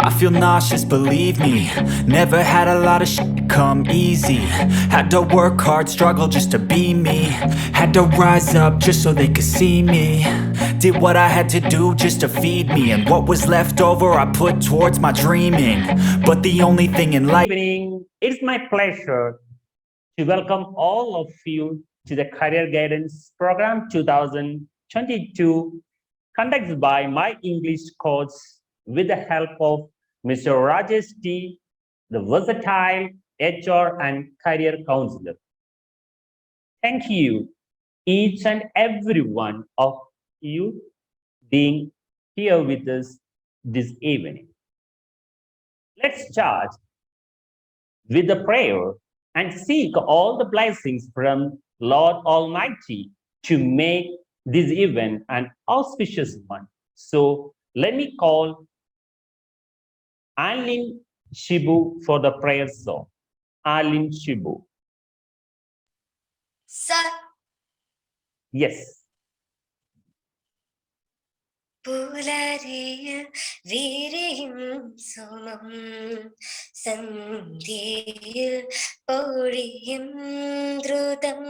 I feel nauseous, believe me. Never had a lot of shit come easy. Had to work hard, struggle just to be me. Had to rise up just so they could see me. Did what I had to do just to feed me. And what was left over I put towards my dreaming. But the only thing in life... Good evening. It's my pleasure to welcome all of you to the Career Guidance Program 2022, conducted by my English coach with the help of Mr. Rajesh T, the versatile HR and career counselor. Thank you, each and every one of you being here with us this evening. Let's start with the prayer and seek all the blessings from Lord Almighty to make this event an auspicious one. So let me call Alin Shibu for the prayer song. Alin Shibu. Sir. Yes. പുലരിയിൽ വിരിയും സുമം സന്ധ്യയിൽ പൊഴിയും ദ്രുതം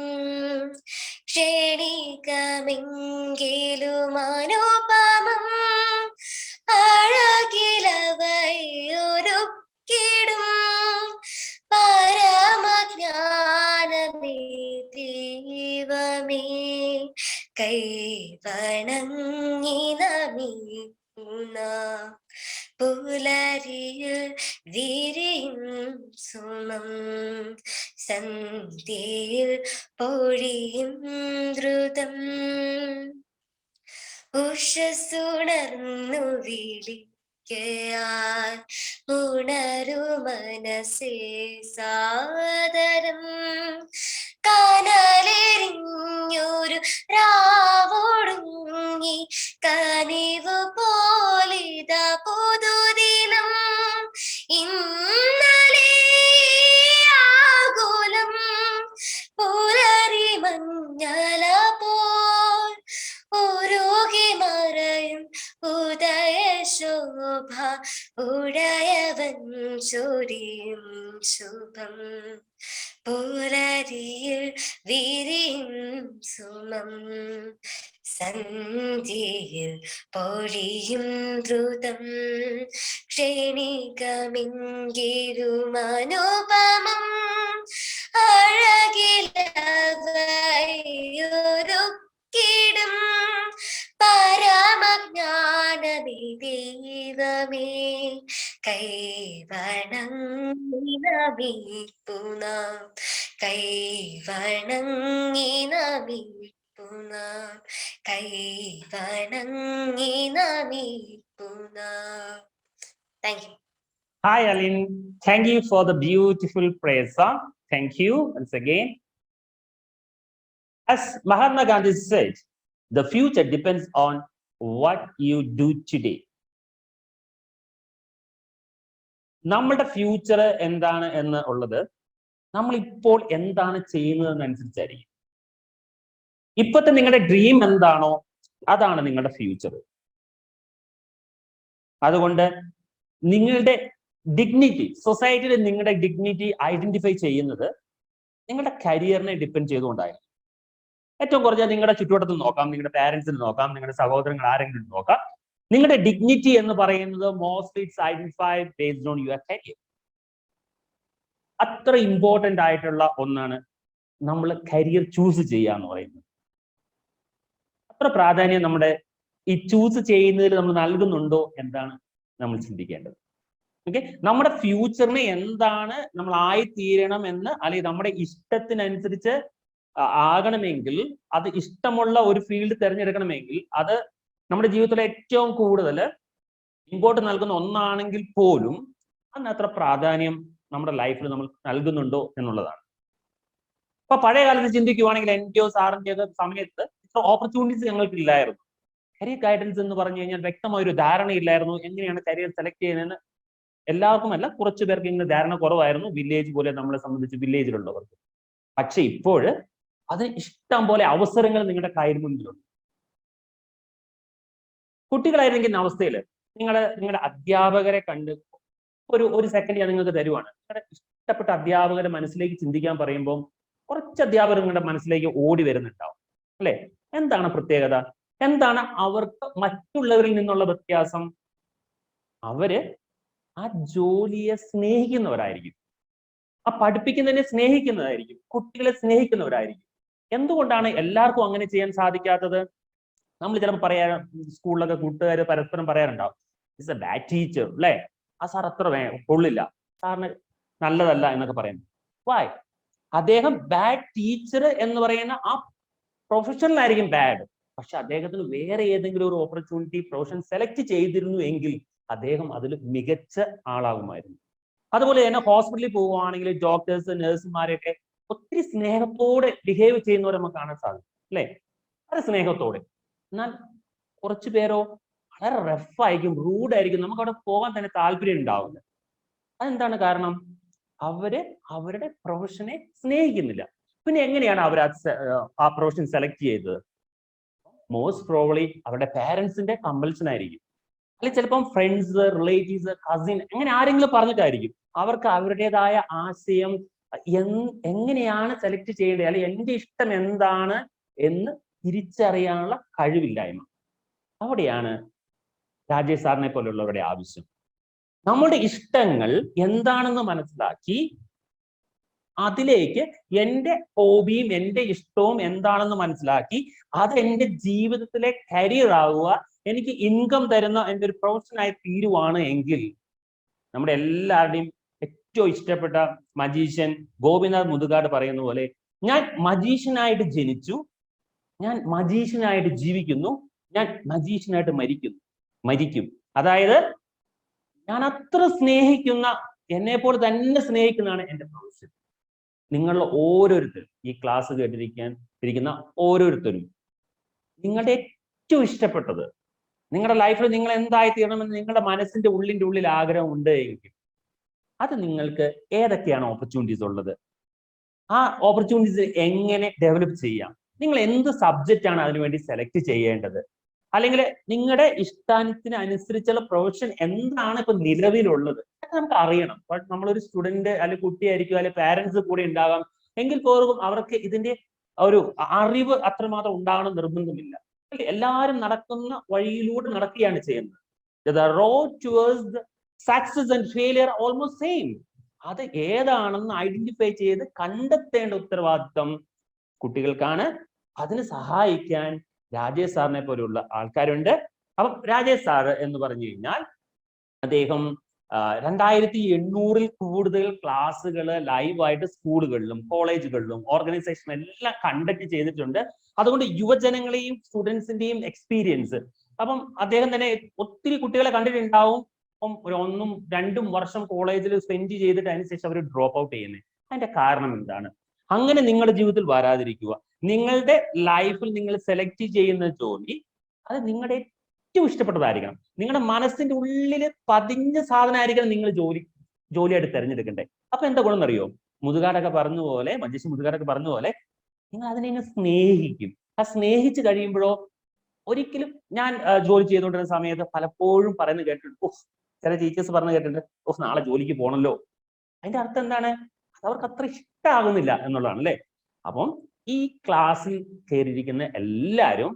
ക്ഷണികമെങ്കിലും അനുപമം അഴകിലവയൊരുക്കിടും പരമജ്ഞാനമേ ദൈവമേ കൈവണങ്ങി നമിക്കുന്ന പുലരിയിൽ വിരിയും സുമം സന്ധ്യയിൽ പൊഴിയും ദ്രുതം ഉഷസ്സുണർന്നു വിളിക്കയാൽ ഉണരു മനസ്സേ സാദരം കനലെറിഞ്ഞൊരു രാവൊടുങ്ങി കനിവ് പോലിത പുതുദിനം ഇന്നലെ ആകുലം പുലരി മഞ്ഞല പോൽ ഉരുകി മറയും ഉദയശോഭ ഉടയവൻ ചൊരിയും ശുഭം പുലരിയിൽ വിരിയും സുമം സന്ധ്യയിൽ പൊഴിയും ദ്രുതം ക്ഷണികമെങ്കിലും അനുപമം അഴകിലവയൊരുക്കിടും പരമജ്ഞാനമേ ദൈവമേ കൈവണങ്ങി നമിപ്പുന കൈവണങ്ങി നമിപ്പുന കൈവണങ്ങി നമിപ്പുന. Thank you. Hi, Alin. Thank you for the beautiful prayer song. Thank you once again. As Mahatma Gandhi said, the future depends on what you do today. നമ്മളുടെ ഫ്യൂച്ചർ എന്താണ് എന്ന് ഉള്ളത് നമ്മൾ ഇപ്പോൾ എന്താണ് ചെയ്യുന്നതെന്നനുസരിച്ചായിരിക്കും. ഇപ്പോഴത്തെ നിങ്ങളുടെ ഡ്രീം എന്താണോ അതാണ് നിങ്ങളുടെ ഫ്യൂച്ചർ. അതുകൊണ്ട് നിങ്ങളുടെ ഡിഗ്നിറ്റി, സൊസൈറ്റിയിൽ നിങ്ങളുടെ ഡിഗ്നിറ്റി ഐഡന്റിഫൈ ചെയ്യുന്നത് നിങ്ങളുടെ കരിയറിനെ ഡിപ്പെൻഡ് ചെയ്തുകൊണ്ടായിരുന്നു. ഏറ്റവും കുറഞ്ഞ നിങ്ങളുടെ ചുറ്റുവട്ടത്തിൽ നോക്കാം, നിങ്ങളുടെ പാരന്റ്സിന് നോക്കാം, നിങ്ങളുടെ സഹോദരങ്ങൾ ആരെങ്കിലും നോക്കാം. നിങ്ങളുടെ ഡിഗ്നിറ്റി എന്ന് പറയുന്നത് mostly it's identified based on your career. അത്ര ഇമ്പോർട്ടൻ്റ് ആയിട്ടുള്ള ഒന്നാണ് നമ്മൾ കരിയർ ചൂസ് ചെയ്യുക എന്ന് പറയുന്നത്. അത്ര പ്രാധാന്യം നമ്മുടെ ഈ ചൂസ് ചെയ്യുന്നതിൽ നമ്മൾ നൽകുന്നുണ്ടോ എന്താണ് നമ്മൾ ചിന്തിക്കേണ്ടത്. ഓക്കെ, നമ്മുടെ ഫ്യൂച്ചറിന് എന്താണ് നമ്മൾ ആയിത്തീരണം എന്ന്, അല്ലെങ്കിൽ നമ്മുടെ ഇഷ്ടത്തിനനുസരിച്ച് ആകണമെങ്കിൽ, അത് ഇഷ്ടമുള്ള ഒരു ഫീൽഡ് തിരഞ്ഞെടുക്കണമെങ്കിൽ, അത് നമ്മുടെ ജീവിതത്തിലെ ഏറ്റവും കൂടുതൽ ഇമ്പോർട്ടൻസ് നൽകുന്ന ഒന്നാണെങ്കിൽ പോലും അതിന് അത്ര പ്രാധാന്യം നമ്മുടെ ലൈഫിൽ നമ്മൾ നൽകുന്നുണ്ടോ എന്നുള്ളതാണ്. അപ്പൊ പഴയ കാലത്ത് ചിന്തിക്കുവാണെങ്കിൽ എൻ്റെയോ സാറിൻ്റെയോ ഒക്കെ സമയത്ത് ഇത്ര ഓപ്പർച്യൂണിറ്റീസ് ഞങ്ങൾക്ക് ഇല്ലായിരുന്നു. കരിയർ ഗൈഡൻസ് എന്ന് പറഞ്ഞു കഴിഞ്ഞാൽ വ്യക്തമായൊരു ധാരണയില്ലായിരുന്നു എങ്ങനെയാണ് കരിയർ സെലക്ട് ചെയ്യുന്നതെന്ന്. എല്ലാവർക്കും അല്ല, കുറച്ചു പേർക്ക് ഇങ്ങനെ ധാരണ കുറവായിരുന്നു, വില്ലേജ് പോലെ നമ്മളെ സംബന്ധിച്ച് വില്ലേജിലുള്ളവർക്ക്. പക്ഷെ ഇപ്പോൾ അത് ഇഷ്ടം പോലെ അവസരങ്ങൾ നിങ്ങളുടെ കയ്യിൽ മുന്നിലുണ്ട്. കുട്ടികളായിരിക്കുന്ന അവസ്ഥയിൽ നിങ്ങളുടെ അധ്യാപകരെ കണ്ട് ഒരു സെക്കൻഡ് ഞാൻ നിങ്ങൾക്ക് തരുവാണ്. നിങ്ങളുടെ ഇഷ്ടപ്പെട്ട അധ്യാപകരെ മനസ്സിലേക്ക് ചിന്തിക്കാൻ പറയുമ്പോൾ കുറച്ച് അധ്യാപകർ നിങ്ങളുടെ മനസ്സിലേക്ക് ഓടി വരുന്നുണ്ടാവും അല്ലെ? എന്താണ് പ്രത്യേകത? എന്താണ് അവർക്ക് മറ്റുള്ളവരിൽ നിന്നുള്ള വ്യത്യാസം? അവര് ആ ജോലിയെ സ്നേഹിക്കുന്നവരായിരിക്കും, ആ പഠിപ്പിക്കുന്നതിനെ സ്നേഹിക്കുന്നതായിരിക്കും, കുട്ടികളെ സ്നേഹിക്കുന്നവരായിരിക്കും. എന്തുകൊണ്ടാണ് എല്ലാവർക്കും അങ്ങനെ ചെയ്യാൻ സാധിക്കാത്തത്? നമ്മൾ ചിലപ്പോൾ സ്കൂളിലൊക്കെ കൂട്ടുകാർ പരസ്പരം പറയാറുണ്ടാവും, ഇറ്റ്സ് എ ബാഡ് ടീച്ചർ അല്ലെ, ആ സാർ അത്ര കൊള്ളില്ല, സാറിന് നല്ലതല്ല എന്നൊക്കെ പറയുന്നു. വൈ? അദ്ദേഹം ബാഡ് ടീച്ചർ എന്ന് പറയുന്ന ആ പ്രൊഫഷണലായിരിക്കും ബാഡ്, പക്ഷെ അദ്ദേഹത്തിന് വേറെ ഏതെങ്കിലും ഒരു ഓപ്പർച്യൂണിറ്റി പ്രൊഫഷൻ സെലക്ട് ചെയ്തിരുന്നു എങ്കിൽ അദ്ദേഹം അതിൽ മികച്ച ആളാകുമായിരുന്നു. അതുപോലെ തന്നെ ഹോസ്പിറ്റലിൽ പോവുകയാണെങ്കിൽ ഡോക്ടേഴ്സ്, നഴ്സുമാരെയൊക്കെ ഒത്തിരി സ്നേഹത്തോടെ ബിഹേവ് ചെയ്യുന്നവരെ നമുക്ക് കാണാൻ സാധിക്കും അല്ലെ? വളരെ സ്നേഹത്തോടെ. എന്നാൽ കുറച്ചു പേരോ വളരെ റഫായിരിക്കും, റൂഡായിരിക്കും, നമുക്ക് അവിടെ പോകാൻ തന്നെ താല്പര്യം ഉണ്ടാവില്ല. അതെന്താണ് കാരണം? അവരുടെ പ്രൊഫഷനെ സ്നേഹിക്കുന്നില്ല. പിന്നെ എങ്ങനെയാണ് അവർ ആ പ്രൊഫഷൻ സെലക്ട് ചെയ്തത്? മോസ്റ്റ് പ്രോബബ്ലി അവരുടെ പാരന്റ്സിന്റെ കമ്പൽഷൻ ആയിരിക്കും, അല്ലെങ്കിൽ ചിലപ്പം ഫ്രണ്ട്സ്, റിലേറ്റീവ്സ്, കസിൻ, അങ്ങനെ ആരെങ്കിലും പറഞ്ഞിട്ടായിരിക്കും. അവർക്ക് അവരുടേതായ ആശയം എങ്ങനെയാണ് സെലക്ട് ചെയ്യേണ്ടത്, അല്ലെങ്കിൽ എന്റെ ഇഷ്ടം എന്താണ് എന്ന് തിരിച്ചറിയാനുള്ള കഴിവില്ലായ്മ. അവിടെയാണ് രാജേഷ് സാറിനെ പോലുള്ളവരുടെ ആവശ്യം. നമ്മുടെ ഇഷ്ടങ്ങൾ എന്താണെന്ന് മനസ്സിലാക്കി അതിലേക്ക് എൻ്റെ ഹോബിയും എൻ്റെ ഇഷ്ടവും എന്താണെന്ന് മനസ്സിലാക്കി അത് എൻ്റെ ജീവിതത്തിലെ കരിയർ ആവുക, എനിക്ക് ഇൻകം തരുന്ന എൻ്റെ ഒരു പ്രൊഫഷനായി തീരുവാണ് എങ്കിൽ, നമ്മുടെ എല്ലാവരുടെയും ഏറ്റവും ഇഷ്ടപ്പെട്ട മജീഷ്യൻ ഗോപിനാഥ് മുതുകാട് പറയുന്ന പോലെ, ഞാൻ മജീഷ്യനായിട്ട് ജനിച്ചു, ഞാൻ മജീഷ്യനായിട്ട് ജീവിക്കുന്നു, ഞാൻ മജീഷ്യനായിട്ട് മരിക്കും. അതായത് ഞാൻ അത്ര സ്നേഹിക്കുന്ന, എന്നെ പോലെ തന്നെ സ്നേഹിക്കുന്നതാണ് എൻ്റെ പ്രൊഫഷൻ. നിങ്ങളുടെ ഓരോരുത്തരും, ഈ ക്ലാസ് കേട്ടിരിക്കുന്ന ഓരോരുത്തരും നിങ്ങളുടെ ഏറ്റവും ഇഷ്ടപ്പെട്ടത്, നിങ്ങളുടെ ലൈഫിൽ നിങ്ങൾ എന്തായി തീരണമെന്ന് നിങ്ങളുടെ മനസ്സിന്റെ ഉള്ളിൽ ആഗ്രഹം ഉണ്ട് എങ്കിൽ അത് നിങ്ങൾക്ക് ഏതൊക്കെയാണ് ഓപ്പർച്യൂണിറ്റീസ് ഉള്ളത്, ആ ഓപ്പർച്യൂണിറ്റീസ് എങ്ങനെ ഡെവലപ്പ് ചെയ്യാം, നിങ്ങൾ എന്ത് സബ്ജക്റ്റ് ആണ് അതിനുവേണ്ടി സെലക്ട് ചെയ്യേണ്ടത്, അല്ലെങ്കിൽ നിങ്ങളുടെ ഇഷ്ടാനത്തിന് അനുസരിച്ചുള്ള പ്രൊഫഷൻ എന്താണ് ഇപ്പൊ നിലവിലുള്ളത്, നമുക്ക് അറിയണം. ബട്ട് നമ്മളൊരു സ്റ്റുഡന്റ് അല്ലെങ്കിൽ കുട്ടിയായിരിക്കും, അല്ലെങ്കിൽ പാരന്റ്സ് കൂടെ ഉണ്ടാകാം, എങ്കിൽ പോലും അവർക്ക് ഇതിന്റെ ഒരു അറിവ് അത്രമാത്രം ഉണ്ടാകണം നിർബന്ധമില്ല. എല്ലാവരും നടക്കുന്ന വഴിയിലൂടെ നടക്കുകയാണ് ചെയ്യുന്നത്. The road towards the success and failure are almost same. അത് ഏതാണെന്ന് ഐഡന്റിഫൈ ചെയ്ത് കണ്ടെത്തേണ്ട ഉത്തരവാദിത്വം കുട്ടികൾക്കാണ്. അതിന് സഹായിക്കാൻ രാജേഷ് സാറിനെ പോലെയുള്ള ആൾക്കാരുണ്ട്. അപ്പം രാജേഷ് സാറ് എന്ന് പറഞ്ഞു കഴിഞ്ഞാൽ അദ്ദേഹം 2800-ൽ കൂടുതൽ ക്ലാസ്സുകൾ ലൈവായിട്ട് സ്കൂളുകളിലും കോളേജുകളിലും ഓർഗനൈസേഷൻ എല്ലാം കണ്ടക്ട് ചെയ്തിട്ടുണ്ട്. അതുകൊണ്ട് യുവജനങ്ങളെയും സ്റ്റുഡൻസിന്റെയും എക്സ്പീരിയൻസ്, അപ്പം അദ്ദേഹം തന്നെ ഒത്തിരി കുട്ടികളെ കണ്ടിട്ടുണ്ടാവും. അപ്പം ഒരു 1-2 വർഷം കോളേജിൽ സ്പെൻഡ് ചെയ്തിട്ട് അതിനുശേഷം അവർ ഡ്രോപ്പ് ഔട്ട് ചെയ്യുന്നത്. അതിന്റെ കാരണം എന്താണ്? അങ്ങനെ നിങ്ങളുടെ ജീവിതത്തിൽ വരാതിരിക്കുക. നിങ്ങളുടെ ലൈഫിൽ നിങ്ങൾ സെലക്ട് ചെയ്യുന്ന ജോലി അത് നിങ്ങളുടെ ഏറ്റവും ഇഷ്ടപ്പെട്ടതായിരിക്കണം. നിങ്ങളുടെ മനസ്സിന്റെ ഉള്ളിൽ പതിഞ്ഞ സാധനമായിരിക്കണം നിങ്ങൾ ജോലിയായിട്ട് തിരഞ്ഞെടുക്കണ്ടേ. അപ്പൊ എന്താ ഗുണം എന്നറിയോ? മജീഷ് മുതുകാടൊക്കെ പറഞ്ഞ പോലെ നിങ്ങൾ അതിനെ സ്നേഹിക്കും. ആ സ്നേഹിച്ച് കഴിയുമ്പോഴോ, ഒരിക്കലും ഞാൻ ജോലി ചെയ്തുകൊണ്ടിരുന്ന സമയത്ത് പലപ്പോഴും പറയുന്നത് കേട്ടിട്ടുണ്ട്, ചില ടീച്ചേഴ്സ് പറഞ്ഞു കേട്ടിട്ടുണ്ട്, നാളെ ജോലിക്ക് പോകണല്ലോ. അതിന്റെ അർത്ഥം എന്താണ്? അത് അവർക്ക് അത്ര ഇഷ്ടമാകുന്നില്ല എന്നുള്ളതാണ് അല്ലെ? അപ്പം ഈ ക്ലാസ്സിൽ കയറിയിരിക്കുന്ന എല്ലാവരും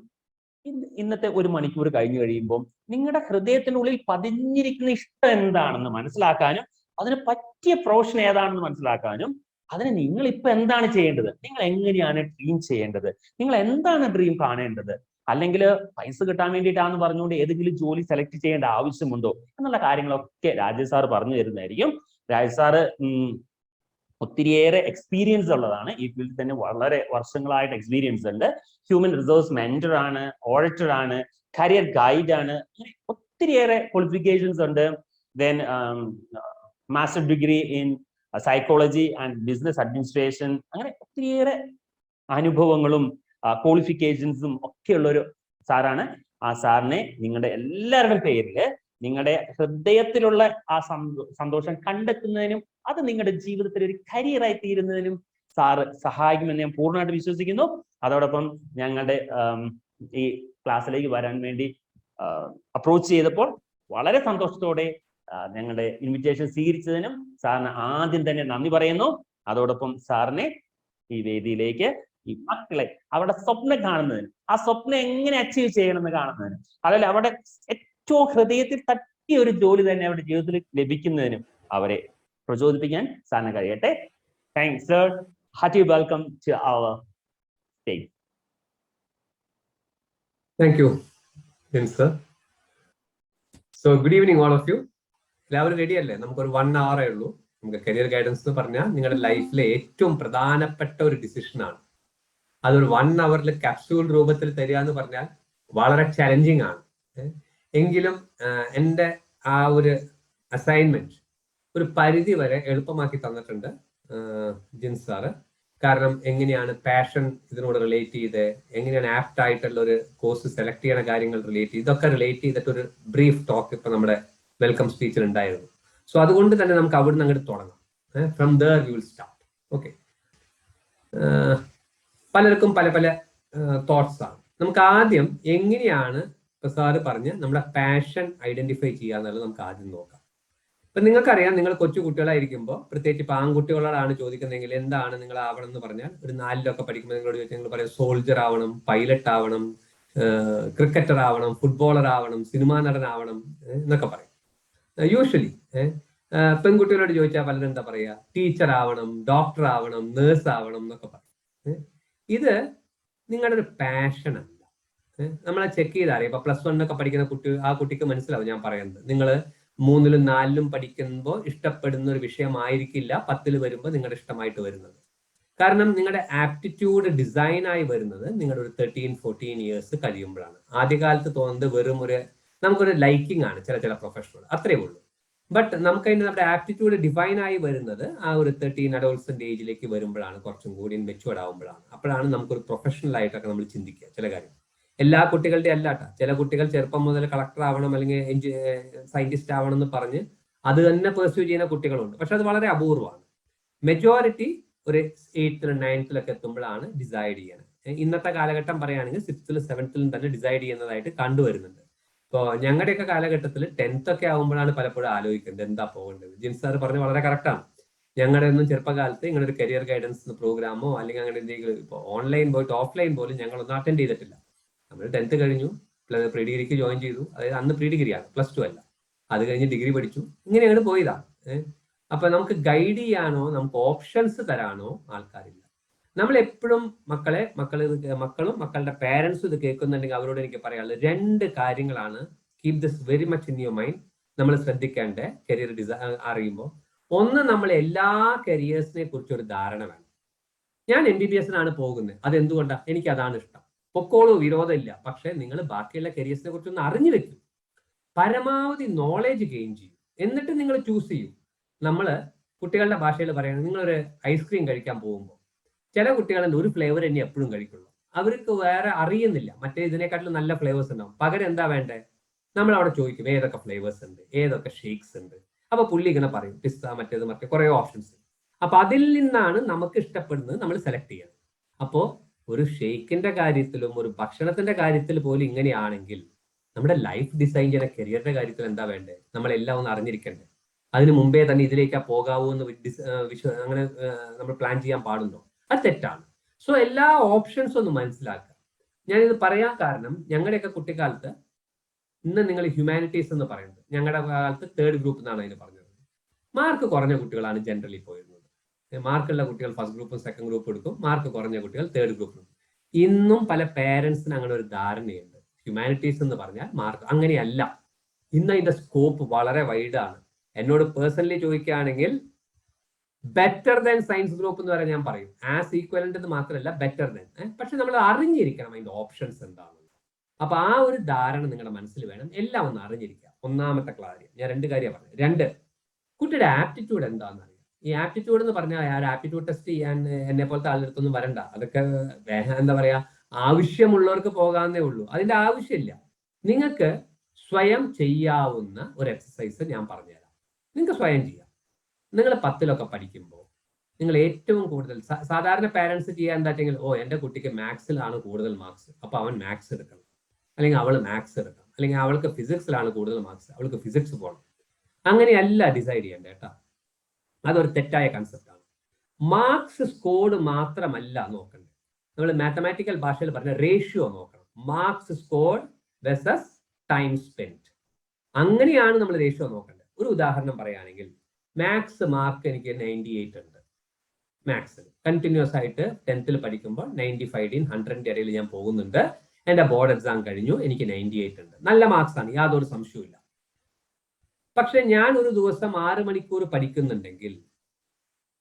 ഇന്നത്തെ 1 മണിക്കൂർ കഴിഞ്ഞു കഴിയുമ്പോൾ നിങ്ങളുടെ ഹൃദയത്തിനുള്ളിൽ പതിഞ്ഞിരിക്കുന്ന ഇഷ്ടം എന്താണെന്ന് മനസ്സിലാക്കാനും അതിന് പറ്റിയ പ്രൊഫഷൻ ഏതാണെന്ന് മനസ്സിലാക്കാനും അതിന് നിങ്ങൾ ഇപ്പൊ എന്താണ് ചെയ്യേണ്ടത്, നിങ്ങൾ എങ്ങനെയാണ് ഡ്രീം ചെയ്യേണ്ടത്, നിങ്ങൾ എന്താണ് ഡ്രീം കാണേണ്ടത്, അല്ലെങ്കിൽ പൈസ കിട്ടാൻ വേണ്ടിയിട്ടാണെന്ന് പറഞ്ഞുകൊണ്ട് ഏതെങ്കിലും ജോലി സെലക്ട് ചെയ്യേണ്ട ആവശ്യമുണ്ടോ എന്നുള്ള കാര്യങ്ങളൊക്കെ രാജേഷ് സാർ പറഞ്ഞു തരുന്നതായിരിക്കും. രാജേഷ് സാറ് ഒത്തിരിയേറെ എക്സ്പീരിയൻസ് ഉള്ളതാണ്. ഈ ഫീൽഡിൽ തന്നെ വളരെ വർഷങ്ങളായിട്ട് എക്സ്പീരിയൻസ് ഉണ്ട്. ഹ്യൂമൻ റിസോഴ്സ് മെന്റർ ആണ്, ഓഡിറ്റർ ആണ്, കരിയർ ഗൈഡ് ആണ്, ഒത്തിരിയേറെ ക്വാളിഫിക്കേഷൻസ് ഉണ്ട്. Then master degree in psychology and business administration, അങ്ങനെ ഒത്തിരിയേറെ അനുഭവങ്ങളും ക്വാളിഫിക്കേഷൻസും ഒക്കെ ഉള്ളൊരു സാറാണ്. ആ സാറിനെ നിങ്ങളുടെ എല്ലാവരുടെയും പേരിൽ നിങ്ങളുടെ ഹൃദയത്തിലുള്ള ആ സന്തോഷം കണ്ടെത്തുന്നതിനും അത് നിങ്ങളുടെ ജീവിതത്തിൽ ഒരു കരിയറായി തീരുന്നതിനും സാറ് സഹായിക്കുമെന്ന് ഞാൻ പൂർണ്ണമായിട്ട് വിശ്വസിക്കുന്നു. അതോടൊപ്പം ഞങ്ങളുടെ ഈ ക്ലാസ്സിലേക്ക് വരാൻ വേണ്ടി അപ്രോച്ച് ചെയ്തപ്പോൾ വളരെ സന്തോഷത്തോടെ ഞങ്ങളുടെ ഇൻവിറ്റേഷൻ സ്വീകരിച്ചതിനും സാറിന് ആദ്യം തന്നെ നന്ദി പറയുന്നു. അതോടൊപ്പം സാറിനെ ഈ വേദിയിലേക്ക് ഈ മക്കളെ അവരുടെ സ്വപ്നം കാണുന്നതിന്, ആ സ്വപ്നം എങ്ങനെ അച്ചീവ് ചെയ്യണമെന്ന് കാണുന്നതിന്, അതല്ല അവിടെ ഏറ്റവും ഹൃദയത്തിൽ തട്ടിയ ഒരു ജോലി തന്നെ അവരുടെ ജീവിതത്തിൽ ലഭിക്കുന്നതിനും അവരെ പ്രചോദിപ്പിക്കാൻ സാറിന് കഴിയട്ടെ. Thanks sir. Hearty welcome to our stage. Thank you sir. So good evening all of you. എല്ലാവരും റെഡി അല്ലേ? നമുക്കൊരു 1 hour ഉള്ളൂ. നമുക്ക് കരിയർ ഗൈഡൻസ് എന്ന് പറഞ്ഞാൽ നിങ്ങളുടെ ലൈഫിലെ ഏറ്റവും പ്രധാനപ്പെട്ട ഒരു ഡിസിഷനാണ്. അതൊരു 1 hour ക്യാപ്സ്യൂൾ രൂപത്തിൽ തരിക എന്ന് പറഞ്ഞാൽ വളരെ ചലഞ്ചിങ് ആണ്. എങ്കിലും എൻ്റെ ആ ഒരു അസൈൻമെന്റ് ഒരു പരിധി വരെ എളുപ്പമാക്കി തന്നിട്ടുണ്ട് ജിൻസ് സാറ്. കാരണം എങ്ങനെയാണ് പാഷൻ ഇതിനോട് റിലേറ്റ് ചെയ്ത്, എങ്ങനെയാണ് ആപ്റ്റ് ആയിട്ടുള്ള ഒരു കോഴ്സ് സെലക്ട് ചെയ്യുന്ന കാര്യങ്ങൾ റിലേറ്റ് ചെയ്ത്, ഇതൊക്കെ റിലേറ്റ് ചെയ്തിട്ട് ഒരു ബ്രീഫ് ടോക്ക് ഇപ്പൊ നമ്മുടെ വെൽക്കം സ്പീച്ചിൽ ഉണ്ടായിരുന്നു. സോ അതുകൊണ്ട് തന്നെ നമുക്ക് അവിടുന്ന് അങ്ങോട്ട് തുടങ്ങാം. From there we will start. Okay. പലർക്കും പല പല തോട്ട്സ് ആണ്. നമുക്ക് ആദ്യം എങ്ങനെയാണ് ഇപ്പൊ സാറ് പറഞ്ഞ് നമ്മുടെ പാഷൻ ഐഡന്റിഫൈ ചെയ്യുക എന്നുള്ളത് നമുക്ക് ആദ്യം നോക്കാം. ഇപ്പൊ നിങ്ങൾക്കറിയാം, നിങ്ങൾ കൊച്ചു കുട്ടികളായിരിക്കുമ്പോൾ, പ്രത്യേകിച്ച് ഇപ്പൊ ആൺകുട്ടികളോടാണ് ചോദിക്കുന്നതെങ്കിൽ എന്താണ് നിങ്ങൾ ആവണം എന്ന് പറഞ്ഞാൽ, ഒരു 4-ലൊക്കെ പഠിക്കുമ്പോൾ നിങ്ങളോട് ചോദിച്ചാൽ നിങ്ങൾ പറയും സോൾജർ ആവണം, പൈലറ്റ് ആവണം, ക്രിക്കറ്റർ ആവണം, ഫുട്ബോളർ ആവണം, സിനിമാ നടനാവണം എന്നൊക്കെ പറയും. യൂഷ്വലി പെൺകുട്ടികളോട് ചോദിച്ചാൽ പലരും എന്താ പറയുക, ടീച്ചർ ആവണം, ഡോക്ടർ ആവണം, നേഴ്സ് ആവണം എന്നൊക്കെ പറയും. ഇത് നിങ്ങളുടെ ഒരു പാഷൻ അല്ല. നമ്മളെ ചെക്ക് ചെയ്താൽ ഇപ്പൊ +1 ഒക്കെ പഠിക്കുന്ന ആ കുട്ടിക്ക് മനസ്സിലാവും ഞാൻ പറയുന്നത്. നിങ്ങൾ 3-ലും 4-ലും പഠിക്കുമ്പോൾ ഇഷ്ടപ്പെടുന്ന ഒരു വിഷയമായിരിക്കില്ല 10-ൽ വരുമ്പോൾ നിങ്ങളുടെ ഇഷ്ടമായിട്ട് വരുന്നത്. കാരണം നിങ്ങളുടെ ആപ്റ്റിറ്റ്യൂഡ് ഡിസൈൻ ആയി വരുന്നത് നിങ്ങളുടെ ഒരു 13-14 ഇയേഴ്സ് കഴിയുമ്പോഴാണ്. ആദ്യകാലത്ത് തോന്നുന്നത് വെറും നമുക്കൊരു ലൈക്കിംഗ് ആണ് ചില പ്രൊഫഷണൽ, അത്രേ ഉള്ളൂ. ബട്ട് നമുക്കതിന്റെ നമ്മുടെ ആപ്റ്റിറ്റ്യൂഡ് ഡിഫൈൻ ആയി വരുന്നത് ആ ഒരു 13 അഡോൾസെന്റ് ഏജിലേക്ക് വരുമ്പോഴാണ്, കുറച്ചും കൂടി മെച്ചുവേർഡ് ആവുമ്പോഴാണ്. അപ്പോഴാണ് നമുക്കൊരു പ്രൊഫഷണൽ ആയിട്ടൊക്കെ നമ്മൾ ചിന്തിക്കുക ചില കാര്യം. എല്ലാ കുട്ടികളുടെ അല്ലാട്ട. ചില കുട്ടികൾ ചെറുപ്പം മുതൽ കളക്ടർ ആവണം അല്ലെങ്കിൽ സയന്റിസ്റ്റ് ആവണം എന്ന് പറഞ്ഞ് അത് തന്നെ പെർസ്യൂ ചെയ്യുന്ന കുട്ടികളുണ്ട്. പക്ഷെ അത് വളരെ അപൂർവമാണ്. മെജോറിറ്റി ഒരു 8-ലും 9-ലൊക്കെ എത്തുമ്പോഴാണ് ഡിസൈഡ് ചെയ്യുന്നത്. ഇന്നത്തെ കാലഘട്ടം പറയുകയാണെങ്കിൽ 6-ലും 7-ലും തന്നെ ഡിസൈഡ് ചെയ്യുന്നതായിട്ട് കണ്ടുവരുന്നുണ്ട്. ഇപ്പോൾ ഞങ്ങളുടെയൊക്കെ കാലഘട്ടത്തിൽ 10th ഒക്കെ ആകുമ്പോഴാണ് പലപ്പോഴും ആലോചിക്കുന്നത് എന്താ പോകേണ്ടത്. ജിൻസ് സാർ പറഞ്ഞ് വളരെ കറക്റ്റാണ്. ഞങ്ങളുടെ ഒന്നും ചെറുപ്പകാലത്ത് ഇങ്ങനെ ഒരു കരിയർ ഗൈഡൻസ് പ്രോഗ്രാമോ അല്ലെങ്കിൽ അങ്ങനെ എന്തെങ്കിലും ഇപ്പോൾ ഓൺലൈൻ പോയിട്ട് ഓഫ്ലൈൻ പോലും ഞങ്ങളൊന്നും അറ്റൻഡ് ചെയ്തിട്ടില്ല. നമ്മൾ 10th കഴിഞ്ഞു, പ്രീ ഡിഗ്രിക്ക് ജോയിൻ ചെയ്തു. അതായത് അന്ന് പ്രീ ഡിഗ്രിയാണ്, +2 അല്ല. അത് കഴിഞ്ഞ് ഡിഗ്രി പഠിച്ചു. ഇങ്ങനെയാണ് പോയതാണ്. അപ്പൊ നമുക്ക് ഗൈഡ് ചെയ്യാനോ നമുക്ക് ഓപ്ഷൻസ് തരാനോ ആൾക്കാരില്ല. നമ്മൾ എപ്പോഴും മക്കളും മക്കളുടെ പേരൻസും ഇത് കേൾക്കുന്നുണ്ടെങ്കിൽ അവരോട് എനിക്ക് പറയാനുള്ളത് 2 കാര്യങ്ങളാണ്. Keep this very much in your mind. നമ്മൾ ശ്രദ്ധിക്കേണ്ട കരിയർ ഡിസൈൻ അറിയുമ്പോൾ, ഒന്ന്, നമ്മൾ എല്ലാ കരിയേഴ്സിനെ കുറിച്ച് ഒരു ധാരണ വേണം. ഞാൻ MBBS-നാണ് പോകുന്നത്, അതെന്തുകൊണ്ടാണ്? എനിക്ക് അതാണ് ഇഷ്ടം. പൊക്കോളൂ, വിരോധമില്ല. പക്ഷെ നിങ്ങൾ ബാക്കിയുള്ള കരിയേഴ്സിനെ കുറിച്ചൊന്ന് അറിഞ്ഞു വെക്കും. പരമാവധി നോളേജ് ഗെയിൻ ചെയ്യും. എന്നിട്ട് നിങ്ങൾ ചൂസ് ചെയ്യും. നമ്മള് കുട്ടികളുടെ ഭാഷയിൽ പറയുന്നത്, നിങ്ങളൊരു ഐസ്ക്രീം കഴിക്കാൻ പോകുമ്പോൾ ചില കുട്ടികളുണ്ട് ഒരു ഫ്ലേവർ തന്നെ എപ്പോഴും കഴിക്കുള്ളൂ. അവർക്ക് വേറെ അറിയുന്നില്ല, മറ്റേ ഇതിനെക്കാട്ടിലും നല്ല ഫ്ലേവേഴ്സ് ഉണ്ടാവും. പകരം എന്താ വേണ്ടേ? നമ്മൾ അവിടെ ചോദിക്കും ഏതൊക്കെ ഫ്ലേവേഴ്സ് ഉണ്ട്, ഏതൊക്കെ ഷേക്സ് ഉണ്ട്. അപ്പൊ പുള്ളി ഇങ്ങനെ പറയും പിസ്ത, മറ്റേത് കുറെ ഓപ്ഷൻസ്. അപ്പൊ അതിൽ നിന്നാണ് നമുക്ക് ഇഷ്ടപ്പെടുന്നത് നമ്മൾ സെലക്ട് ചെയ്യുന്നത്. അപ്പോ ഒരു ഷേക്കിന്റെ കാര്യത്തിലും ഒരു ഭക്ഷണത്തിന്റെ കാര്യത്തിൽ പോലും ഇങ്ങനെയാണെങ്കിൽ നമ്മുടെ ലൈഫ് ഡിസൈൻ ചെയ്യുന്ന കരിയറിന്റെ കാര്യത്തിൽ എന്താ വേണ്ടേ? നമ്മളെല്ലാം ഒന്ന് അറിഞ്ഞിരിക്കണ്ടേ? അതിന് മുമ്പേ തന്നെ ഇതിലേക്കാ പോകാവൂ എന്ന് അങ്ങനെ നമ്മൾ പ്ലാൻ ചെയ്യാൻ പാടുണ്ടോ? അത് തെറ്റാണ്. സോ എല്ലാ ഓപ്ഷൻസും ഒന്ന് മനസ്സിലാക്കുക. ഞാനിത് പറയാൻ കാരണം, ഞങ്ങളുടെയൊക്കെ കുട്ടിക്കാലത്ത്, ഇന്ന് നിങ്ങൾ ഹ്യൂമാനിറ്റീസ് എന്ന് പറയുന്നത്, ഞങ്ങളുടെ കാലത്ത് 3rd ഗ്രൂപ്പ് എന്നാണ് അതിന് പറഞ്ഞത്. മാർക്ക് കുറഞ്ഞ കുട്ടികളാണ് ജനറലി പോയിരുന്നത്. മാർക്കുള്ള കുട്ടികൾ 1st ഗ്രൂപ്പും 2nd ഗ്രൂപ്പും എടുക്കും. മാർക്ക് കുറഞ്ഞ കുട്ടികൾ 3rd ഗ്രൂപ്പും. ഇന്നും പല പേരൻസിന് അങ്ങനെ ഒരു ധാരണയുണ്ട്, ഹ്യൂമാനിറ്റീസ് എന്ന് പറഞ്ഞാൽ മാർക്ക്. അങ്ങനെയല്ല. ഇന്ന് അതിന്റെ സ്കോപ്പ് വളരെ വൈഡാണ്. എന്നോട് പേഴ്സണലി ചോദിക്കുകയാണെങ്കിൽ ബെറ്റർ ദാൻ സയൻസ് ഗ്രൂപ്പ് എന്ന് പറയാൻ ഞാൻ പറയും. ആസ് ഈക്വലന്റ് എന്ന് മാത്രമല്ല, ബെറ്റർ ദാൻ. പക്ഷെ നമ്മൾ അറിഞ്ഞിരിക്കണം അതിന്റെ ഓപ്ഷൻസ് എന്താണെന്ന്. അപ്പൊ ആ ഒരു ധാരണ നിങ്ങളുടെ മനസ്സിൽ വേണം. എല്ലാം ഒന്ന് അറിഞ്ഞിരിക്കുക. ഒന്നാമത്തെ കാര്യം ഞാൻ 2 കാര്യം പറഞ്ഞു. 2, കുട്ടിയുടെ ആപ്റ്റിറ്റ്യൂഡ് എന്താണെന്ന് അറിയാം. ഈ ആപ്റ്റിറ്റ്യൂഡ് എന്ന് പറഞ്ഞാൽ ആ ആപ്റ്റിറ്റ്യൂഡ് ടെസ്റ്റ് ചെയ്യാൻ എന്നെ പോലത്തെ ആളുകൾക്കൊന്നും വരണ്ട. അതൊക്കെ എന്താ പറയാ, ആവശ്യമുള്ളവർക്ക് പോകാവുന്നേ ഉള്ളൂ. അതിന്റെ ആവശ്യമില്ല. നിങ്ങൾക്ക് സ്വയം ചെയ്യാവുന്ന ഒരു എക്സസൈസ് ഞാൻ പറഞ്ഞുതരാം. നിങ്ങൾക്ക് സ്വയം ചെയ്യാം. നിങ്ങൾ 10-ലൊക്കെ പഠിക്കുമ്പോൾ നിങ്ങൾ ഏറ്റവും കൂടുതൽ സാധാരണ പാരന്റ്സ് ചെയ്യാൻ എന്താ വെച്ചെങ്കിൽ, എൻ്റെ കുട്ടിക്ക് മാത്സിലാണ് കൂടുതൽ മാർക്സ്, അപ്പൊ അവൻ മാത്സ് എടുക്കണം, അല്ലെങ്കിൽ അവൾ മാത്സ് എടുക്കണം, അല്ലെങ്കിൽ അവൾക്ക് ഫിസിക്സിലാണ് കൂടുതൽ മാർക്സ്, അവൾക്ക് ഫിസിക്സ് പോകണം. അങ്ങനെയല്ല ഡിസൈഡ് ചെയ്യേണ്ടത് കേട്ടോ. അതൊരു തെറ്റായ കൺസെപ്റ്റാണ്. മാർക്സ് സ്കോർഡ് മാത്രമല്ല നോക്കേണ്ടത്. നമ്മൾ മാത്തമാറ്റിക്കൽ ഭാഷയിൽ പറഞ്ഞ റേഷ്യോ നോക്കണം. Marks scored versus time spend. അങ്ങനെയാണ് നമ്മൾ റേഷ്യോ നോക്കേണ്ടത്. ഒരു ഉദാഹരണം പറയുകയാണെങ്കിൽ, മാത്സ് മാർക്ക് എനിക്ക് 98 ഉണ്ട്. മാത്സിൽ കണ്ടിന്യൂസ് ആയിട്ട് 10th പഠിക്കുമ്പോൾ 95 100 ഇടയിൽ ഞാൻ പോകുന്നുണ്ട്. എൻ്റെ ബോർഡ് എക്സാം കഴിഞ്ഞു, എനിക്ക് 98 ഉണ്ട്. നല്ല മാർക്സ് ആണ്, യാതൊരു സംശയവും. പക്ഷെ ഞാൻ ഒരു ദിവസം 6 മണിക്കൂർ പഠിക്കുന്നുണ്ടെങ്കിൽ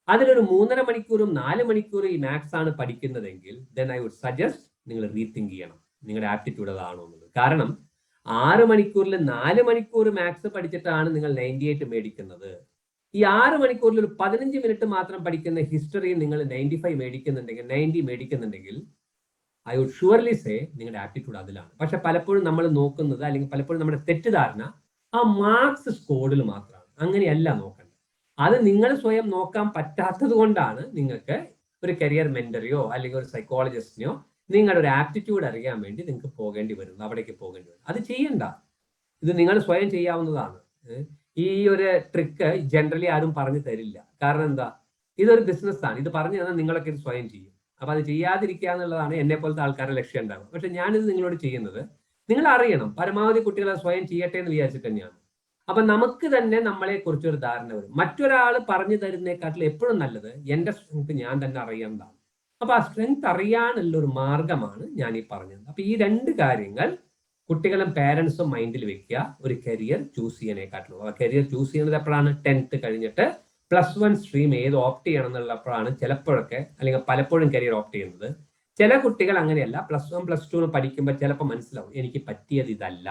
അതിലൊരു 3.5 മണിക്കൂറും 4 മണിക്കൂറും ഈ മാത്സ് ആണ് പഠിക്കുന്നതെങ്കിൽ then I would suggest നിങ്ങൾ റീതിങ്ക് ചെയ്യണം നിങ്ങളുടെ ആപ്റ്റിറ്റ്യൂഡ് അതാണോ എന്നുള്ളത്. കാരണം 6 മണിക്കൂറിൽ 4 മണിക്കൂർ മാത്സ് പഠിച്ചിട്ടാണ് നിങ്ങൾ 98 മേടിക്കുന്നത്. ഈ 6 മണിക്കൂറിൽ ഒരു 15 മിനിറ്റ് മാത്രം പഠിക്കുന്ന ഹിസ്റ്ററി നിങ്ങൾ 95 മേടിക്കുന്നുണ്ടെങ്കിൽ 90 മേടിക്കുന്നുണ്ടെങ്കിൽ ഐ വുഡ് ഷുവർലി സേ നിങ്ങളുടെ ആപ്റ്റിറ്റ്യൂഡ് അതിലാണ്. പക്ഷെ പലപ്പോഴും നമ്മൾ നോക്കുന്നത്, അല്ലെങ്കിൽ പലപ്പോഴും നമ്മുടെ തെറ്റിദ്ധാരണ ആ മാർക്സ് സ്കോഡിൽ മാത്രമാണ്. അങ്ങനെയല്ല നോക്കേണ്ടത്. അത് നിങ്ങൾ സ്വയം നോക്കാൻ പറ്റാത്തത് കൊണ്ടാണ് നിങ്ങൾക്ക് ഒരു കരിയർ മെന്ററിയോ അല്ലെങ്കിൽ ഒരു സൈക്കോളജിസ്റ്റിനെയോ നിങ്ങളുടെ ഒരു ആപ്റ്റിറ്റ്യൂഡ് അറിയാൻ വേണ്ടി നിങ്ങൾക്ക് പോകേണ്ടി വരുന്നത്, അവിടേക്ക് പോകേണ്ടി വരും. അത് ചെയ്യണ്ട, ഇത് നിങ്ങൾ സ്വയം ചെയ്യാവുന്നതാണ്. ഈ ഒരു ട്രിക്ക് ജനറലി ആരും പറഞ്ഞു തരില്ല. കാരണം എന്താ, ഇതൊരു ബിസിനസ്സാണ്. ഇത് പറഞ്ഞു തന്നാൽ നിങ്ങളൊക്കെ ഇത് സ്വയം ചെയ്യും. അപ്പൊ അത് ചെയ്യാതിരിക്കുക എന്നുള്ളതാണ് എന്നെ പോലത്തെ ആൾക്കാരുടെ ലക്ഷ്യം ഉണ്ടാവുക. പക്ഷെ ഞാനിത് നിങ്ങളോട് ചെയ്യുന്നത് നിങ്ങൾ അറിയണം, പരമാവധി കുട്ടികളെ സ്വയം ചെയ്യട്ടെ എന്ന് വിചാരിച്ചിട്ട് തന്നെയാണ്. അപ്പൊ നമുക്ക് തന്നെ നമ്മളെ കുറിച്ചൊരു ധാരണ വരും. മറ്റൊരാൾ പറഞ്ഞു തരുന്നേക്കാട്ടിൽ എപ്പോഴും നല്ലത് എൻ്റെ സ്ട്രെങ്ത് ഞാൻ തന്നെ അറിയേണ്ടതാണ്. അപ്പൊ ആ സ്ട്രെങ്ത് അറിയാനുള്ള ഒരു മാർഗമാണ് ഞാൻ ഈ പറഞ്ഞത്. അപ്പൊ ഈ 2 കാര്യങ്ങൾ കുട്ടികളും പേരൻസും മൈൻഡിൽ വെക്കുക ഒരു കരിയർ ചൂസ് ചെയ്യാനേക്കാട്ടിലും. ആ കരിയർ ചൂസ് ചെയ്യുന്നത് എപ്പോഴാണ്? 10th കഴിഞ്ഞിട്ട് +1 സ്ട്രീം ഏത് ഓപ്റ്റ് ചെയ്യണം എന്നുള്ളപ്പോഴാണ് ചിലപ്പോഴൊക്കെ, അല്ലെങ്കിൽ പലപ്പോഴും കരിയർ ഓപ്റ്റ് ചെയ്യുന്നത്. ചില കുട്ടികൾ അങ്ങനെയല്ല, +1 +2 പഠിക്കുമ്പോൾ ചിലപ്പോൾ മനസ്സിലാവും എനിക്ക് പറ്റിയത് ഇതല്ല,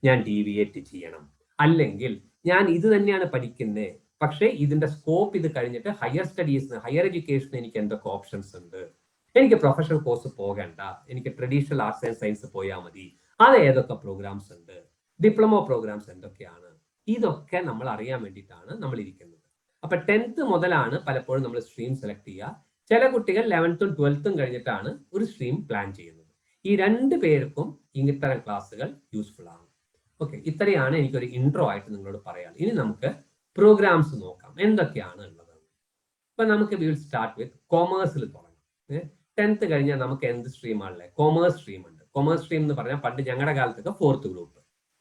ഞാൻ ഡീവിയേറ്റ് ചെയ്യണം, അല്ലെങ്കിൽ ഞാൻ ഇത് തന്നെയാണ് പഠിക്കുന്നത് പക്ഷേ ഇതിന്റെ സ്കോപ്പ് ഇത് കഴിഞ്ഞിട്ട് ഹയർ സ്റ്റഡീസിന്, ഹയർ എഡ്യൂക്കേഷന് എനിക്ക് എന്തൊക്കെ ഓപ്ഷൻസ് ഉണ്ട്, എനിക്ക് പ്രൊഫഷണൽ കോഴ്സ് പോകണ്ട, എനിക്ക് ട്രഡീഷണൽ ആർട്സ് ആൻഡ് സയൻസ് പോയാൽ മതി, അത് ഏതൊക്കെ പ്രോഗ്രാംസ് ഉണ്ട്, ഡിപ്ലോമ പ്രോഗ്രാംസ് എന്തൊക്കെയാണ്, ഇതൊക്കെ നമ്മൾ അറിയാൻ വേണ്ടിയിട്ടാണ് നമ്മൾ ഇരിക്കുന്നത്. അപ്പൊ 10th മുതലാണ് പലപ്പോഴും നമ്മൾ സ്ട്രീം സെലക്ട് ചെയ്യുക. ചില കുട്ടികൾ 11th 12th കഴിഞ്ഞിട്ടാണ് ഒരു സ്ട്രീം പ്ലാൻ ചെയ്യുന്നത്. ഈ 2 പേർക്കും ഇത്തരം ക്ലാസ്സുകൾ യൂസ്ഫുൾ ആണ്. ഓക്കെ, ഇത്രയാണ് എനിക്കൊരു ഇൻട്രോ ആയിട്ട് നിങ്ങളോട് പറയാൻ. ഇനി നമുക്ക് പ്രോഗ്രാംസ് നോക്കാം എന്തൊക്കെയാണ് ഉള്ളത്. അപ്പൊ നമുക്ക് വിൽ സ്റ്റാർട്ട് വിത്ത് കോമേഴ്സിൽ തുടങ്ങാം. 10th കഴിഞ്ഞാൽ നമുക്ക് എന്ത് സ്ട്രീമാണല്ലേ? കോമേഴ്സ് സ്ട്രീം ഉണ്ട്. കോമേഴ്സ് സ്ട്രീം എന്ന് പറഞ്ഞാൽ പണ്ട് ഞങ്ങളുടെ കാലത്തൊക്കെ 4th ഗ്രൂപ്പ്.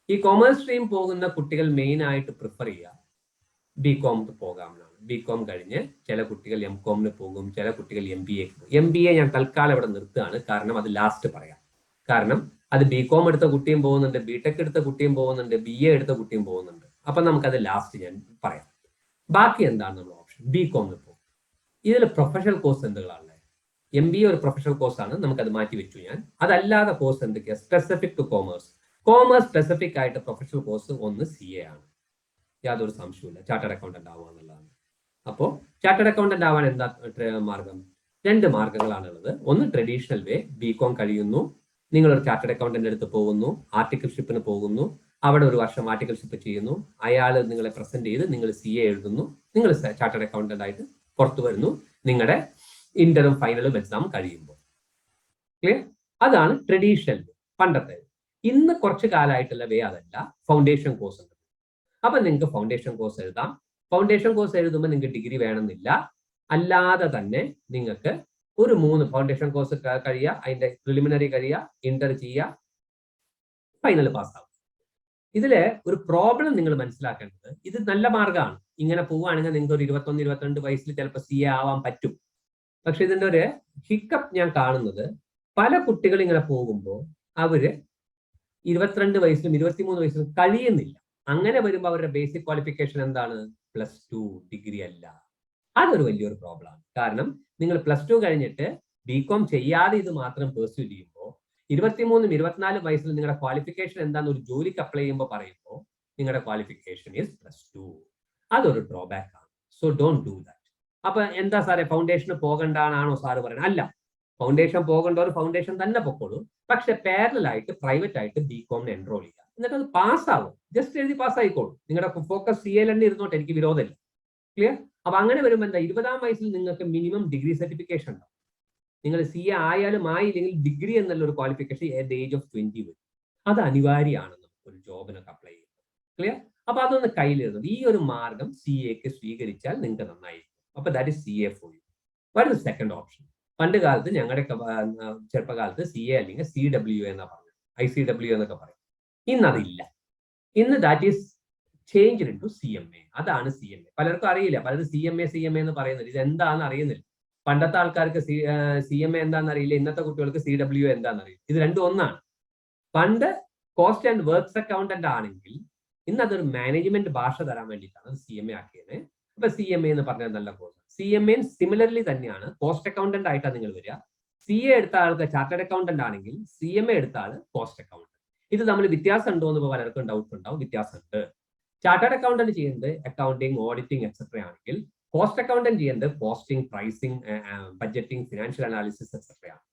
ഈ കോമേഴ്സ് സ്ട്രീം പോകുന്ന കുട്ടികൾ മെയിൻ ആയിട്ട് പ്രിഫർ ചെയ്യുക BCom പോകാമെന്നാണ്. BCom കഴിഞ്ഞ് ചില കുട്ടികൾ MComന് പോകും, ചില കുട്ടികൾ MBA. MBA ഞാൻ തൽക്കാലം ഇവിടെ നിർത്തുകയാണ്, കാരണം അത് ലാസ്റ്റ് പറയാം. കാരണം അത് BCom എടുത്ത കുട്ടിയും പോകുന്നുണ്ട്, BTech എടുത്ത കുട്ടിയും പോകുന്നുണ്ട്, BA എടുത്ത കുട്ടിയും പോകുന്നുണ്ട്. അപ്പൊ നമുക്കത് ലാസ്റ്റ് ഞാൻ പറയാം. ബാക്കി എന്താണ് നമ്മൾ ഓപ്ഷൻ? BComന് പോകും. ഇതിൽ പ്രൊഫഷണൽ കോഴ്സ് എന്തുകളാണ്? MBA ഒരു പ്രൊഫഷണൽ കോഴ്സാണ്, നമുക്കത് മാറ്റി വെച്ചു ഞാൻ. അതല്ലാതെ കോഴ്സ് എന്തൊക്കെയാണ് specific two commerce? Commerce specific ആയിട്ട് പ്രൊഫഷണൽ കോഴ്സ് ഒന്ന് CA ആണ്, യാതൊരു സംശയമില്ല. ചാർട്ടേഡ് അക്കൗണ്ടന്റ് ആവുക എന്നുള്ളതാണ്. അപ്പോൾ ചാർട്ടേഡ് അക്കൗണ്ടന്റ് ആവാൻ എന്താ മാർഗം? 2 മാർഗങ്ങളാണുള്ളത്. ഒന്ന് ട്രഡീഷണൽ വേ, BCom കഴിയുന്നു, നിങ്ങളൊരു ചാർട്ടേഡ് അക്കൗണ്ടന്റ് അടുത്ത് പോകുന്നു, ആർട്ടിക്കിൾഷിപ്പിന് പോകുന്നു, അവിടെ ഒരു വർഷം ആർട്ടിക്കിൾഷിപ്പ് ചെയ്യുന്നു, അയാൾ നിങ്ങളെ പ്രസന്റ് ചെയ്ത് നിങ്ങൾ CA എഴുതുന്നു, നിങ്ങൾ ചാർട്ടേഡ് അക്കൗണ്ടന്റ് ആയിട്ട് പുറത്തു വരുന്നു നിങ്ങളുടെ ഇന്ററും ഫൈനലും എക്സാം കഴിയുമ്പോൾ. ക്ലിയർ? അതാണ് ട്രഡീഷണൽ വേ, പണ്ടത്തെ. ഇന്ന് കുറച്ച് കാലമായിട്ടുള്ള വേ അതല്ല, ഫൗണ്ടേഷൻ കോഴ്സ് ഉണ്ട്. അപ്പൊ നിങ്ങൾക്ക് ഫൗണ്ടേഷൻ കോഴ്സ് എഴുതാം. ഫൗണ്ടേഷൻ കോഴ്സ് എഴുതുമ്പോൾ നിങ്ങൾക്ക് ഡിഗ്രി വേണമെന്നില്ല. അല്ലാതെ തന്നെ നിങ്ങൾക്ക് ഒരു 3 ഫൗണ്ടേഷൻ കോഴ്സ് കഴിയുക, അതിന്റെ പ്രിലിമിനറി കഴിയുക, ഇന്റർ ചെയ്യുക, ഫൈനൽ പാസ്സാവും. ഇതില് ഒരു പ്രോബ്ലം നിങ്ങൾ മനസ്സിലാക്കേണ്ടത്, ഇത് നല്ല മാർഗമാണ്. ഇങ്ങനെ പോവുകയാണെങ്കിൽ നിങ്ങൾക്ക് ഒരു 21-22 വയസ്സിൽ ചിലപ്പോൾ CA ആവാൻ പറ്റും. പക്ഷെ ഇതിന്റെ ഒരു ഹിക്കപ്പ് ഞാൻ കാണുന്നത്, പല കുട്ടികൾ ഇങ്ങനെ പോകുമ്പോൾ അവര് 22 വയസ്സിലും 23 വയസ്സിലും കഴിയുന്നില്ല. അങ്ങനെ വരുമ്പോൾ അവരുടെ ബേസിക് ക്വാളിഫിക്കേഷൻ എന്താണ്? +2 ഡിഗ്രി അല്ല. അതൊരു വലിയൊരു പ്രോബ്ലമാണ്. കാരണം നിങ്ങൾ +2 കഴിഞ്ഞിട്ട് BCom ചെയ്യാതെ ഇത് മാത്രം പെർസ്യൂ ചെയ്യുമ്പോൾ 23-24 വയസ്സിൽ നിങ്ങളുടെ ക്വാളിഫിക്കേഷൻ എന്താണെന്ന് ഒരു ജോലിക്ക് അപ്ലൈ ചെയ്യുമ്പോൾ പറയുമ്പോൾ നിങ്ങളുടെ ക്വാളിഫിക്കേഷൻ ഈസ് +2. അതൊരു ഡ്രോബാക്ക് ആണ്. So don't do that. അപ്പൊ എന്താ സാറേ ഫൗണ്ടേഷന് പോകണ്ടാണോ സാറ് പറയുന്നത്? അല്ല, ഫൗണ്ടേഷൻ പോകേണ്ടവർ ഫൗണ്ടേഷൻ തന്നെ പൊക്കോളൂ. പക്ഷെ പാരലലായിട്ട് പ്രൈവറ്റ് ആയിട്ട് BComന് എൻറോൾ ചെയ്യുക, എന്നിട്ട് അത് പാസ്സാവും. ജസ്റ്റ് എഴുതി പാസ്സായിക്കോളൂ. നിങ്ങളുടെ ഫോക്കസ് CA തന്നെ ഇരുന്നോട്ടെ, എനിക്ക് വിരോധമില്ല. ക്ലിയർ? അപ്പൊ അങ്ങനെ വരുമ്പോൾ എന്താ, 20-ാം വയസ്സിൽ നിങ്ങൾക്ക് മിനിമം ഡിഗ്രി സർട്ടിഫിക്കേഷൻ ഉണ്ടാവും. നിങ്ങൾ CA ആയാലും ആയില്ലെങ്കിൽ ഡിഗ്രി എന്നുള്ള ഒരു qualification at the age of 20 വരും. അത് അനിവാര്യമാണ് നമുക്ക്. ഒരു ജോബിനൊക്കെ അപ്ലൈ ചെയ്യുന്നത്. ക്ലിയർ? അപ്പൊ അതൊന്ന് കയ്യിലെഴുതുന്നത്. ഈ ഒരു മാർഗം CAക്ക് സ്വീകരിച്ചാൽ നിങ്ങൾക്ക് നന്നായിരിക്കും. അപ്പൊ that is CA for you. What is second option? പണ്ട് കാലത്ത് ഞങ്ങളുടെയൊക്കെ ചെറുപ്പകാലത്ത് CA അല്ലെങ്കിൽ CW എന്നാ പറഞ്ഞത്, ICW എന്നൊക്കെ പറയും. ഇന്നതില്ല. ഇന്ന് that is change into CMA. അതാണ് CMA. പലർക്കും അറിയില്ല, പലരും CMA എന്ന് പറയുന്നത് ഇത് എന്താണെന്ന് അറിയുന്നില്ല. പണ്ടത്തെ ആൾക്കാർക്ക് CMA എന്താണെന്ന് അറിയില്ല, ഇന്നത്തെ കുട്ടികൾക്ക് CW എന്താണെന്ന് അറിയില്ല. ഇത് രണ്ടും ഒന്നാണ്. പണ്ട് കോസ്റ്റ് ആൻഡ് വർക്ക്സ് അക്കൗണ്ടന്റ് ആണെങ്കിൽ ഇന്ന് അതൊരു മാനേജ്മെന്റ് ഭാഷ തരാൻ വേണ്ടിയിട്ടാണ് CMA ആക്കിയത്. അപ്പൊ CMA എന്ന് പറഞ്ഞാൽ നല്ല കോഴ്സ്. CMA സിമിലർലി തന്നെയാണ്. കോസ്റ്റ് അക്കൗണ്ടന്റ് ആയിട്ടാണ് നിങ്ങൾ വരിക. CA എടുത്ത ആൾക്ക് ചാർട്ടേഡ് അക്കൗണ്ടന്റ് ആണെങ്കിൽ CMA എടുത്ത ആള് കോസ്റ്റ് അക്കൗണ്ടന്റ്. ഇത് തമ്മിൽ വ്യത്യാസം ഉണ്ടോ എന്ന് പലർക്കും ഡൗട്ട് ഉണ്ടാവും. വ്യത്യാസമുണ്ട്. ചാർട്ടേഡ് അക്കൗണ്ടന്റ് ചെയ്യുന്നത് അക്കൗണ്ടിങ്, ഓഡിറ്റിംഗ് എക്സെട്ര ആണെങ്കിൽ കോസ്റ്റ് അക്കൗണ്ടന്റ് ചെയ്യുന്നത് costing, pricing, budgeting, financial analysis etcetera ആണ്.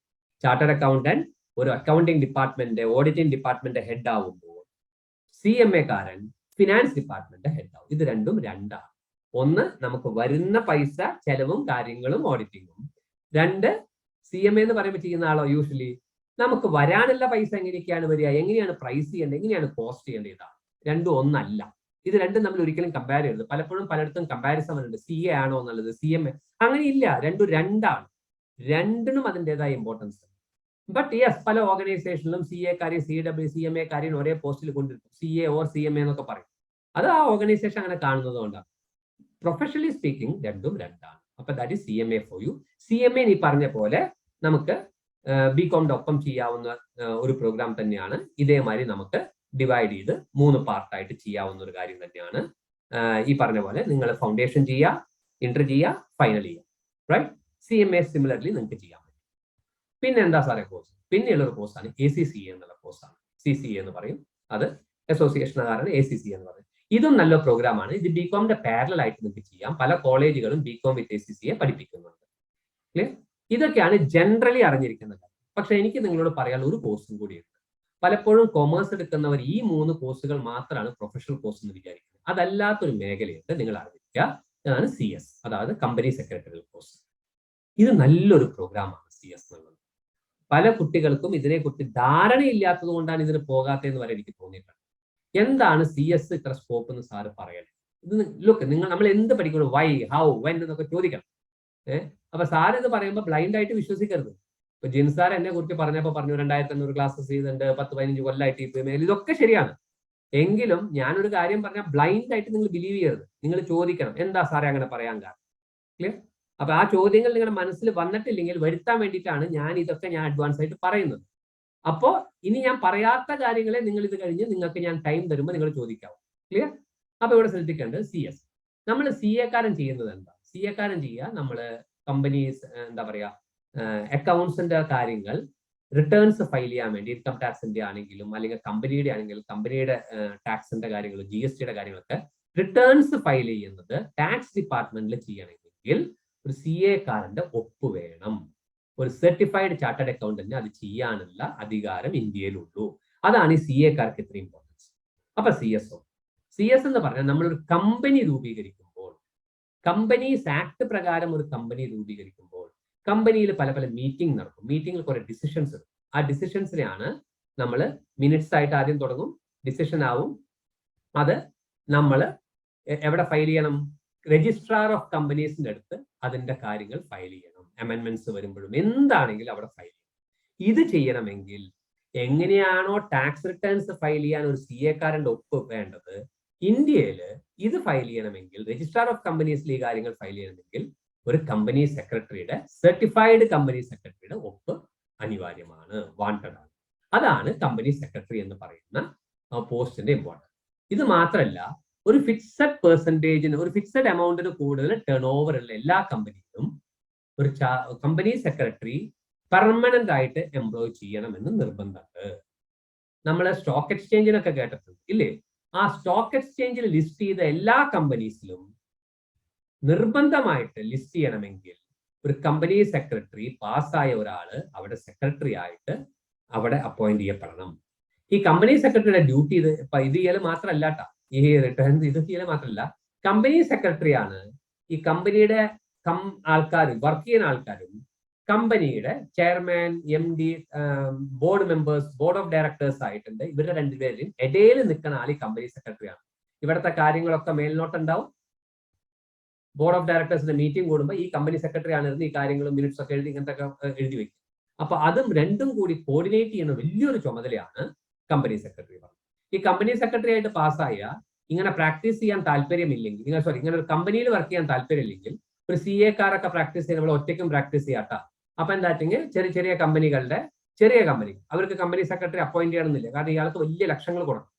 ചാർട്ടേഡ് അക്കൗണ്ടന്റ് ഒരു accounting department, auditing department head ആവുമ്പോൾ CMA കാരൻ ഫിനാൻസ് ഡിപ്പാർട്ട്മെന്റ് ഹെഡ് ആവും. ഇത് രണ്ടും രണ്ടാണ്. ഒന്ന്, നമുക്ക് വരുന്ന പൈസ ചെലവും കാര്യങ്ങളും ഓഡിറ്റിങ്ങും. രണ്ട്, CMA എന്ന് പറയുമ്പോൾ ചെയ്യുന്ന ആളോ യൂഷ്വലി നമുക്ക് വരാനുള്ള പൈസ എങ്ങനെയൊക്കെയാണ് വരിക, എങ്ങനെയാണ് പ്രൈസ് ചെയ്യേണ്ടത്, എങ്ങനെയാണ് കോസ്റ്റ് ചെയ്യേണ്ടത്, ഇതാണ്. രണ്ടും ഒന്നല്ല. ഇത് രണ്ടും നമ്മൾ ഒരിക്കലും കമ്പയർ ചെയ്യരുത്. പലപ്പോഴും പലയിടത്തും കമ്പാരിസൺ ഉണ്ട്. CA ആണോ എന്നുള്ളത്, CMA അങ്ങനെ ഇല്ല. രണ്ടും രണ്ടാണ്. രണ്ടിനും അതിൻ്റെതായ ഇമ്പോർട്ടൻസ്. ബട്ട് യെസ്, പല ഓർഗനൈസേഷനിലും CA കാര്യം CMA കാര്യം ഒരേ പോസ്റ്റിൽ കൊണ്ടിരിക്കും. CA ഓർ CMA എന്നൊക്കെ പറയും. അത് ആ ഓർഗനൈസേഷൻ അങ്ങനെ കാണുന്നത് കൊണ്ടാണ്. പ്രൊഫഷണലി സ്പീക്കിംഗ് രണ്ടും രണ്ടാണ്. അപ്പൊ that is CMA for you. CMA ഈ പറഞ്ഞ പോലെ നമുക്ക് BComന്റെ ഒപ്പം ചെയ്യാവുന്ന ഒരു പ്രോഗ്രാം തന്നെയാണ്. ഇതേമാതിരി നമുക്ക് ഡിവൈഡ് ചെയ്ത് 3 പാർട്ടായിട്ട് ചെയ്യാവുന്ന ഒരു കാര്യം തന്നെയാണ്. ഈ പറഞ്ഞ പോലെ നിങ്ങൾ ഫൗണ്ടേഷൻ ചെയ്യുക, ഇന്റർ ചെയ്യുക, ഫൈനൽ ചെയ്യുക. റൈറ്റ്? CMA സിമിലർലി നിങ്ങൾക്ക് ചെയ്യാൻ പറ്റും. പിന്നെ എന്താ സാറേ കോഴ്സ്? പിന്നെയുള്ളൊരു കോഴ്സാണ് ACCA എന്നുള്ള കോഴ്സാണ്. CCA എന്ന് പറയും. അത് അസോസിയേഷനുകാരാണ് ACCA എന്ന് പറയും. ഇതും നല്ല പ്രോഗ്രാമാണ്. ഇത് BComന്റെ പാരലൽ ആയിട്ട് നിങ്ങൾക്ക് ചെയ്യാം. പല കോളേജുകളും BCom വിത്ത് ACCA പഠിപ്പിക്കുന്നുണ്ട്. ക്ലിയർ? ഇതൊക്കെയാണ് ജനറലി അറിഞ്ഞിരിക്കുന്നത്. പക്ഷെ എനിക്ക് നിങ്ങളോട് പറയാൻ ഒരു കോഴ്സും കൂടിയുണ്ട്. പലപ്പോഴും കൊമേഴ്സ് എടുക്കുന്നവർ ഈ 3 കോഴ്സുകൾ മാത്രമാണ് പ്രൊഫഷണൽ കോഴ്സ് എന്ന് വിചാരിക്കുന്നത്. അതല്ലാത്തൊരു മേഖലയുണ്ട്, നിങ്ങൾ അറിഞ്ഞിരിക്കുക. അതാണ് CS, അതായത് കമ്പനി സെക്രട്ടറി കോഴ്സ്. ഇത് നല്ലൊരു പ്രോഗ്രാമാണ് CS എന്നുള്ളത്. പല കുട്ടികൾക്കും ഇതിനെക്കുറിച്ച് ധാരണയില്ലാത്തത് കൊണ്ടാണ് ഇതിന് പോകാത്തതെന്ന് വരെ എനിക്ക് തോന്നിയിട്ടുണ്ട്. എന്താണ് CS ഇത്ര സ്കോപ്പ് എന്ന് സാറ് പറയണേ? ഇത് ലുക്ക്, നമ്മൾ എന്ത് പഠിക്കണം, വൈ, ഹൗ, വെൻ എന്നൊക്കെ ചോദിക്കണം. അപ്പൊ സാർ ഇത് പറയുമ്പോൾ ബ്ലൈൻഡ് ആയിട്ട് വിശ്വസിക്കരുത്. ഇപ്പൊ ജിൻ സാർ എന്നെ കുറിച്ച് പറഞ്ഞപ്പോൾ പറഞ്ഞു 2500 ക്ലാസ്സസ് ചെയ്തിട്ടുണ്ട്, 10-15 കൊല്ലമായിട്ട് ഈ മേഖല, ഇതൊക്കെ ശരിയാണ്. എങ്കിലും ഞാനൊരു കാര്യം പറഞ്ഞാൽ ബ്ലൈൻഡ് ആയിട്ട് നിങ്ങൾ ബിലീവ് ചെയ്യരുത്. നിങ്ങൾ ചോദിക്കണം, എന്താ സാറേ അങ്ങനെ പറയാൻ കാരണം? ക്ലിയർ? അപ്പൊ ആ ചോദ്യങ്ങൾ നിങ്ങളുടെ മനസ്സിൽ വന്നിട്ടില്ലെങ്കിൽ വരുത്താൻ വേണ്ടിയിട്ടാണ് ഞാൻ അഡ്വാൻസ് ആയിട്ട് പറയുന്നത്. അപ്പോ ഇനി ഞാൻ പറയാത്ത കാര്യങ്ങളെ നിങ്ങൾ ഇത് കഴിഞ്ഞ് നിങ്ങൾക്ക് ഞാൻ ടൈം തരുമ്പോൾ നിങ്ങൾ ചോദിക്കാവും. ക്ലിയർ? അപ്പൊ ഇവിടെ ശ്രദ്ധിക്കേണ്ടത് CS. നമ്മൾ CA കാരൻ ചെയ്യുന്നത് എന്താ? CA കാരൻ ചെയ്യുക, നമ്മള് കമ്പനീസ് എന്താ പറയാ അക്കൗണ്ട്സിന്റെ കാര്യങ്ങൾ, റിട്ടേൺസ് ഫയൽ ചെയ്യാൻ വേണ്ടി ഇൻകം ടാക്സിന്റെ ആണെങ്കിലും അല്ലെങ്കിൽ കമ്പനിയുടെ ആണെങ്കിലും കമ്പനിയുടെ ടാക്സിന്റെ കാര്യങ്ങൾ, GSTയുടെ കാര്യങ്ങളൊക്കെ റിട്ടേൺസ് ഫയൽ ചെയ്യുന്നത് ടാക്സ് ഡിപ്പാർട്ട്മെന്റിൽ ചെയ്യണമെങ്കിൽ ഒരു CA കാരന്റെ ഒപ്പ് വേണം. ഒരു സർട്ടിഫൈഡ് ചാർട്ടേഡ് അക്കൗണ്ടന്റിന് അത് ചെയ്യാനുള്ള അധികാരം ഇന്ത്യയിലുള്ളൂ. അതാണ് ഈ CA കാർക്ക് ഇത്ര ഇമ്പോർട്ടൻസ്. അപ്പൊ CS എന്ന് പറഞ്ഞാൽ നമ്മളൊരു കമ്പനി രൂപീകരിക്കുമ്പോൾ, കമ്പനീസ് ആക്ട് പ്രകാരം ഒരു കമ്പനി രൂപീകരിക്കുമ്പോൾ കമ്പനിയിൽ പല പല മീറ്റിംഗ് നടക്കും. മീറ്റിംഗിൽ കുറെ ഡിസിഷൻസ് എടുക്കും. ആ ഡിസിഷൻസിനെയാണ് നമ്മൾ മിനിറ്റ്സ് ആയിട്ട് ആദ്യം തുടങ്ങും, ഡിസിഷൻ ആവും. അത് നമ്മൾ എവിടെ ഫയൽ ചെയ്യണം? രജിസ്ട്രാർ ഓഫ് കമ്പനീസിന്റെ അടുത്ത് അതിന്റെ കാര്യങ്ങൾ ഫയൽ ചെയ്യണം. അമെൻമെന്റ്സ് വരുമ്പോഴും എന്താണെങ്കിലും അവിടെ ഫയൽ ചെയ്യണം. ഇത് ചെയ്യണമെങ്കിൽ എങ്ങനെയാണോ ടാക്സ് റിട്ടേൺസ് ഫയൽ ചെയ്യാൻ ഒരു CA കാരന്റെ ഒപ്പ് വേണ്ടത്, ഇന്ത്യയിൽ ഇത് ഫയൽ ചെയ്യണമെങ്കിൽ, രജിസ്ട്രാർ ഓഫ് കമ്പനീസിൽ ഈ കാര്യങ്ങൾ ഫയൽ ചെയ്യണമെങ്കിൽ ഒരു കമ്പനി സെക്രട്ടറിയുടെ, സർട്ടിഫൈഡ് കമ്പനി സെക്രട്ടറിയുടെ ഒപ്പ് അനിവാര്യമാണ്, വാണ്ടഡ് ആണ്. അതാണ് കമ്പനി സെക്രട്ടറി എന്ന് പറയുന്ന പോസ്റ്റിന്റെ ഇമ്പോർട്ടൻസ്. ഇത് മാത്രമല്ല, ഒരു ഫിക്സഡ് പെർസെൻറ്റേജിന്, ഒരു ഫിക്സഡ് എമൗണ്ടിന് കൂടുതൽ ടേൺ ഓവർ ഉള്ള എല്ലാ കമ്പനിയിലും ഒരു കമ്പനി സെക്രട്ടറി പെർമനന്റ് ആയിട്ട് എംപ്ലോയ് ചെയ്യണമെന്ന് നിർബന്ധമുണ്ട്. നമ്മൾ സ്റ്റോക്ക് എക്സ്ചേഞ്ചിനൊക്കെ കേട്ടിട്ടുണ്ട് ഇല്ലേ? ആ സ്റ്റോക്ക് എക്സ്ചേഞ്ചിൽ ലിസ്റ്റ് ചെയ്ത എല്ലാ കമ്പനീസിലും നിർബന്ധമായിട്ട് ലിസ്റ്റ് ചെയ്യണമെങ്കിൽ ഒരു കമ്പനി സെക്രട്ടറി പാസ്സായ ഒരാള് അവിടെ സെക്രട്ടറി ആയിട്ട് അവിടെ അപ്പോയിന്റ് ചെയ്യപ്പെടണം. ഈ കമ്പനി സെക്രട്ടറിയുടെ ഡ്യൂട്ടി ഇത് ചെയ്യൽ മാത്രമല്ല കേട്ടോ, ഈ റിട്ടേൺ ഇത് ചെയ്യൽ മാത്രമല്ല, കമ്പനി സെക്രട്ടറിയാണ് ഈ കമ്പനിയുടെ ആൾക്കാർ, വർക്ക് ചെയ്യുന്ന ആൾക്കാരും കമ്പനിയുടെ chairman, MD, board members, board of directors ആയിട്ടുണ്ട്. ഇവരുടെ രണ്ടുപേരും ഇടയിൽ നിൽക്കുന്ന ആൾ ഈ കമ്പനി സെക്രട്ടറിയാണ്. ഇവിടുത്തെ കാര്യങ്ങളൊക്കെ മേൽനോട്ടുണ്ടാവും. ബോർഡ് ഓഫ് ഡയറക്ടേഴ്സിന്റെ മീറ്റിംഗ് കൂടുമ്പോൾ ഈ കമ്പനി സെക്രട്ടറി ആണ് ഇരുന്ന് ഈ കാര്യങ്ങളും മിനിറ്റ്സ് ഒക്കെ എഴുതി ഇങ്ങനത്തെ എഴുതി വെക്കും. അപ്പൊ അതും രണ്ടും കൂടി കോർഡിനേറ്റ് ചെയ്യുന്ന വലിയൊരു ചുമതലയാണ് കമ്പനി സെക്രട്ടറി. ഈ കമ്പനി സെക്രട്ടറി ആയിട്ട് പാസ്സായ ഇങ്ങനെ പ്രാക്ടീസ് ചെയ്യാൻ താല്പര്യമില്ലെങ്കിൽ, ഇങ്ങനെ ഒരു കമ്പനിയിൽ വർക്ക് ചെയ്യാൻ താല്പര്യമില്ലെങ്കിൽ, ഒരു CA കാരൊക്കെ പ്രാക്ടീസ് ചെയ്യുന്ന നമ്മൾ ഒറ്റയ്ക്കും പ്രാക്ടീസ് ചെയ്യാട്ടാ. അപ്പൊ എന്താ വെച്ചെങ്കിൽ ചെറിയ കമ്പനികളുടെ കമ്പനി അവർക്ക് കമ്പനി സെക്രട്ടറി അപ്പോയിന്റ് ചെയ്യണമെന്നില്ല. കാരണം ഇയാൾക്ക് വലിയ ലക്ഷങ്ങൾ കൊടുക്കും.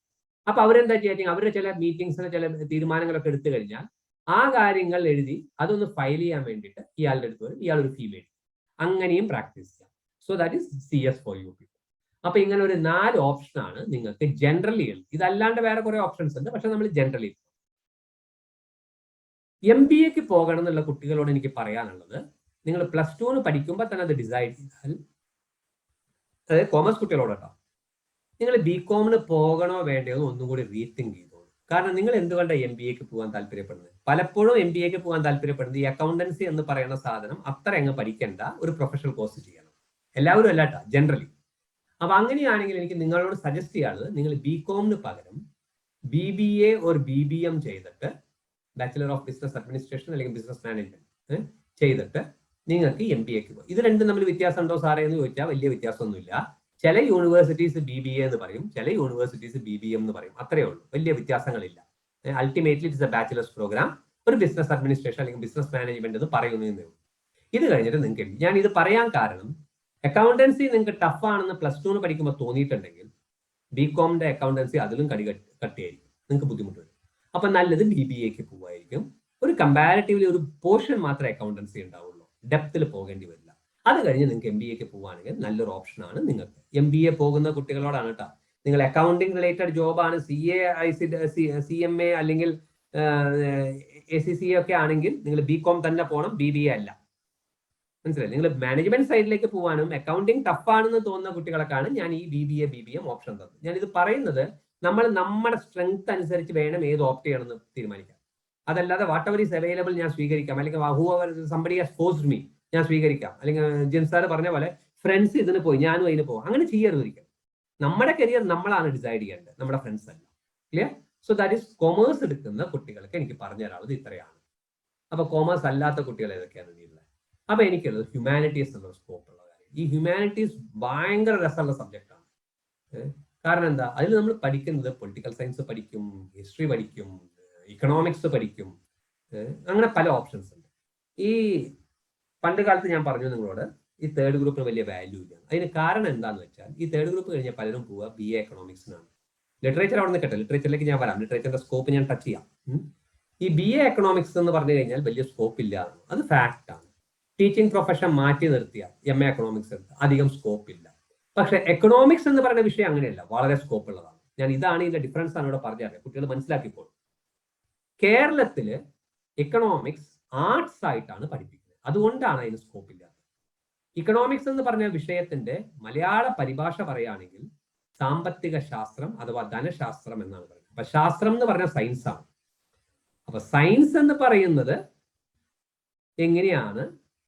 അപ്പൊ അവരെന്താ ചെയ്യാ, അവരുടെ ചില മീറ്റിംഗ്സിന് ചില തീരുമാനങ്ങളൊക്കെ എടുത്തു കഴിഞ്ഞാൽ ആ കാര്യങ്ങൾ എഴുതി അതൊന്ന് ഫയൽ ചെയ്യാൻ വേണ്ടിയിട്ട് ഇയാളുടെ അടുത്ത് വരും. ഇയാൾ ഒരു ഫീ മേടിക്കും. അങ്ങനെയും പ്രാക്ടീസ് ചെയ്യാം. So that is CS for you people. അപ്പൊ ഇങ്ങനെ ഒരു 4 ഓപ്ഷനാണ് നിങ്ങൾക്ക് ജനറലി. ഇതല്ലാണ്ട് വേറെ കുറെ ഓപ്ഷൻസ് ഉണ്ട്, പക്ഷെ നമ്മൾ ജനറലി MBAക്ക് പോകണം എന്നുള്ള കുട്ടികളോട് എനിക്ക് പറയാനുള്ളത്, നിങ്ങൾ +2 പഠിക്കുമ്പോൾ തന്നെ അത് ഡിസൈഡ് ചെയ്താൽ, അതായത് കോമേഴ്സ് കുട്ടികളോട് കേട്ടോ, നിങ്ങൾ BCom പോകണോ വേണ്ടയോ എന്ന് ഒന്നും കൂടി റീതിങ്ക് ചെയ്തോളൂ. കാരണം നിങ്ങൾ എന്തുകൊണ്ടാണ് MBAക്ക് പോകാൻ താല്പര്യപ്പെടുന്നത്? പലപ്പോഴും MBAക്ക് പോകാൻ താല്പര്യപ്പെടുന്നത് ഈ അക്കൗണ്ടൻസി എന്ന് പറയുന്ന സാധനം അത്ര അങ്ങ് പഠിക്കേണ്ട ഒരു പ്രൊഫഷണൽ കോഴ്സ് ചെയ്യണം. എല്ലാവരും അല്ലാട്ടാ, ജനറലി. അപ്പൊ അങ്ങനെയാണെങ്കിൽ എനിക്ക് നിങ്ങളോട് സജസ്റ്റ് ചെയ്യാനുള്ളത്, നിങ്ങൾ BCom പകരം BBA or BBM ചെയ്തിട്ട്, ബാച്ചിലർ ഓഫ് ബിസിനസ് അഡ്മിനിസ്ട്രേഷൻ അല്ലെങ്കിൽ ബിസിനസ് മാനേജ്മെന്റ് ചെയ്തിട്ട് നിങ്ങൾക്ക് MBAക്ക് പോകും. ഇത് രണ്ടും തമ്മിൽ വ്യത്യാസം ഉണ്ടോ സാറേ എന്ന് ചോദിച്ചാൽ വലിയ വ്യത്യാസമൊന്നുമില്ല. ചില യൂണിവേഴ്സിറ്റീസ് BBA എന്ന് പറയും, ചില യൂണിവേഴ്സിറ്റീസ് BBM എന്ന് പറയും. അത്രയേ ഉള്ളൂ, വലിയ വ്യത്യാസങ്ങളില്ല. Ultimately it's a bachelor's programme, ഒരു ബിസിനസ് അഡ്മിനിസ്ട്രേഷൻ അല്ലെങ്കിൽ ബിസിനസ് മാനേജ്മെന്റ് എന്ന് പറയുന്നതേ ഉള്ളൂ. ഇത് കഴിഞ്ഞിട്ട് നിങ്ങൾക്ക് ഞാൻ ഇത് പറയാൻ കാരണം, അക്കൗണ്ടൻസി നിങ്ങൾക്ക് ടഫ് ആണെന്ന് +2 പഠിക്കുമ്പോൾ തോന്നിയിട്ടുണ്ടെങ്കിൽ BCom അക്കൗണ്ടൻസി അതിലും കട്ടിയായിരിക്കും, നിങ്ങൾക്ക് ബുദ്ധിമുട്ട് വരും. അപ്പൊ നല്ലത് BBAക്ക് പോവായിരിക്കും. ഒരു കമ്പാരിറ്റീവ്ലി ഒരു പോർഷൻ മാത്രമേ അക്കൗണ്ടൻസി ഉണ്ടാവുള്ളൂ, ഡെപ്തിൽ പോകേണ്ടി വരില്ല. അത് കഴിഞ്ഞ് നിങ്ങൾക്ക് MBAക്ക് പോവുകയാണെങ്കിൽ നല്ലൊരു ഓപ്ഷനാണ് നിങ്ങൾക്ക്. MBA പോകുന്ന കുട്ടികളോടാണ് കേട്ടോ, നിങ്ങൾ അക്കൗണ്ടിങ് റിലേറ്റഡ് ജോബാണ്, CA, CMA അല്ലെങ്കിൽ ACCA ഒക്കെ ആണെങ്കിൽ നിങ്ങൾ BCom തന്നെ പോകണം, BBA അല്ല. മനസ്സിലായി? നിങ്ങൾ മാനേജ്മെന്റ് സൈഡിലേക്ക് പോകാനും അക്കൗണ്ടിങ് ടഫ് ആണെന്ന് തോന്നുന്ന കുട്ടികൾക്കാണ് ഞാൻ ഈ BBA BBM ഓപ്ഷൻ തന്നത്. ഞാൻ ഇത് പറയുന്നത് നമ്മുടെ സ്ട്രെങ്ത് അനുസരിച്ച് വേണം ഏത് ഓപ്റ്റ് ചെയ്യണമെന്ന് തീരുമാനിക്കാം. അതല്ലാതെ വാട്ട് എവർ ഈസ് അവൈലബിൾ ഞാൻ സ്വീകരിക്കാം, അല്ലെങ്കിൽ സംബഡി ഹാസ് ഫോഴ്സ്ഡ് മീ ഞാൻ സ്വീകരിക്കാം, അല്ലെങ്കിൽ ജിൻസാർ പറഞ്ഞ പോലെ ഫ്രണ്ട്സ് ഇതിന് പോയി ഞാനും അതിന് പോകും, അങ്ങനെ ചെയ്യരുതിരിക്കും. നമ്മുടെ കരിയർ നമ്മളാണ് ഡിസൈഡ് ചെയ്യേണ്ടത്, നമ്മുടെ ഫ്രണ്ട്സ് അല്ല. Clear? So that is commerce എടുക്കുന്ന കുട്ടികൾക്ക് എനിക്ക് പറഞ്ഞു തരാനുള്ളത് ഇത്രയാണ്. അപ്പൊ കോമേഴ്സ് അല്ലാത്ത കുട്ടികൾ ഏതൊക്കെയാണ് ഉള്ളത്? അപ്പൊ എനിക്കുള്ളത് ഹ്യൂമാനിറ്റീസ് എന്നുള്ള സ്കോപ്പ് ഉള്ള കാര്യം. ഈ ഹ്യൂമാനിറ്റീസ് ഭയങ്കര രസമുള്ള സബ്ജക്റ്റ് ആണ്. കാരണം എന്താ, അതിൽ നമ്മൾ പഠിക്കുന്നത് പൊളിറ്റിക്കൽ സയൻസ് പഠിക്കും, ഹിസ്റ്ററി പഠിക്കും, ഇക്കണോമിക്സ് പഠിക്കും, അങ്ങനെ പല ഓപ്ഷൻസ് ഉണ്ട്. ഈ പണ്ട് കാലത്ത് ഞാൻ പറഞ്ഞു നിങ്ങളോട്, ഈ 3rd ഗ്രൂപ്പിന് വലിയ വാല്യൂ ഇല്ല. അതിന് കാരണം എന്താണെന്ന് വെച്ചാൽ, ഈ 3rd ഗ്രൂപ്പ് കഴിഞ്ഞാൽ പലരും പോവുക BA എക്കണോമിക്സിനാണ്. ലിറ്ററേച്ചർ അവിടെ നിൽക്കട്ടെ, ലിറ്ററേച്ചറിലേക്ക് ഞാൻ വരാം, ലിറ്ററേച്ചറിന്റെ സ്കോപ്പ് ഞാൻ ടച്ച് ചെയ്യാം. ഈ BA എക്കണോമിക്സ് എന്ന് പറഞ്ഞു കഴിഞ്ഞാൽ വലിയ സ്കോപ്പ് ഇല്ല, അത് ഫാക്റ്റ് ആണ്. ടീച്ചിങ് പ്രൊഫഷൻ മാറ്റി നിർത്തിയ MA എക്കണോമിക്സ് എടുത്ത് അധികം സ്കോപ്പ് ഇല്ല. പക്ഷെ എക്കണോമിക്സ് എന്ന് പറയുന്ന വിഷയം അങ്ങനെയല്ല, വളരെ സ്കോപ്പ് ഉള്ളതാണ്. ഞാൻ ഇതാണ് ഇതിന്റെ ഡിഫറൻസ് ആണ് ഇവിടെ പറഞ്ഞത്, കുട്ടികൾ മനസ്സിലാക്കിപ്പോൾ. കേരളത്തില് എക്കണോമിക്സ് ആർട്സ് ആയിട്ടാണ് പഠിപ്പിക്കുന്നത്, അതുകൊണ്ടാണ് അതിന് സ്കോപ്പ് ഇല്ലാത്തത്. ഇക്കണോമിക്സ് എന്ന് പറഞ്ഞ വിഷയത്തിന്റെ മലയാള പരിഭാഷ പറയുകയാണെങ്കിൽ സാമ്പത്തിക ശാസ്ത്രം അഥവാ ധനശാസ്ത്രം എന്നാണ് പറയുന്നത്. അപ്പൊ ശാസ്ത്രം എന്ന് പറഞ്ഞാൽ സയൻസ് ആണ്. അപ്പൊ സയൻസ് എന്ന് പറയുന്നത് എങ്ങനെയാണ്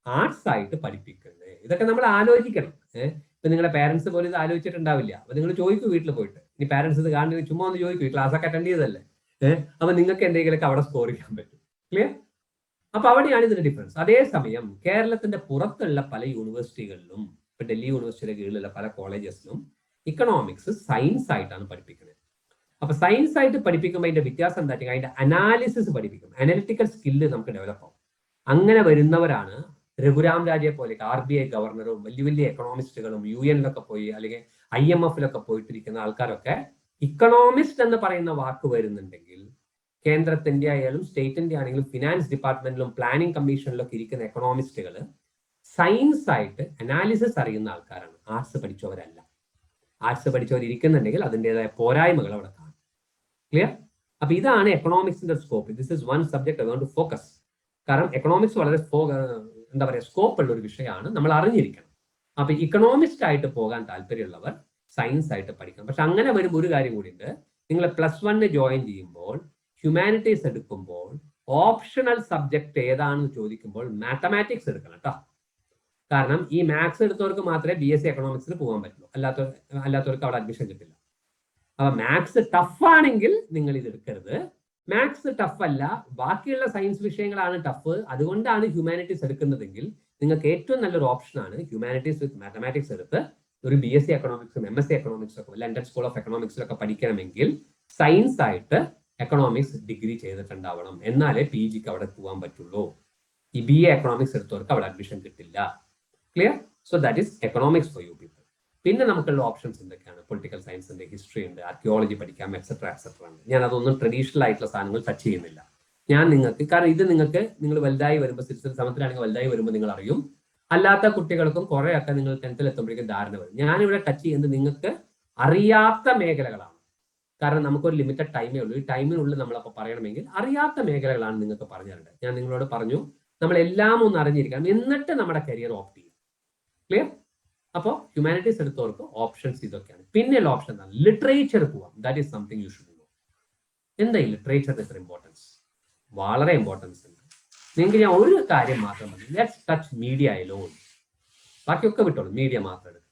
ആർട്സ് ആയിട്ട് പഠിപ്പിക്കുന്നത്, ഇതൊക്കെ നമ്മൾ ആലോചിക്കണം. ഇപ്പൊ നിങ്ങളെ പാരന്റ്സ് പോലും ഇത് ആലോചിച്ചിട്ടുണ്ടാവില്ല. അപ്പൊ നിങ്ങൾ ചോദിക്കൂ വീട്ടിൽ പോയിട്ട്, ഇനി പാരന്റ്സ് ഇത് കാണുന്നത് ചുമ്മാ ഒന്ന് ചോദിക്കൂ, ക്ലാസ് ഒക്കെ അറ്റൻഡ് ചെയ്തല്ലേ, അപ്പൊ നിങ്ങൾക്ക് എന്തെങ്കിലുമൊക്കെ അവിടെ സ്കോർ ചെയ്യാൻ പറ്റും. ക്ലിയർ? അപ്പൊ അവിടെയാണ് ഇതിന്റെ ഡിഫറൻസ്. അതേസമയം കേരളത്തിന്റെ പുറത്തുള്ള പല യൂണിവേഴ്സിറ്റികളിലും, ഇപ്പൊ ഡൽഹി യൂണിവേഴ്സിറ്റിയുടെ കീഴിലുള്ള പല കോളേജസിലും ഇക്കണോമിക്സ് സയൻസ് ആയിട്ടാണ് പഠിപ്പിക്കുന്നത്. അപ്പൊ സയൻസ് ആയിട്ട് പഠിപ്പിക്കുമ്പോൾ അതിന്റെ വ്യത്യാസം എന്താ വെച്ചാൽ അതിന്റെ അനാലിസിസ് പഠിപ്പിക്കും, അനലിറ്റിക്കൽ സ്കില്ല് നമുക്ക് ഡെവലപ്പ് ആവും. അങ്ങനെ വരുന്നവരാണ് രഘുരാം രാജയെ പോലെ RBI ഗവർണറും വലിയ വലിയ എക്കണോമിസ്റ്റുകളും UN-ലൊക്കെ പോയി അല്ലെങ്കിൽ IMF-ലൊക്കെ പോയിട്ടിരിക്കുന്ന ആൾക്കാരൊക്കെ. ഇക്കണോമിസ്റ്റ് എന്ന് പറയുന്ന വാക്ക് വരുന്നുണ്ടെങ്കിൽ കേന്ദ്രത്തിന്റെ ആയാലും സ്റ്റേറ്റിന്റെ ആണെങ്കിലും ഫിനാൻസ് ഡിപ്പാർട്ട്മെന്റിലും പ്ലാനിംഗ് കമ്മീഷനിലൊക്കെ ഇരിക്കുന്ന എക്കണോമിസ്റ്റുകൾ സയൻസ് ആയിട്ട് അനാലിസിസ് അറിയുന്ന ആൾക്കാരാണ്, ആർട്സ് പഠിച്ചവരല്ല. ആർട്സ് പഠിച്ചവർ ഇരിക്കുന്നുണ്ടെങ്കിൽ അതിൻ്റെതായ പോരായ്മകൾ അവിടെ കാണും. ക്ലിയർ? അപ്പൊ ഇതാണ് എക്കണോമിക്സിന്റെ scope. This is one subject I want to focus. കാരണം എക്കണോമിക്സ് വളരെ എന്താ പറയുക സ്കോപ്പ് ഉള്ള ഒരു വിഷയമാണ്, നമ്മൾ അറിഞ്ഞിരിക്കണം. അപ്പൊ ഇക്കണോമിസ്റ്റ് ആയിട്ട് പോകാൻ താല്പര്യമുള്ളവർ സയൻസ് ആയിട്ട് പഠിക്കണം. പക്ഷെ അങ്ങനെ വരുമ്പോൾ ഒരു കാര്യം കൂടിയുണ്ട്, നിങ്ങൾ +1 ജോയിൻ ചെയ്യുമ്പോൾ ഹ്യൂമാനിറ്റീസ് എടുക്കുമ്പോൾ ഓപ്ഷണൽ സബ്ജക്ട് ഏതാണെന്ന് ചോദിക്കുമ്പോൾ മാത്തമാറ്റിക്സ് എടുക്കണം കേട്ടോ. കാരണം ഈ മാത്സ് എടുത്തവർക്ക് മാത്രമേ BSc എക്കണോമിക്സിൽ പോകാൻ പറ്റുള്ളൂ, അല്ലാത്തവർക്ക് അവിടെ അഡ്മിഷൻ കിട്ടില്ല. അപ്പൊ മാത്സ് ടഫാണെങ്കിൽ നിങ്ങൾ ഇത് എടുക്കരുത്. മാത്സ് ടഫ് അല്ല, ബാക്കിയുള്ള സയൻസ് വിഷയങ്ങളാണ് ടഫ്, അതുകൊണ്ടാണ് ഹ്യൂമാനിറ്റീസ് എടുക്കുന്നതെങ്കിൽ നിങ്ങൾക്ക് ഏറ്റവും നല്ലൊരു ഓപ്ഷനാണ് ഹ്യൂമാനിറ്റീസ് വിത്ത് മാത്തമാറ്റിക്സ് എടുത്ത് ഒരു BSc എക്കണോമിക്സും MSc എക്കണോമിക്സും ഒക്കെ ലണ്ടൻ സ്കൂൾ ഓഫ് എക്കണോമിക്സിലൊക്കെ പഠിക്കണമെങ്കിൽ സയൻസ് ആയിട്ട് എക്കണോമിക്സ് ഡിഗ്രി ചെയ്തിട്ടുണ്ടാവണം, എന്നാലേ PGക്ക് അവിടെ പോകാൻ പറ്റുള്ളൂ. ഈ BA എക്കണോമിക്സ് എടുത്തവർക്ക് അവിടെ അഡ്മിഷൻ കിട്ടില്ല. Clear? So that is economics for you people. പിന്നെ നമുക്കുള്ള ഓപ്ഷൻസ് എന്തൊക്കെയാണ്? പൊളിറ്റിക്കൽ സയൻസ് ഉണ്ട്, ഹിസ്റ്ററി ഉണ്ട്, ആർക്കിയോളജി പഠിക്കാം, എക്സെട്ര എക്സെട്ര ഉണ്ട്. ഞാൻ അതൊന്നും ട്രഡീഷണൽ ആയിട്ടുള്ള സാധനങ്ങൾ ടച്ച് ചെയ്യുന്നില്ല. ഞാൻ നിങ്ങൾക്ക്, കാരണം ഇത് നിങ്ങൾ വലുതായി വരുമ്പോൾ, സിറ്റിസൺ സമത്തിലാണെങ്കിൽ വലുതായി വരുമ്പോൾ നിങ്ങൾ അറിയും. അല്ലാത്ത കുട്ടികൾക്കും കുറേയൊക്കെ നിങ്ങൾ 10th എത്തുമ്പോഴേക്കും ധാരണ വരും. ഞാനിവിടെ ടച്ച് ചെയ്യുന്നത് നിങ്ങൾക്ക് അറിയാത്ത മേഖലകളാണ്. കാരണം നമുക്കൊരു ലിമിറ്റഡ് ടൈമേ ഉള്ളൂ. ഈ ടൈമിനുള്ളിൽ നമ്മളപ്പോൾ പറയണമെങ്കിൽ അറിയാത്ത മേഖലകളാണ് നിങ്ങൾക്ക് പറഞ്ഞു തരേണ്ടത്. ഞാൻ നിങ്ങളോട് പറഞ്ഞു നമ്മൾ എല്ലാം ഒന്ന് അറിഞ്ഞിരിക്കണം, എന്നിട്ട് നമ്മുടെ കരിയർ ഓപ്റ്റ് ചെയ്യും. ക്ലിയർ? അപ്പോൾ ഹ്യൂമാനിറ്റീസ് എടുത്തവർക്ക് ഓപ്ഷൻസ് ഇതൊക്കെയാണ്. പിന്നെയുള്ള ഓപ്ഷൻ എന്താണ്? ലിറ്ററേച്ചർ പോവാം. That is something you should know. എന്താ ഈ ലിറ്ററേച്ചറിന് ഇത്ര ഇമ്പോർട്ടൻസ്? വളരെ ഇമ്പോർട്ടൻസ് ഉണ്ട്. നിങ്ങൾക്ക് ഞാൻ ഒരു കാര്യം മാത്രം മതി, ലെറ്റ്സ് ടച്ച് മീഡിയ അലോൺ. ബാക്കിയൊക്കെ വിട്ടോളൂ, മീഡിയ മാത്രം എടുക്കും.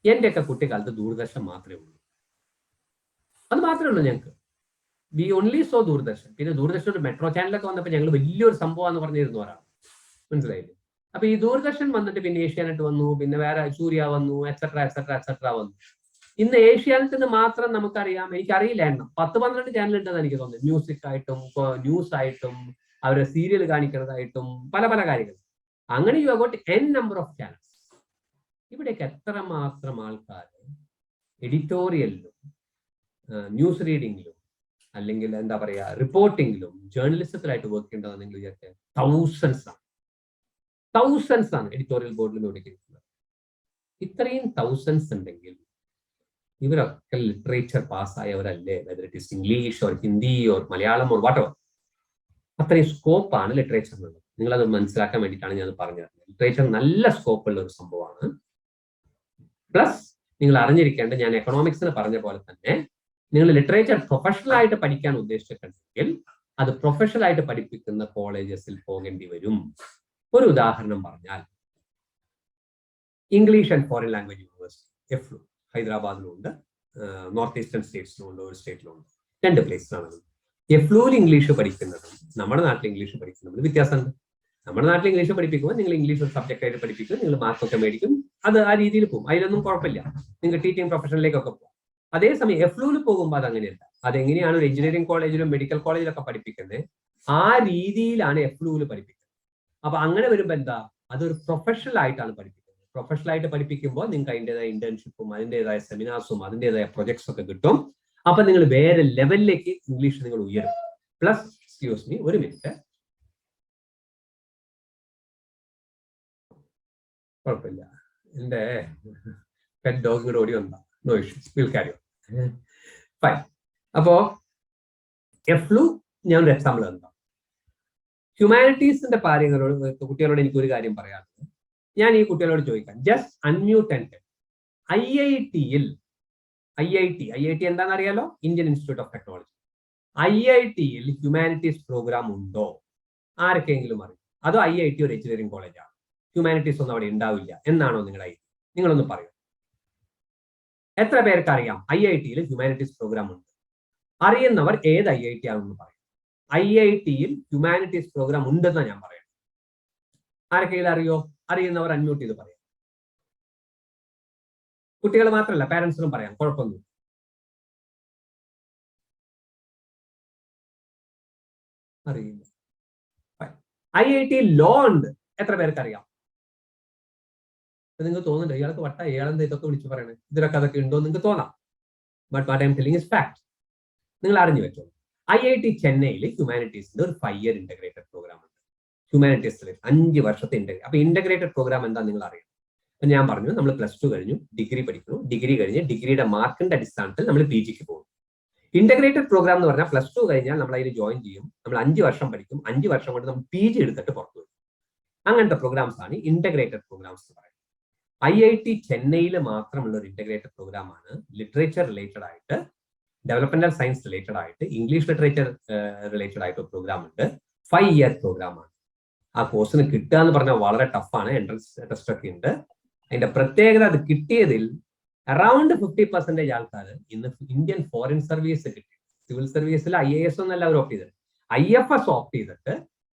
എൻ്റെയൊക്കെ കുട്ടിക്കാലത്ത് ദൂരദർശൻ മാത്രമേ ഉള്ളൂ, അത് മാത്രമേ ഉള്ളൂ ഞങ്ങൾക്ക്. V only so Doordarshan. പിന്നെ ദൂരദർശൻ ഒരു മെട്രോ ചാനലൊക്കെ വന്നപ്പോൾ ഞങ്ങൾ വലിയൊരു സംഭവമാണെന്ന് പറഞ്ഞിരുന്നു ഒരാൾ, മനസ്സിലായില്ലേ? അപ്പൊ ഈ ദൂരദർശൻ വന്നിട്ട് പിന്നെ ഏഷ്യാനെറ്റ് വന്നു, പിന്നെ വേറെ സൂര്യ വന്നു, എക്സെട്ര എക്സെട്ര എക്സെട്ര വന്നു. ഇന്ന് ഏഷ്യാനെറ്റിന് മാത്രം നമുക്കറിയാം, എനിക്കറിയില്ല എണ്ണം, 10-12 ചാനൽ ഉണ്ടെന്ന് എനിക്ക് തോന്നുന്നു. മ്യൂസിക് ആയിട്ടും ന്യൂസ് ആയിട്ടും അവരെ സീരിയൽ കാണിക്കുന്നതായിട്ടും പല പല കാര്യങ്ങൾ. അങ്ങനെ you have got n number of channels. ഇവിടേക്ക് എത്രമാത്രം ആൾക്കാർ എഡിറ്റോറിയലിലും ന്യൂസ് റീഡിങ്ങിലും അല്ലെങ്കിൽ എന്താ പറയാ റിപ്പോർട്ടിങ്ങിലും ജേർണലിസത്തിലായിട്ട് വർക്ക് ചെയ്യേണ്ടതെന്ന് നിങ്ങൾ വിചാരിച്ചാൽ തൗസൻഡ്സ് ആണ് എഡിറ്റോറിയൽ ബോർഡിലും ഇവിടെ ഇരിക്കുന്നത്. ഇത്രയും തൗസൻഡ്സ് ഉണ്ടെങ്കിൽ ഇവരൊക്കെ ലിറ്ററേച്ചർ പാസ്സായവരല്ലേ? Whether it is English or Hindi or Malayalam or whatever. അത്രയും സ്കോപ്പാണ് ലിറ്ററേച്ചറിനുള്ളത്. നിങ്ങളത് മനസ്സിലാക്കാൻ വേണ്ടിയിട്ടാണ് ഞാൻ പറഞ്ഞത്. ലിറ്ററേച്ചർ നല്ല സ്കോപ്പുള്ള ഒരു സംഭവമാണ്. പ്ലസ് നിങ്ങൾ അറിഞ്ഞിരിക്കേണ്ട, ഞാൻ എക്കണോമിക്സിന് പറഞ്ഞ പോലെ തന്നെ നിങ്ങൾ ലിറ്ററേച്ചർ പ്രൊഫഷണൽ ആയിട്ട് പഠിക്കാൻ ഉദ്ദേശിച്ചിട്ടുണ്ടെങ്കിൽ അത് പ്രൊഫഷണൽ ആയിട്ട് പഠിപ്പിക്കുന്ന കോളേജസിൽ പോകേണ്ടി വരും. ഒരു ഉദാഹരണം പറഞ്ഞാൽ English and foreign language university EFLU ഹൈദരാബാദിലുണ്ട്, നോർത്ത് ഈസ്റ്റേൺ സ്റ്റേറ്റ്സിലുണ്ട്, ഒരു സ്റ്റേറ്റിലുണ്ട്, 2 പ്ലേസിലാണ്. എഫ്ലുവിൽ ഇംഗ്ലീഷ് പഠിക്കുന്നതും നമ്മുടെ നാട്ടിൽ ഇംഗ്ലീഷ് പഠിക്കുന്നതും വ്യത്യാസമുണ്ട്. നമ്മുടെ നാട്ടിൽ ഇംഗ്ലീഷ് പഠിപ്പിക്കുമ്പോൾ നിങ്ങൾ ഇംഗ്ലീഷ് ഒരു സബ്ജക്റ്റ് ആയിട്ട് പഠിപ്പിക്കും, നിങ്ങൾ മാർക്കൊക്കെ മേടിക്കും, അത് ആ രീതിയിൽ പോകും, അതിലൊന്നും കുഴപ്പമില്ല. നിങ്ങൾക്ക് ടീച്ചിങ് പ്രൊഫഷനിലേക്കൊക്കെ പോകും. അതേസമയം എഫ്ലുവിൽ പോകുമ്പോൾ അത് അങ്ങനെയല്ല. അതെങ്ങനെയാണ് ഒരു എഞ്ചിനീയറിംഗ് കോളേജിലും മെഡിക്കൽ കോളേജിലൊക്കെ പഠിപ്പിക്കുന്നത്, ആ രീതിയിലാണ് എഫ്ലുവിൽ പഠിപ്പിക്കുന്നത്. അപ്പൊ അങ്ങനെ വരുമ്പോൾ എന്താ, അതൊരു പ്രൊഫഷണൽ ആയിട്ടാണ് പഠിപ്പിക്കുന്നത്. പ്രൊഫഷണൽ ആയിട്ട് പഠിപ്പിക്കുമ്പോൾ നിങ്ങൾക്ക് അതിൻ്റെതായ ഇന്റേൺഷിപ്പും അതിൻ്റെതായ സെമിനാർസും അതിൻ്റെതായ പ്രൊജക്ട്സ് ഒക്കെ കിട്ടും. അപ്പൊ നിങ്ങൾ വേറെ ലെവലിലേക്ക് ഇംഗ്ലീഷ് നിങ്ങൾ ഉയരും. പ്ലസ് എക്സ്ക്യൂസ് മീ, ഒരു മിനിറ്റ്, കുഴപ്പമില്ല, എന്റെ പെറ്റ് ഡോഗ് കൂടെ ഓടി വന്നാ, no issues, will carry on, fine. അപ്പോ എഫ്ലു ഞാൻ ഒരു എക്സാമ്പിൾ തന്നു. ഹ്യൂമാനിറ്റീസിന്റെ കുട്ടികളോട് എനിക്ക് ഒരു കാര്യം പറയാനുള്ളത്, ഞാൻ ഈ കുട്ടികളോട് ചോദിക്കാം, ജസ്റ്റ് അൺമ്യൂട്ട് ആൻഡ് IIT എന്താണെന്ന് അറിയാലോ, ഇന്ത്യൻ ഇൻസ്റ്റിറ്റ്യൂട്ട് ഓഫ് ടെക്നോളജി. IIT-യിൽ ഹ്യൂമാനിറ്റീസ് പ്രോഗ്രാം ഉണ്ടോ? ആർക്കെങ്കിലും അറിയും? അതോ IIT ഒരു എഞ്ചിനീയറിംഗ് കോളേജാണ്, ഹ്യൂമാനിറ്റീസ് ഒന്നും അവിടെ ഉണ്ടാവില്ല എന്നാണോ നിങ്ങളുടെ ഐഡിയ? നിങ്ങളൊന്ന് പറയൂ. എത്ര പേർക്ക് അറിയാം IIT-യിൽ ഹ്യൂമാനിറ്റീസ് പ്രോഗ്രാം ഉണ്ട്? അറിയുന്നവർ ഏത് IIT ആണെന്ന് പറയും. IIT-യിൽ ഹ്യൂമാനിറ്റീസ് പ്രോഗ്രാം ഉണ്ടെന്നാണ് ഞാൻ പറയുന്നത്. ആർക്കെങ്കിലും അറിയോ? അറിയുന്നവർ അൺമ്യൂട്ട് ചെയ്ത് പറയാം. കുട്ടികൾ മാത്രമല്ല, പാരന്റ്സിനും പറയാം, കുഴപ്പമൊന്നും. അറിയില്ല. IIT ലോ ഉണ്ട്, എത്ര പേർക്ക് അറിയാം? നിങ്ങൾക്ക് തോന്നുന്നുണ്ട് ഇയാൾക്ക് വട്ട, ഇയാളെന്താ ഇതൊക്കെ വിളിച്ച് പറയണേ, ഇതിലൊക്കെ അതൊക്കെ ഉണ്ടോ എന്ന് നിങ്ങൾക്ക് തോന്നാം. But what I M telling is fact. നിങ്ങൾ അറിഞ്ഞു വെച്ചോ. IIT ചെന്നൈയിൽ ഹ്യൂമാനിറ്റീസിന്റെ ഒരു 5 year ഇന്റഗ്രേറ്റഡ് പ്രോഗ്രാം ഉണ്ട്. ഹ്യൂമാനിറ്റീസിൽ 5 വർഷത്തെ അപ്പൊ ഇന്റഗ്രേറ്റഡ് പ്രോഗ്രാം എന്താ നിങ്ങൾ അറിയാം. ഞാൻ പറഞ്ഞു, നമ്മൾ +2 കഴിഞ്ഞു, ഡിഗ്രി പഠിക്കുന്നു, ഡിഗ്രി കഴിഞ്ഞ് ഡിഗ്രിയുടെ മാർക്കിന്റെ അടിസ്ഥാനത്തിൽ നമ്മൾ PGക്ക് പോകും. ഇന്റഗ്രേറ്റഡ് പ്രോഗ്രാം എന്ന് പറഞ്ഞാൽ +2 കഴിഞ്ഞാൽ നമ്മൾ അതിൽ ജോയിൻ ചെയ്യും, നമ്മൾ 5 വർഷം പഠിക്കും, 5 വർഷം കൊണ്ട് നമ്മൾ PG എടുത്തിട്ട് പുറത്തു വരും. അങ്ങനത്തെ പ്രോഗ്രാംസ് ആണ് ഇന്റഗ്രേറ്റഡ് പ്രോഗ്രാംസ് എന്ന് പറയുന്നത്. IIT ചെന്നൈയിൽ മാത്രമുള്ള ഒരു ഇന്റഗ്രേറ്റഡ് പ്രോഗ്രാമാണ് ലിറ്ററേച്ചർ റിലേറ്റഡ് ആയിട്ട്, ഡെവലപ്മെന്റൽ സയൻസ് റിലേറ്റഡ് ആയിട്ട്, ഇംഗ്ലീഷ് ലിറ്ററേച്ചർ റിലേറ്റഡ് ആയിട്ട് ഒരു പ്രോഗ്രാം ഉണ്ട്. 5 year പ്രോഗ്രാമാണ്. ആ കോഴ്സിന് കിട്ടുക എന്ന് പറഞ്ഞാൽ വളരെ ടഫാണ്. എൻട്രൻസ് ടെസ്റ്റ് ഒക്കെ ഉണ്ട്. അതിന്റെ പ്രത്യേകത, അത് കിട്ടിയതിൽ അറൌണ്ട് 50% ആൾക്കാർ ഇന്ന് ഇന്ത്യൻ ഫോറിൻ സർവീസ് കിട്ടി. സിവിൽ സർവീസിൽ IAS ഒന്നല്ല അവർ ഓപ്റ്റ് ചെയ്തത്, IFS ഓപ്റ്റ് ചെയ്തിട്ട്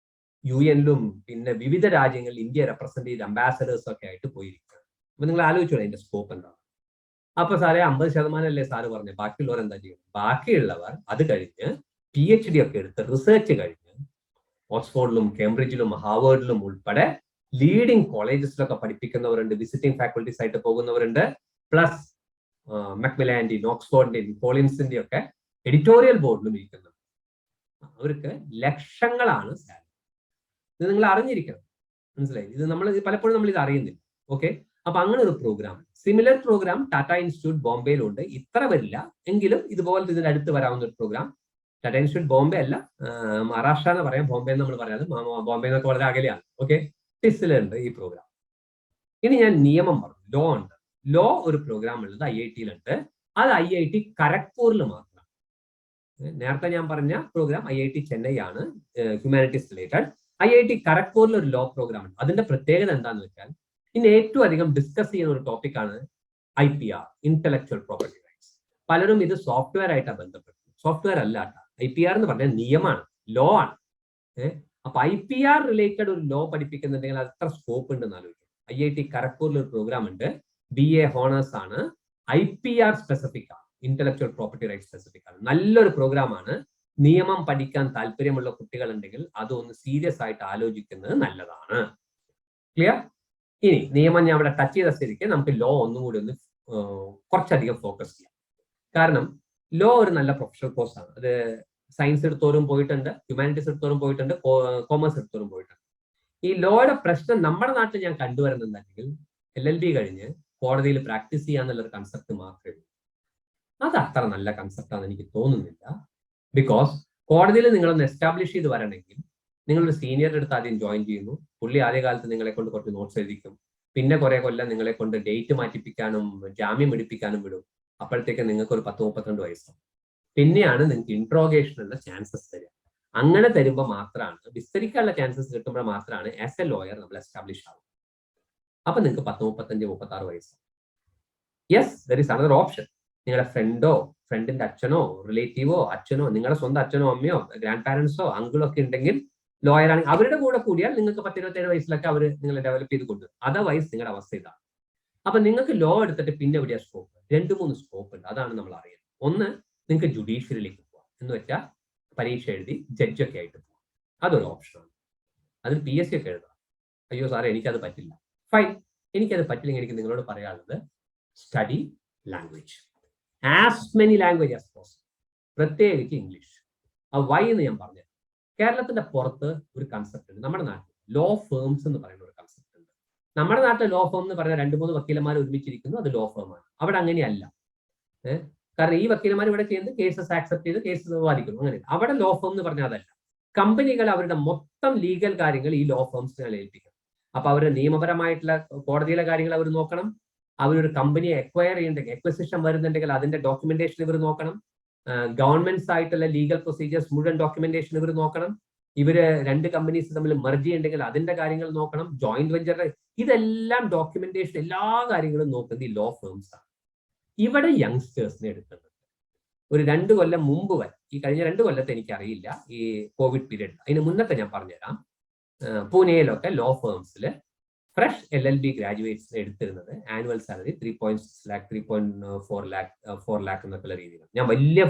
UN-ലും പിന്നെ വിവിധ രാജ്യങ്ങളിൽ ഇന്ത്യ റെപ്രസെന്റ് ചെയ്ത് അംബാസഡേഴ്സ് ഒക്കെ ആയിട്ട് പോയിരിക്കുകയാണ്. അപ്പൊ നിങ്ങൾ ആലോചിച്ചോളൂ അതിന്റെ സ്കോപ്പ് എന്താണ്. അപ്പൊ സാറേ 50% അല്ലേ സാറ് പറഞ്ഞു, ബാക്കിയുള്ളവർ എന്താ ചെയ്യുന്നത്? ബാക്കിയുള്ളവർ അത് കഴിഞ്ഞ് PhD ഒക്കെ എടുത്ത് റിസർച്ച് കഴിഞ്ഞ് ഓക്സ്ഫോർഡിലും കേംബ്രിഡ്ജിലും ഹാർവേർഡിലും ഉൾപ്പെടെ ലീഡിംഗ് കോളേജസിലൊക്കെ പഠിപ്പിക്കുന്നവരുണ്ട്, വിസിറ്റിംഗ് ഫാക്കൽറ്റീസ് ആയിട്ട് പോകുന്നവരുണ്ട്. പ്ലസ് മക്മിലാൻഡിൻ, ഓക്സ്ഫോർഡിന്റെയും കോളിൻസിന്റെ ഒക്കെ എഡിറ്റോറിയൽ ബോർഡിലും ഇരിക്കുന്നു. അവർക്ക് ലക്ഷങ്ങളാണ് സാലറി. ഇത് നിങ്ങൾ അറിഞ്ഞിരിക്കണം, മനസ്സിലായി? ഇത് നമ്മൾ പലപ്പോഴും നമ്മൾ ഇത് അറിയുന്നില്ല. ഓക്കെ, അപ്പൊ അങ്ങനെ ഒരു programme, similar programme Tata institute ബോംബെയിലുണ്ട്. ഇത്ര വരില്ല എങ്കിലും ഇതുപോലത്തെ ഇതിന് അടുത്ത് വരാവുന്ന ഒരു പ്രോഗ്രാം. ടാറ്റ ഇൻസ്റ്റിറ്റ്യൂട്ട് ബോംബെ അല്ല, മഹാരാഷ്ട്ര എന്ന് പറയാം, ബോംബെ എന്ന് നമ്മൾ പറയാതെ, ബോംബെ എന്നൊക്കെ വളരെ അകലെയാണ്. ഓക്കെ, ടിസ്സിലുണ്ട് ഈ പ്രോഗ്രാം. ഇനി ഞാൻ നിയമം പറഞ്ഞു, ലോ ഉണ്ട്. ലോ ഒരു പ്രോഗ്രാം ഉള്ളത് IIT-യിലുണ്ട്. അത് IIT ഖരഗ്പൂരിൽ മാത്രം. നേരത്തെ ഞാൻ പറഞ്ഞ പ്രോഗ്രാം IIT ചെന്നൈ ആണ്, ഹ്യൂമാനിറ്റീസ് റിലേറ്റഡ്. IIT ഖരഗ്പൂരിൽ ഒരു ലോ പ്രോഗ്രാം ഉണ്ട്. അതിന്റെ പ്രത്യേകത എന്താണെന്ന് വെച്ചാൽ, ഇന്ന് ഏറ്റവും അധികം ഡിസ്കസ് ചെയ്യുന്ന ഒരു ടോപ്പിക്കാണ് IPR, ഇന്റലക്ച്വൽ പ്രോപ്പർട്ടി റൈറ്റ്സ്. പലരും ഇത് സോഫ്റ്റ്വെയർ ആയിട്ടാണ് ബന്ധപ്പെട്ടത്. സോഫ്റ്റ്വെയർ അല്ല കേട്ടോ. IPR എന്ന് പറഞ്ഞാൽ നിയമമാണ്, ലോ ആണ്. അപ്പൊ IPR റിലേറ്റഡ് ഒരു ലോ പഠിപ്പിക്കുന്നുണ്ടെങ്കിൽ അത് എത്ര സ്കോപ്പ് ഉണ്ടെന്ന് ആലോചിക്കും. IIT ഖരഗ്പൂരിൽ ഒരു പ്രോഗ്രാം ഉണ്ട്, BA ഹോണേഴ്സ് ആണ്, IPR സ്പെസിഫിക് ആണ്, ഇന്റലക്ച്വൽ പ്രോപ്പർട്ടി റൈറ്റ് സ്പെസിഫിക് ആണ്. നല്ലൊരു പ്രോഗ്രാമാണ്. നിയമം പഠിക്കാൻ താല്പര്യമുള്ള കുട്ടികൾ ഉണ്ടെങ്കിൽ അതൊന്ന് സീരിയസ് ആയിട്ട് ആലോചിക്കുന്നത് നല്ലതാണ്. ക്ലിയർ? ഇനി നിയമം ഞാൻ ഇവിടെ ടച്ച് ചെയ്ത സ്ഥിതിക്ക് നമുക്ക് ലോ ഒന്നും കൂടി ഒന്ന് കുറച്ചധികം ഫോക്കസ് ചെയ്യാം. കാരണം ലോ ഒരു നല്ല പ്രൊഫഷണൽ കോഴ്സാണ്. അത് സയൻസ് എടുത്തോറും പോയിട്ടുണ്ട്, ഹ്യൂമാനിറ്റീസ് എടുത്തോറും പോയിട്ടുണ്ട്, കോമേഴ്സ് എടുത്തോറും പോയിട്ടുണ്ട്. ഈ ലോയുടെ പ്രശ്നം നമ്മുടെ നാട്ടിൽ ഞാൻ കണ്ടുവരുന്നത് എന്താണെങ്കിൽ, LLB കഴിഞ്ഞ് കോടതിയിൽ പ്രാക്ടീസ് ചെയ്യാന്നുള്ളൊരു കൺസെപ്റ്റ് മാത്രമേ ഉള്ളൂ. അത് അത്ര നല്ല കൺസെപ്റ്റാണെന്ന് എനിക്ക് തോന്നുന്നില്ല. ബിക്കോസ് കോടതിയിൽ നിങ്ങളൊന്ന് എസ്റ്റാബ്ലിഷ് ചെയ്ത് വരണമെങ്കിൽ നിങ്ങളൊരു സീനിയറുടെ അടുത്ത് ആദ്യം ജോയിൻ ചെയ്യുന്നു. പുള്ളി ആദ്യകാലത്ത് നിങ്ങളെ കൊണ്ട് കുറച്ച് നോട്ട്സ് എഴുതിക്കും. പിന്നെ കുറെ കൊല്ലം നിങ്ങളെ കൊണ്ട് ഡേറ്റ് മാറ്റിപ്പിക്കാനും ജാമ്യം എടുപ്പിക്കാനും വിടും. അപ്പോഴത്തേക്ക് നിങ്ങൾക്ക് ഒരു 10-32 വയസ്സാവും. പിന്നെയാണ് നിങ്ങൾക്ക് ഇൻട്രോഗേഷനുള്ള ചാൻസസ് തരിക. അങ്ങനെ തരുമ്പോൾ മാത്രമാണ്, വിസ്തരിക്കാനുള്ള ചാൻസസ് കിട്ടുമ്പോൾ മാത്രമാണ് ആസ് എ ലോയർ നമ്മൾ എസ്റ്റാബ്ലിഷ് ആവും. അപ്പൊ നിങ്ങൾക്ക് 10-35-36 വയസ്സ്. Yes, there is another option. നിങ്ങളുടെ ഫ്രണ്ടോ, ഫ്രണ്ടിന്റെ അച്ഛനോ, റിലേറ്റീവോ, അച്ഛനോ, നിങ്ങളുടെ സ്വന്തം അച്ഛനോ അമ്മയോ ഗ്രാൻഡ് പാരന്റ്സോ അങ്കിളോ ഒക്കെ ഉണ്ടെങ്കിൽ ലോയർ ആണെങ്കിൽ അവരുടെ കൂടെ കൂടിയാൽ നിങ്ങൾക്ക് 10-27 വയസ്സിലൊക്കെ അവർ നിങ്ങളെ ഡെവലപ്പ് ചെയ്ത് കൊണ്ടുവരും. അതർവൈസ് നിങ്ങളുടെ അവസ്ഥ ഇതാണ്. അപ്പൊ നിങ്ങൾക്ക് ലോ എടുത്തിട്ട് പിന്നെ എവിടെയാ സ്കോപ്പ്? 2-3 സ്കോപ്പ് ഉണ്ട്. അതാണ് നമ്മൾ അറിയുന്നത്. ഒന്ന്, നിങ്ങൾക്ക് ജുഡീഷ്യറിയിലേക്ക് പോവാം, എന്ന് വെച്ചാൽ പരീക്ഷ എഴുതി ജഡ്ജൊക്കെ ആയിട്ട് പോവാം. അതൊരു ഓപ്ഷനാണ്. അതിന് PSC ഒക്കെ എഴുതാം. അയ്യോ സാറേ എനിക്കത് പറ്റില്ല. ഫൈൻ, എനിക്കത് പറ്റില്ലെങ്കിൽ എനിക്ക് നിങ്ങളോട് പറയാനുള്ളത്, study language, as many language as possible, പ്രത്യേകിച്ച് ഇംഗ്ലീഷ്. ആ വൈ എന്ന് ഞാൻ പറഞ്ഞു. കേരളത്തിന്റെ പുറത്ത് ഒരു കൺസെപ്റ്റ് ഉണ്ട്. നമ്മുടെ നാട്ടിൽ ലോ ഫേംസ് എന്ന് പറയുന്ന ഒരു കൺസെപ്റ്റ് ഉണ്ട്. നമ്മുടെ നാട്ടിലെ ലോ ഫേം എന്ന് പറഞ്ഞാൽ 2-3 വക്കീലന്മാർ ഒരുമിച്ചിരിക്കുന്നു, അത് ലോ ഫേമാണ്. അവിടെ അങ്ങനെയല്ല. കാരണം ഈ വക്കീലന്മാർ ഇവിടെ ചെയ്യുന്നത് കേസസ് ആക്സെപ്റ്റ് ചെയ്ത് കേസസ് വാദിക്കുന്നു, അങ്ങനെ. അവിടെ ലോ ഫേം എന്ന് പറഞ്ഞാൽ അതല്ല. കമ്പനികൾ അവരുടെ മൊത്തം ലീഗൽ കാര്യങ്ങൾ ഈ ലോ ഫേംസിനെ ഏൽപ്പിക്കണം. അപ്പൊ അവരുടെ നിയമപരമായിട്ടുള്ള കോടതിയിലെ കാര്യങ്ങൾ അവർ നോക്കണം. അവരൊരു കമ്പനിയെ എക്വയർ ചെയ്യുന്നുണ്ടെങ്കിൽ, എക്വസിഷൻ വരുന്നുണ്ടെങ്കിൽ അതിന്റെ ഡോക്യുമെന്റേഷൻ ഇവർ നോക്കണം. ഗവൺമെന്റ്സ് ആയിട്ടുള്ള ലീഗൽ പ്രൊസീജിയേഴ്സ് മുഴുവൻ ഡോക്യുമെന്റേഷൻ ഇവർ നോക്കണം. ഇവര് 2 കമ്പനീസ് തമ്മിൽ മെർജ് ചെയ്യുന്നുണ്ടെങ്കിൽ അതിന്റെ കാര്യങ്ങൾ നോക്കണം. ജോയിന്റ് വെഞ്ചർ, ഇതെല്ലാം ഡോക്യുമെന്റേഷൻ, എല്ലാ കാര്യങ്ങളും നോക്കുന്നത് ഈ ലോ ഫേംസ് ആണ്. ഇവിടെ യങ്സ്റ്റേഴ്സിനെ എടുക്കുന്നത് ഒരു 2 കൊല്ലം മുമ്പ് വരെ, ഈ കഴിഞ്ഞ 2 കൊല്ലത്തെ എനിക്കറിയില്ല, ഈ കോവിഡ് പീരീഡ്, അതിന് മുന്നത്തെ ഞാൻ പറഞ്ഞുതരാം. പൂനെയിലൊക്കെ ലോ ഫേംസിൽ ഫ്രഷ് LLB ഗ്രാജുവേറ്റ്സ് എടുത്തിരുന്നത് ആനുവൽ സാലറി 3.6 lakh 3.4 lakh എന്നൊക്കെയുള്ള രീതിയിൽ. ഞാൻ വലിയ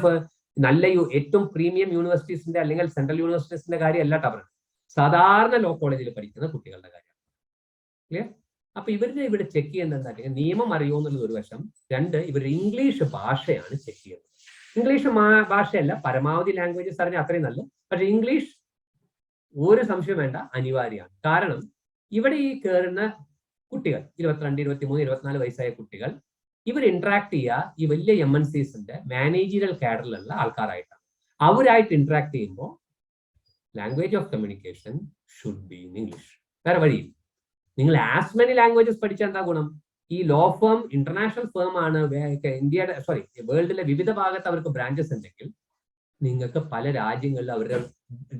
നല്ല ഏറ്റവും പ്രീമിയം യൂണിവേഴ്സിറ്റീസിന്റെ അല്ലെങ്കിൽ സെൻട്രൽ യൂണിവേഴ്സിറ്റീസിന്റെ കാര്യമല്ല പറഞ്ഞത്, സാധാരണ ലോ കോളേജിൽ പഠിക്കുന്ന കുട്ടികളുടെ കാര്യമാണ്. ക്ലിയർ? അപ്പൊ ഇവരുടെ ഇവിടെ ചെക്ക് ചെയ്യുന്നത് എന്താ, നിയമം അറിയോ എന്നുള്ളത് ഒരു വശം. 2, ഇവർ ഇംഗ്ലീഷ് ഭാഷയാണ് ചെക്ക് ചെയ്യുന്നത്. ഇംഗ്ലീഷ് ഭാഷയല്ല, പരമാവധി ലാംഗ്വേജസ് അറിഞ്ഞാൽ അത്രയും നല്ല. പക്ഷെ ഇംഗ്ലീഷ് ഒരു സംശയം വേണ്ട, അനിവാര്യമാണ്. കാരണം ഇവിടെ ഈ കയറുന്ന കുട്ടികൾ 22, 23, 24 വയസ്സായ കുട്ടികൾ, ഇവർ ഇന്ററാക്ട് ചെയ്യുക ഈ വലിയ MNCസിന്റെ മാനേജീരിയൽ കാഡറിലുള്ള ആൾക്കാരായിട്ടാണ്. അവരായിട്ട് ഇന്ററാക്ട് ചെയ്യുമ്പോൾ language of communication should be in English. വേറെ വഴിയില്ല. നിങ്ങൾ ആസ് മെനി ലാംഗ്വേജസ് പഠിച്ചാൽ എന്താ ഗുണം? ഈ ലോ ഫേം ഇന്റർനാഷണൽ ഫേം ആണ്, ഇന്ത്യയുടെ വേൾഡിലെ വിവിധ ഭാഗത്ത് അവർക്ക് ബ്രാഞ്ചസ് ഉണ്ടെങ്കിൽ നിങ്ങൾക്ക് പല രാജ്യങ്ങളിൽ അവരുടെ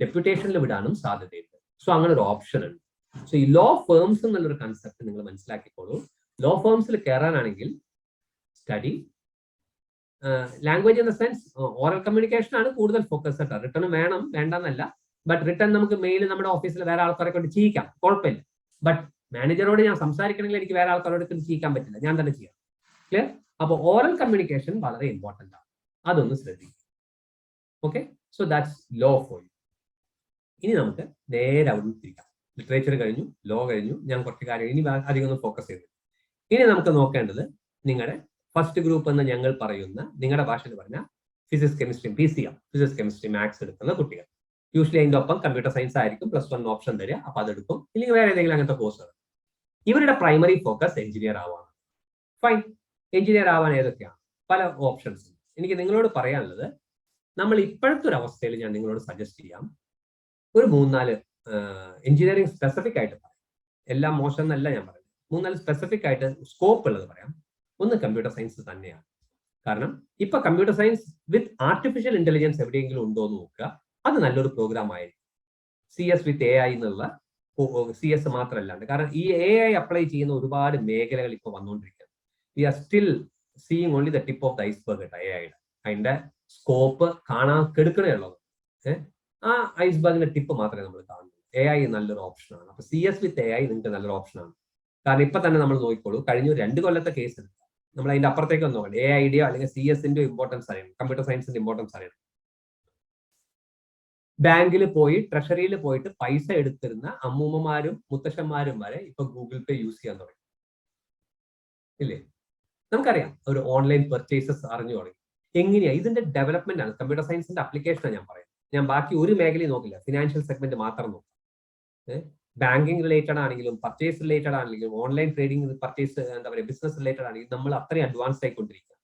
ഡെപ്യൂട്ടേഷനിൽ വിടാനും സാധ്യതയുണ്ട്. സോ അങ്ങനെ ഒരു ഓപ്ഷൻ ഉണ്ട്. സോ ഈ ലോ ഫേംസ് എന്നുള്ളൊരു കൺസെപ്റ്റ് നിങ്ങൾ മനസ്സിലാക്കിക്കോളൂ. ലോ ഫേംസിൽ കയറാനാണെങ്കിൽ study language in the sense oral communication ആണ് കൂടുതൽ ഫോക്കസ് കേട്ടോ. റിട്ടേൺ വേണം, വേണ്ടെന്നല്ല. ബട്ട് റിട്ടേൺ നമുക്ക് മെയിൽ നമ്മുടെ ഓഫീസിൽ വേറെ ആൾക്കാരെ കൊണ്ട് ചെയ്യിക്കാം, കുഴപ്പമില്ല. ബട്ട് മാനേജറോട് ഞാൻ സംസാരിക്കണമെങ്കിൽ എനിക്ക് വേറെ ആൾക്കാരോട് ചെയ്യിക്കാൻ പറ്റില്ല, ഞാൻ തന്നെ ചെയ്യാം. ക്ലിയർ? അപ്പോൾ ഓറൽ കമ്മ്യൂണിക്കേഷൻ വളരെ ഇമ്പോർട്ടൻ്റ് ആണ്, അതൊന്ന് ശ്രദ്ധിക്കും. Okay, so that's law for you. ഇനി നമുക്ക് നേരെ അവിടെ നിന്ന് തിരിക്കാം. ലിറ്ററേച്ചർ കഴിഞ്ഞു, ലോ കഴിഞ്ഞു, ഞാൻ കുറച്ച് കാര്യം ഇനി അധികം ഒന്ന് ഫോക്കസ് ചെയ്തു. ഇനി നമുക്ക് നോക്കേണ്ടത് നിങ്ങളുടെ ഫസ്റ്റ് ഗ്രൂപ്പ് എന്ന് ഞങ്ങൾ പറയുന്ന, നിങ്ങളുടെ ഭാഷയിൽ പറഞ്ഞാൽ physics chemistry PCM, physics chemistry maths എടുക്കുന്ന കുട്ടികൾ. യൂഷ്വലി അതിൻ്റെ ഒപ്പം കമ്പ്യൂട്ടർ സയൻസ് ആയിരിക്കും +1 ഓപ്ഷൻ തരിക, അപ്പൊ അതെടുക്കും. ഇല്ലെങ്കിൽ വേറെ ഏതെങ്കിലും അങ്ങനത്തെ കോഴ്സ്. ഇവരുടെ പ്രൈമറി ഫോക്കസ് എഞ്ചിനീയർ ആവാണ്. ഫൈൻ, എഞ്ചിനീയർ ആവാൻ ഏതൊക്കെയാണ്? പല ഓപ്ഷൻസ്. എനിക്ക് നിങ്ങളോട് പറയാനുള്ളത്, നമ്മൾ ഇപ്പോഴത്തെ ഒരു അവസ്ഥയിൽ ഞാൻ നിങ്ങളോട് സജസ്റ്റ് ചെയ്യാം, ഒരു 3-4 എഞ്ചിനീയറിംഗ് സ്പെസിഫിക് ആയിട്ട് പറയാം. എല്ലാം മോശം എന്നല്ല ഞാൻ പറയുന്നത്, 3-4 സ്പെസിഫിക് ആയിട്ട് സ്കോപ്പ് ഉള്ളത് പറയാം. ഒന്ന് കമ്പ്യൂട്ടർ സയൻസ് തന്നെയാണ്. കാരണം ഇപ്പൊ computer science with artificial intelligence എവിടെയെങ്കിലും ഉണ്ടോ എന്ന് നോക്കുക, അത് നല്ലൊരു പ്രോഗ്രാം ആയിരിക്കും. CS വിത്ത് AI എന്നുള്ള CS മാത്രമല്ലാണ്ട്, കാരണം ഈ AI അപ്ലൈ ചെയ്യുന്ന ഒരുപാട് മേഖലകൾ ഇപ്പോൾ വന്നുകൊണ്ടിരിക്കുകയാണ്. We are still seeing only the tip of the iceberg കേട്ടോ. AIയുടെ അതിന്റെ സ്കോപ്പ് കാണാൻ കെടുക്കണേ ഉള്ളത്. ആ ഐസ്ബർഗിന്റെ ടിപ്പ് മാത്രമേ നമ്മൾ കാണുള്ളൂ. AI നല്ലൊരു ഓപ്ഷനാണ്. അപ്പൊ CS വിത്ത് AI നിങ്ങൾക്ക് നല്ലൊരു ഓപ്ഷനാണ്. കാരണം ഇപ്പൊ തന്നെ നമ്മൾ നോക്കിക്കോളൂ, കഴിഞ്ഞ 2 കൊല്ലത്തെ കേസ് എടുക്കുക, നമ്മൾ അതിന്റെ അപ്പുറത്തേക്ക് ഒന്ന് നോക്കണം. AIയുടെയോ അല്ലെങ്കിൽ CS-ന്റെ ഇമ്പോർട്ടൻസ് അറിയണം, കമ്പ്യൂട്ടർ സയൻസിന്റെ ഇമ്പോർട്ടൻസ് അറിയണം. ബാങ്കിൽ പോയി ട്രഷറിയിൽ പോയിട്ട് പൈസ എടുത്തിരുന്ന അമ്മൂമ്മമാരും മുത്തശ്ശന്മാരും വരെ ഇപ്പൊ ഗൂഗിൾ പേ യൂസ് ചെയ്യാൻ തുടങ്ങി, ഇല്ലേ? നമുക്കറിയാം, ഒരു ഓൺലൈൻ പെർച്ചേസസ് അറിഞ്ഞു തുടങ്ങി. എങ്ങനെയാ ഇതിന്റെ ഡെവലപ്മെന്റ് ആണ്, കമ്പ്യൂട്ടർ സയൻസിന്റെ അപ്ലിക്കേഷനാണ് ഞാൻ പറയുന്നത്. ഞാൻ ബാക്കി ഒരു മേഖലയും നോക്കില്ല, ഫിനാൻഷ്യൽ സെഗ്മെന്റ് മാത്രം നോക്കാം. ബാങ്കിങ് റിലേറ്റഡ് ആണെങ്കിലും പർച്ചേസ് റിലേറ്റഡ് ആണെങ്കിലും ഓൺലൈൻ ട്രേഡിംഗ് പർച്ചേസ് എന്താ പറയുക ബിസിനസ് റിലേറ്റഡ് ആണെങ്കിലും നമ്മൾ അത്രയും അഡ്വാൻസ്ഡ് ആയിക്കൊണ്ടിരിക്കുക.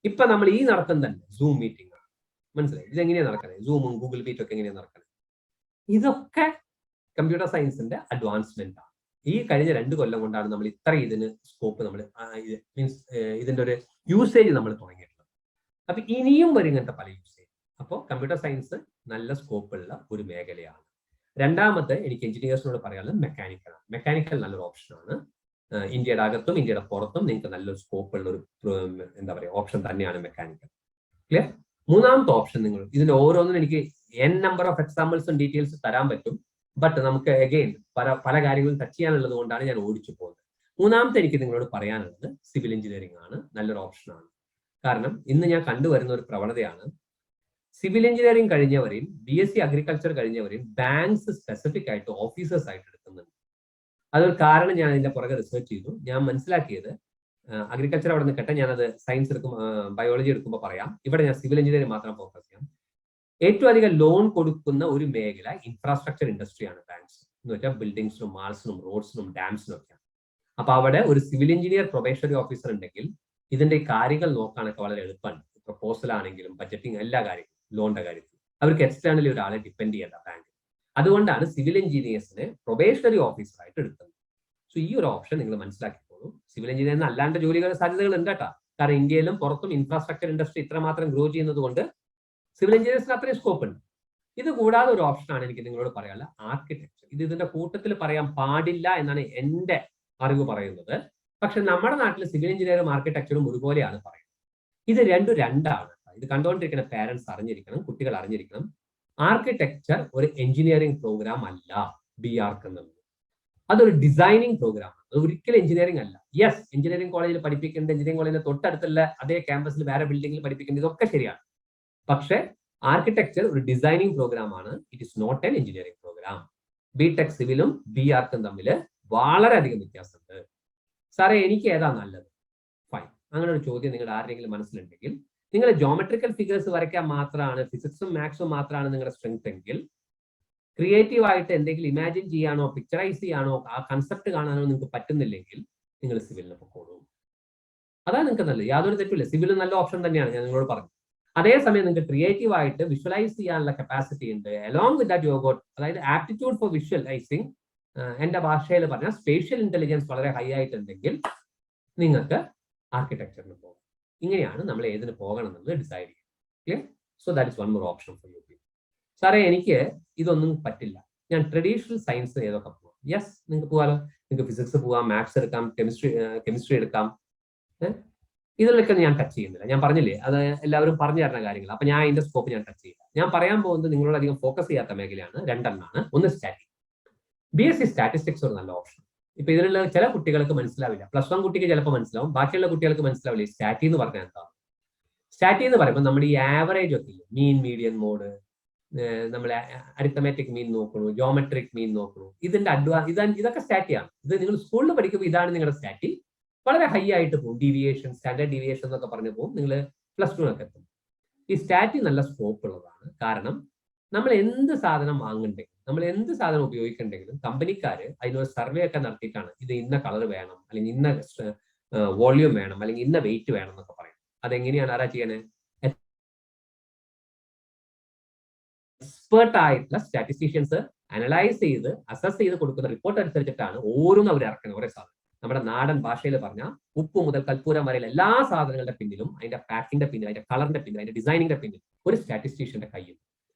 ഇപ്പൊ നമ്മൾ ഈ നടത്തുന്ന തന്നെ സൂം മീറ്റിംഗ് ആണ്. മനസ്സിലായി? ഇതെങ്ങനെയാണ് നടക്കുന്നത്? സൂമും ഗൂഗിൾ മീറ്റും ഒക്കെ എങ്ങനെയാണ് നടക്കുന്നത്? ഇതൊക്കെ കമ്പ്യൂട്ടർ സയൻസിന്റെ അഡ്വാൻസ്മെന്റ് ആണ്. ഈ കഴിഞ്ഞ 2 കൊല്ലം കൊണ്ടാണ് നമ്മൾ ഇത്ര ഇതിന് സ്കോപ്പ് നമ്മൾ മീൻസ് ഇതിന്റെ ഒരു യൂസേജ് നമ്മൾ തുടങ്ങിയിട്ടുള്ളത്. അപ്പൊ ഇനിയും വരും ഇങ്ങനത്തെ പല യൂസേജ്. അപ്പോൾ കമ്പ്യൂട്ടർ സയൻസ് നല്ല സ്കോപ്പുള്ള ഒരു മേഖലയാണ്. രണ്ടാമത്തെ എനിക്ക് എഞ്ചിനീയേഴ്സിനോട് പറയാനുള്ളത് മെക്കാനിക്കലാണ്. മെക്കാനിക്കൽ നല്ലൊരു ഓപ്ഷനാണ്. ഇന്ത്യയുടെ അകത്തും ഇന്ത്യയുടെ പുറത്തും നിങ്ങൾക്ക് നല്ലൊരു സ്കോപ്പ് ഉള്ള ഒരു എന്താ പറയുക ഓപ്ഷൻ തന്നെയാണ് മെക്കാനിക്കൽ. ക്ലിയർ? മൂന്നാമത്തെ ഓപ്ഷൻ, നിങ്ങൾ ഇതിന്റെ ഓരോന്നിനും എനിക്ക് n നമ്പർ ഓഫ് എക്സാമ്പിൾസും ഡീറ്റെയിൽസ് തരാൻ പറ്റും. ബട്ട് നമുക്ക് അഗെയിൻ പല കാര്യങ്ങളും ടച്ച് ചെയ്യാനുള്ളത് കൊണ്ടാണ് ഞാൻ ഓടിച്ചു പോകുന്നത്. മൂന്നാമത്തെ എനിക്ക് നിങ്ങളോട് പറയാനുള്ളത് സിവിൽ എഞ്ചിനീയറിംഗ് ആണ്, നല്ലൊരു ഓപ്ഷനാണ്. കാരണം ഇന്ന് ഞാൻ കണ്ടുവരുന്ന ഒരു പ്രവണതയാണ്, സിവിൽ എഞ്ചിനീയറിംഗ് കഴിഞ്ഞവരെയും BSc അഗ്രികൾച്ചർ കഴിഞ്ഞവരെയും ബാങ്ക്സ് സ്പെസിഫിക് ആയിട്ട് ഓഫീസേഴ്സ് ആയിട്ട് എടുക്കുന്നുണ്ട്. അതൊരു കാരണം ഞാൻ അതിന്റെ പുറകെ റിസർച്ച് ചെയ്തു. ഞാൻ മനസ്സിലാക്കിയത്, അഗ്രികൾച്ചർ അവിടെ നിൽക്കട്ടെ, ഞാനത് സയൻസ് എടുക്കും ബയോളജി എടുക്കുമ്പോൾ പറയാം. ഇവിടെ ഞാൻ സിവിൽ എഞ്ചിനീയറിംഗ് മാത്രം ഫോക്കസ് ചെയ്യാം. ഏറ്റവും അധികം ലോൺ കൊടുക്കുന്ന ഒരു മേഖല ഇൻഫ്രാസ്ട്രക്ചർ ഇൻഡസ്ട്രിയാണ് ബാങ്ക്സ് എന്ന് വെച്ചാൽ ബിൽഡിങ്സിനും മാൾസിനും റോഡ്സിനും ഡാംസിനും ഒക്കെയാണ്. അപ്പൊ അവിടെ ഒരു സിവിൽ എഞ്ചിനീയർ പ്രൊബേഷണറി ഓഫീസർ ഉണ്ടെങ്കിൽ ഇതിന്റെ കാര്യങ്ങൾ നോക്കാനൊക്കെ വളരെ എളുപ്പമാണ്. പ്രപ്പോസൽ ആണെങ്കിലും ബഡ്ജറ്റിംഗ് എല്ലാ കാര്യങ്ങളും ലോണിന്റെ കാര്യത്തിൽ അവർക്ക് എക്സ്റ്റേണലി ഒരാളെ ഡിപ്പെൻഡ് ചെയ്യേണ്ട ബാങ്ക്. അതുകൊണ്ടാണ് സിവിൽ എഞ്ചിനീയേഴ്സിനെ പ്രൊബേഷണറി ഓഫീസറായിട്ട് എടുക്കുന്നത്. സോ ഈ ഒരു ഓപ്ഷൻ നിങ്ങൾ മനസ്സിലാക്കിക്കോളൂ. സിവിൽ എഞ്ചിനീയറിന് അല്ലാണ്ട് ജോലികൾ സാധ്യതകൾ ഉണ്ട് കേട്ടോ. കാരണം ഇന്ത്യയിലും പുറത്തും ഇൻഫ്രാസ്ട്രക്ചർ ഇൻഡസ്ട്രി ഇത്രമാത്രം ഗ്രോ ചെയ്യുന്നത് കൊണ്ട് സിവിൽ എഞ്ചിനീയേഴ്സിന് അത്രയും സ്കോപ്പ് ഉണ്ട്. ഇത് കൂടാതെ ഒരു ഓപ്ഷനാണ് എനിക്ക് നിങ്ങളോട് പറയാനുള്ള ആർക്കിടെക്ചർ. ഇത് ഇതിന്റെ കൂട്ടത്തിൽ പറയാൻ പാടില്ല എന്നാണ് എന്റെ അറിവ് പറയുന്നത്. പക്ഷെ നമ്മുടെ നാട്ടിൽ സിവിൽ എഞ്ചിനീയറും ആർക്കിടെക്ചറും ഒരുപോലെയാണ് പറയുന്നത്. ഇത് രണ്ടാണ്. ഇത് കണ്ടുകൊണ്ടിരിക്കുന്ന പാരന്റ്സ് അറിഞ്ഞിരിക്കണം, കുട്ടികൾ അറിഞ്ഞിരിക്കണം. ആർക്കിടെക്ചർ ഒരു എഞ്ചിനീയറിംഗ് പ്രോഗ്രാം അല്ല. BArch എന്നുള്ളത് അതൊരു ഡിസൈനിങ് പ്രോഗ്രാമാണ്. അത് ഒരിക്കലും എഞ്ചിനീയറിംഗ് അല്ല. യെസ്, എഞ്ചിനീയറിംഗ് കോളേജിൽ പഠിപ്പിക്കേണ്ട, എഞ്ചിനീയറിംഗ് കോളേജിന്റെ തൊട്ടടുത്തുള്ള അതേ ക്യാമ്പസിൽ വേറെ ബിൽഡിംഗിൽ പഠിപ്പിക്കേണ്ട, ഇതൊക്കെ ശരിയാണ്. പക്ഷെ ആർക്കിടെക്ചർ ഒരു ഡിസൈനിങ് പ്രോഗ്രാം ആണ്. It is not an engineering programme. BTech സിവിലും BArch തമ്മിൽ വളരെയധികം വ്യത്യാസമുണ്ട്. സാറേ എനിക്ക് ഏതാ നല്ലത്? ഫൈൻ, അങ്ങനെ ഒരു ചോദ്യം നിങ്ങളുടെ ആരുടെയെങ്കിലും മനസ്സിലുണ്ടെങ്കിൽ, നിങ്ങൾ ജോമെട്രിക്കൽ ഫിഗേഴ്സ് വരയ്ക്കാൻ മാത്രമാണ്, ഫിസിക്സും മാത്സും മാത്രമാണ് നിങ്ങളുടെ സ്ട്രെങ്ത് എങ്കിൽ, ക്രിയേറ്റീവ് ആയിട്ട് എന്തെങ്കിലും ഇമാജിൻ ചെയ്യാനോ പിക്ചറൈസ് ചെയ്യാനോ ആ കൺസെപ്റ്റ് കാണാനോ നിങ്ങൾക്ക് പറ്റുന്നില്ലെങ്കിൽ നിങ്ങൾ സിവിലിന് പൊക്കോളൂ. അതാണ് നിങ്ങൾക്ക് നല്ലത്, യാതൊരു തെറ്റില്ല. സിവിൽ നല്ല ഓപ്ഷൻ തന്നെയാണ്, ഞാൻ നിങ്ങളോട് പറഞ്ഞു. അതേസമയം നിങ്ങൾക്ക് ക്രിയേറ്റീവ് ആയിട്ട് വിഷ്വലൈസ് ചെയ്യാനുള്ള കപ്പാസിറ്റി ഉണ്ട്. Along with that you got, അതായത് ആപ്റ്റിറ്റ്യൂഡ് ഫോർ വിഷ്വലൈസിങ്, എന്റെ ഭാഷയിൽ പറഞ്ഞാൽ സ്പേഷ്യൽ ഇന്റലിജൻസ് വളരെ ഹൈ ആയിട്ടുണ്ടെങ്കിൽ നിങ്ങൾക്ക് ആർക്കിടെക്ചറിന് പോകാം. ഇങ്ങനെയാണ് നമ്മൾ ഏതിന് പോകണം എന്നത് ഡിസൈഡ് ചെയ്യുക. Clear? So that is one more option for you. സാറേ എനിക്ക് ഇതൊന്നും പറ്റില്ല, ഞാൻ ട്രഡീഷണൽ സയൻസ് ഏതൊക്കെ പോകാം? യെസ്, നിങ്ങൾക്ക് പോകാമല്ലോ. നിങ്ങൾക്ക് ഫിസിക്സ് പോകാം, മാത്സ് എടുക്കാം, കെമിസ്ട്രി എടുക്കാം. ഇതിലൊക്കെ ഞാൻ ടച്ച് ചെയ്യുന്നില്ല. ഞാൻ പറഞ്ഞില്ലേ, അത് എല്ലാവരും പറഞ്ഞു തരുന്ന കാര്യങ്ങൾ. അപ്പൊ ഞാൻ അതിന്റെ സ്കോപ്പ് ഞാൻ ടച്ച് ചെയ്യില്ല. ഞാൻ പറയാൻ പോകുന്നത് നിങ്ങളോട് അധികം ഫോക്കസ് ചെയ്യാത്ത മേഖലയാണ്. രണ്ടെണ്ണമാണ്. ഒന്ന് സ്റ്റാറ്റി. BSc സ്റ്റാറ്റിസ്റ്റിക്സ് ഒരു നല്ല ഓപ്ഷൻ. ഇപ്പൊ ഇതിലുള്ള ചില കുട്ടികൾക്ക് മനസ്സിലാവില്ല. +1 കുട്ടിക്ക് ചിലപ്പോൾ മനസ്സിലാവും, ബാക്കിയുള്ള കുട്ടികൾക്ക് മനസ്സിലാവില്ല സ്റ്റാറ്റി എന്ന് പറഞ്ഞാൽ എന്താണ്. സ്റ്റാറ്റി എന്ന് പറയുമ്പോൾ നമ്മുടെ ഈ ആവറേജ് ഒക്കെ ഇല്ലേ, മീൻ, മീഡിയൻ, മോഡ്, നമ്മൾ അരിത്തമാറ്റിക് മീൻ നോക്കണു, ജോമെട്രിക് മീൻ നോക്കണു, ഇതിന്റെ ഇതൊക്കെ സ്റ്റാറ്റിയാണ്. ഇത് നിങ്ങൾ സ്കൂളിൽ പഠിക്കുമ്പോൾ ഇതാണ് നിങ്ങളുടെ സ്റ്റാറ്റി. വളരെ ഹൈ ആയിട്ട് പോകും. ഡീവിയേഷൻ, സ്റ്റാൻഡേർഡ് ഡീവിയേഷൻ എന്നൊക്കെ പറഞ്ഞു പോകും. നിങ്ങൾ +2 എത്തും. ഈ സ്റ്റാറ്റി നല്ല സ്കോപ്പ് ഉള്ളതാണ്. കാരണം നമ്മൾ എന്ത് സാധനം വാങ്ങണ്ടെങ്കിലും, നമ്മൾ എന്ത് സാധനം ഉപയോഗിക്കണ്ടെങ്കിലും കമ്പനിക്കാര് അതിനൊരു സർവേ ഒക്കെ നടത്തിയിട്ടാണ് ഇത് ഇന്ന കളർ വേണം, അല്ലെങ്കിൽ ഇന്ന വോള്യൂം വേണം, അല്ലെങ്കിൽ ഇന്ന വെയിറ്റ് വേണം എന്നൊക്കെ പറയും. അതെങ്ങനെയാണ് ആരാ ചെയ്യണേ? എക്സ്പേർട്ട് ആയിട്ടുള്ള സ്റ്റാറ്റിസ്റ്റീഷ്യൻസ് അനലൈസ് ചെയ്ത് അസസ് ചെയ്ത് കൊടുക്കുന്ന റിപ്പോർട്ട് അനുസരിച്ചിട്ടാണ് ഓരോന്നും അവർ ഇറക്കുന്നത്. ഓരോ സാധനം നമ്മുടെ നാടൻ ഭാഷയിൽ പറഞ്ഞാൽ ഉപ്പ് മുതൽ കൽപ്പൂരം വരെയുള്ള എല്ലാ സാധനങ്ങളുടെ പിന്നിലും, അതിന്റെ പാക്കിന്റെ പിന്നിൽ, അതിന്റെ കളറിന്റെ പിന്നിൽ, അതിന്റെ ഡിസൈനിന്റെ പിന്നിൽ ഒരു സ്റ്റാറ്റിസ്റ്റീഷ്യന്റെ കയ്യിൽ.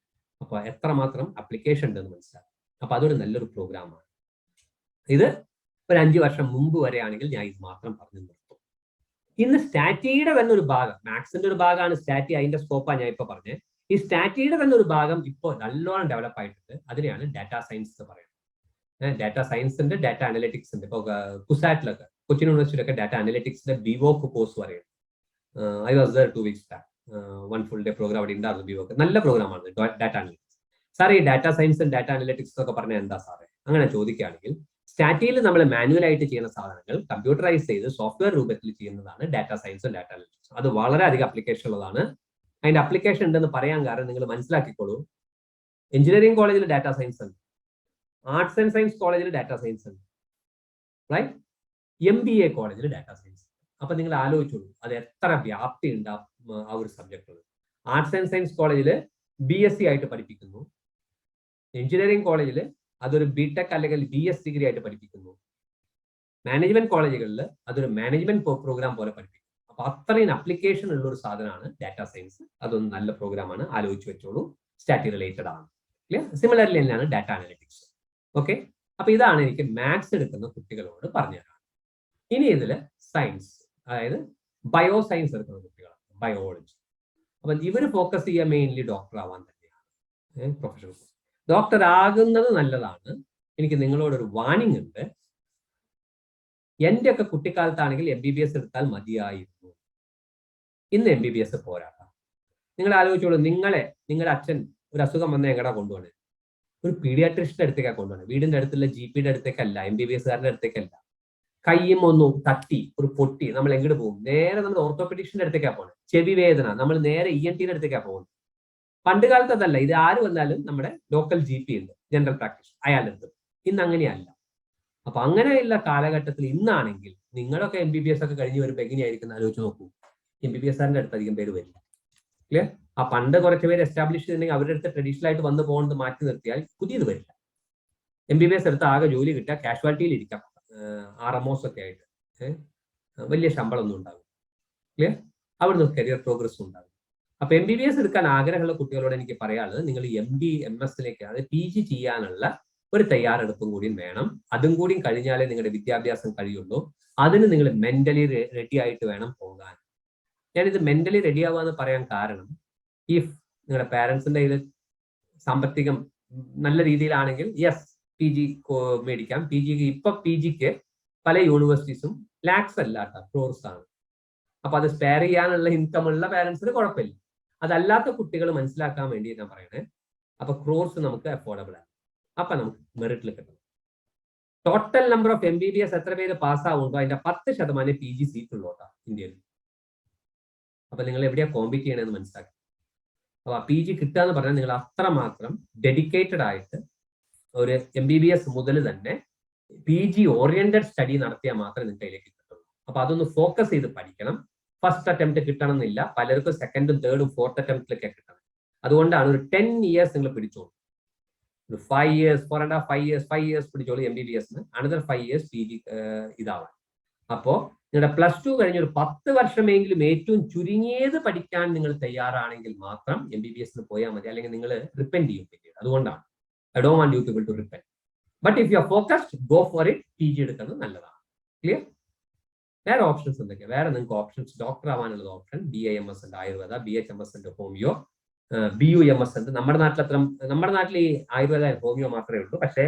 അപ്പൊ എത്രമാത്രം അപ്ലിക്കേഷൻ ഉണ്ടെന്ന് മനസ്സിലാക്കും. അപ്പൊ അതൊരു നല്ലൊരു പ്രോഗ്രാമാണ്. ഇത് ഒരു 5 വർഷം മുമ്പ് വരെയാണെങ്കിൽ ഞാൻ ഇത് മാത്രം പറഞ്ഞു നിർത്തും. ഇന്ന് സ്റ്റാറ്റിയുടെ തന്നെ ഒരു ഭാഗം, മാത്സിന്റെ ഒരു ഭാഗമാണ് സ്റ്റാറ്റി, അതിന്റെ സ്കോപ്പാണ് ഞാൻ ഇപ്പൊ പറഞ്ഞത്. ഈ സ്റ്റാറ്റിയുടെ തന്നെ ഒരു ഭാഗം ഇപ്പോൾ നല്ലോണം ഡെവലപ്പ് ആയിട്ടുണ്ട്. അതിനെയാണ് ഡാറ്റാ സയൻസ് എന്ന് പറയുന്നത്. ഡാറ്റാ സയൻസിന്റെ ഡാറ്റ അനലിറ്റിക്സിന്റെ ഇപ്പൊ കുസാറ്റിലൊക്കെ, കൊച്ചിൻ യൂണിവേഴ്സിറ്റിയിലൊക്കെ ഡാറ്റ അനലിറ്റിക്സിന്റെ ബിവോക്ക് കോഴ്സ് പറയുന്നത്. I was there 2 weeks back. 1 full day programme അവിടെ ഉണ്ടായിരുന്നു. ബിവോക്ക് നല്ല പ്രോഗ്രാമാണ്, ഡാറ്റ അനലിറ്റിക്സ്. സാറേ ഈ ഡാറ്റാ സയൻസും ഡാറ്റ അനലിറ്റിക്സ് ഒക്കെ പറഞ്ഞാൽ എന്താ സാറേ? അങ്ങനെ ചോദിക്കുകയാണെങ്കിൽ സ്റ്റാറ്റിയിൽ നമ്മൾ മാനുവലായിട്ട് ചെയ്യുന്ന സാധനങ്ങൾ കമ്പ്യൂട്ടറൈസ് ചെയ്ത് സോഫ്റ്റ്വെയർ രൂപത്തിൽ ചെയ്യുന്നതാണ് ഡാറ്റാ സയൻസും ഡാറ്റ അനലിറ്റിക്സും. അത് വളരെ അധികം അപ്ലിക്കേഷൻ ഉള്ളതാണ്. അതിന്റെ അപ്ലിക്കേഷൻ ഉണ്ടെന്ന് പറയാൻ കാരണം നിങ്ങൾ മനസ്സിലാക്കിക്കോളൂ. എഞ്ചിനീയറിംഗ് കോളേജിൽ ഡാറ്റാ സയൻസ് ഉണ്ട്, ആർട്സ് ആൻഡ് സയൻസ് കോളേജിൽ ഡാറ്റാ സയൻസ് ഉണ്ട്, റൈറ്റ്? MBA കോളേജിൽ ഡാറ്റാ സയൻസ്. അപ്പൊ നിങ്ങൾ ആലോചിച്ചോളൂ അത് എത്ര വ്യാപ്തി ഉണ്ടാവും ആ ഒരു സബ്ജക്ട്. ആർട്സ് ആൻഡ് സയൻസ് കോളേജിൽ BSc ആയിട്ട് പഠിപ്പിക്കുന്നു, എഞ്ചിനീയറിംഗ് കോളേജിൽ അതൊരു BTech അല്ലെങ്കിൽ BS ഡിഗ്രി ആയിട്ട് പഠിപ്പിക്കുന്നു, മാനേജ്മെന്റ് കോളേജുകളിൽ അതൊരു മാനേജ്മെന്റ് പ്രോഗ്രാം പോലെ പഠിപ്പിക്കുന്നു. അപ്പൊ അത്രയും അപ്ലിക്കേഷൻ ഉള്ള ഒരു സാധനമാണ് ഡാറ്റാ സയൻസ്. അതൊന്നും നല്ല പ്രോഗ്രാമാണ്, ആലോചിച്ച് വെച്ചോളൂ. സ്റ്റാറ്റി റിലേറ്റഡ് ആണ്. സിമിലർലി തന്നെയാണ് ഡാറ്റ അനലിറ്റിക്സ്. ഓക്കെ, അപ്പൊ ഇതാണ് എനിക്ക് മാത്സ് എടുക്കുന്ന കുട്ടികളോട് പറഞ്ഞു തരാം. ഇനി ഇതിൽ സയൻസ്, അതായത് ബയോ സയൻസ് എടുക്കുന്ന കുട്ടികളാണ്, ബയോളജി. അപ്പൊ ഇവർ ഫോക്കസ് ചെയ്യുക മെയിൻലി ഡോക്ടർ ആവാൻ തന്നെയാണ്. പ്രൊഫഷണൽ ഡോക്ടർ ആകുന്നത് നല്ലതാണ്. എനിക്ക് നിങ്ങളോടൊരു വാണിംഗ് ഉണ്ട്. എൻ്റെ ഒക്കെ കുട്ടിക്കാലത്താണെങ്കിൽ MBBS എടുത്താൽ മതിയായിരുന്നു. ഇന്ന് MBBS പോരാട്ട. നിങ്ങൾ ആലോചിച്ചോളൂ, നിങ്ങളുടെ അച്ഛൻ ഒരു അസുഖം വന്ന എങ്ങടാ കൊണ്ടുപോകണേ? ഒരു പീഡിയാട്രിസ്റ്റിന്റെ അടുത്തേക്കാണ് കൊണ്ടുപോകണേ. വീടിന്റെ അടുത്തുള്ള GPയുടെ അടുത്തേക്കല്ല, MBBSകാരന്റെ അടുത്തേക്കല്ല. കയ്യും ഒന്നും തട്ടി ഒരു പൊട്ടി നമ്മൾ എങ്ങോട്ട് പോകും? നേരെ നമ്മൾ ഓർത്തോപെഡിക്സിന്റെ അടുത്തേക്കാണ് പോകുന്നത്. ചെവി വേദന നമ്മൾ നേരെ ENTയുടെ അടുത്തേക്കാണ് പോകുന്നത്. പണ്ട് കാലത്ത് അതല്ല. ഇത് ആര് വന്നാലും നമ്മുടെ ലോക്കൽ GP ഉണ്ട്, ജനറൽ പ്രാക്ടീസ്, അയാളെടുത്ത്. ഇന്ന് അങ്ങനെയല്ല. അപ്പൊ അങ്ങനെയുള്ള കാലഘട്ടത്തിൽ ഇന്നാണെങ്കിൽ നിങ്ങളൊക്കെ MBBS ഒക്കെ കഴിഞ്ഞ് വരുമ്പോൾ എങ്ങനെയായിരിക്കും ആലോചിച്ച് നോക്കൂ. MBBSകാരന്റെ അടുത്ത് അധികം പേര് വരില്ല. ക്ലിയർ? ആ പണ്ട് കുറച്ച് പേര് എസ്റ്റാബ്ലിഷ് ചെയ്തിട്ടുണ്ടെങ്കിൽ അവരുടെ അടുത്ത് ട്രഡീഷണൽ ആയിട്ട് വന്ന് പോകുന്നത് മാറ്റി നിർത്തിയാൽ പുതിയത് വരില്ല. MBBS എടുത്ത് ആകെ ജോലി കിട്ടുക, കാഷ്വാലിറ്റിയിൽ ഇരിക്കാം, RMOs ഒക്കെ ആയിട്ട് വലിയ ശമ്പളമൊന്നും ഉണ്ടാകും. ക്ലിയർ? അവിടുന്ന് കരിയർ പ്രോഗ്രസ് ഉണ്ടാകും. അപ്പൊ MBBS എടുക്കാൻ ആഗ്രഹമുള്ള കുട്ടികളോട് എനിക്ക് പറയാനുള്ളത്, നിങ്ങൾ MD MS-ലേക്ക്, അതായത് PG ചെയ്യാനുള്ള ഒരു തയ്യാറെടുപ്പും കൂടി വേണം. അതും കൂടി കഴിഞ്ഞാലേ നിങ്ങളുടെ വിദ്യാഭ്യാസം കഴിയുള്ളൂ. അതിന് നിങ്ങൾ മെന്റലി റെഡി ആയിട്ട് വേണം പോകാൻ. ഞാനിത് മെന്റലി റെഡി ആവാന്ന് പറയാൻ കാരണം, ഇഫ് നിങ്ങളുടെ പാരന്റ്സിന്റെ കയ്യിൽ സാമ്പത്തികം നല്ല രീതിയിലാണെങ്കിൽ യെസ് PG മേടിക്കാം. PGക്ക് പല യൂണിവേഴ്സിറ്റീസും ലാക്സ് അല്ല കേട്ടോ, ക്രോർസ് ആണ്. അപ്പൊ അത് സ്പെയർ ചെയ്യാനുള്ള ഇൻകം ഉള്ള പാരന്റ്സിന് കുഴപ്പമില്ല. അതല്ലാത്ത കുട്ടികൾ മനസ്സിലാക്കാൻ വേണ്ടി ഞാൻ പറയണേ. അപ്പൊ ക്രോർസ് നമുക്ക് അഫോർഡബിൾ ആണ്. അപ്പൊ നമുക്ക് മെറിറ്റിൽ കിട്ടണം. ടോട്ടൽ നമ്പർ ഓഫ് MBBS എത്ര പേര് പാസ്സാവുണ്ടോ അതിന്റെ 10% PG സീറ്റ് ഉള്ളൂട്ടാ ഇന്ത്യയിൽ. അപ്പൊ നിങ്ങൾ എവിടെയാ കോമ്പീറ്റ് ചെയ്യണമെന്ന് മനസ്സിലാക്കി. അപ്പൊ PG കിട്ടുക എന്ന് പറഞ്ഞാൽ നിങ്ങൾ അത്രമാത്രം ഡെഡിക്കേറ്റഡ് ആയിട്ട് ഒരു MBBS മുതൽ തന്നെ PG ഓറിയന്റഡ് സ്റ്റഡി നടത്തിയാൽ മാത്രമേ നിങ്ങൾക്ക് അതിലേക്ക് കിട്ടുള്ളൂ. അപ്പൊ അതൊന്ന് ഫോക്കസ് ചെയ്ത് പഠിക്കണം. ഫസ്റ്റ് അറ്റംപ്റ്റ് കിട്ടണം എന്നില്ല, പലർക്കും സെക്കൻഡും തേർഡും ഫോർത്ത് അറ്റംപ്റ്റിലൊക്കെ കിട്ടണം. അതുകൊണ്ടാണ് ഒരു 10 years നിങ്ങൾ പിടിച്ചോളൂ. ഒരു 5 years, 4.5 years പിടിച്ചോളൂ MBBS-ന്. അനദർ 5 years PG ഇതാവാൻ. അപ്പോ നിങ്ങളുടെ +2 കഴിഞ്ഞ ഒരു 10 വർഷമെങ്കിലും ഏറ്റവും ചുരുങ്ങിയത് പഠിക്കാൻ നിങ്ങൾ തയ്യാറാണെങ്കിൽ മാത്രം MBBS-ന് പോയാൽ മതി. അല്ലെങ്കിൽ നിങ്ങൾ റിപ്പൻഡ് ചെയ്യും പിന്നീട്. അതുകൊണ്ടാണ് I don't want you people to repent. But if you are focused, go for it. PG എടുക്കുന്നത് നല്ലതാണ്. ക്ലിയർ? വേറെ ഓപ്ഷൻസ് എന്തൊക്കെയാണ്? വേറെ നിങ്ങൾക്ക് ഓപ്ഷൻസ് ഡോക്ടർ ആവാനുള്ള ഓപ്ഷൻ BAMS ഉണ്ട്, ആയുർവേദ, BHMS ഉണ്ട്, ഹോമിയോ, BUMS ഉണ്ട്. നമ്മുടെ നാട്ടിൽ ഈ ആയുർവേദ ഹോമിയോ മാത്രമേ ഉള്ളൂ. പക്ഷേ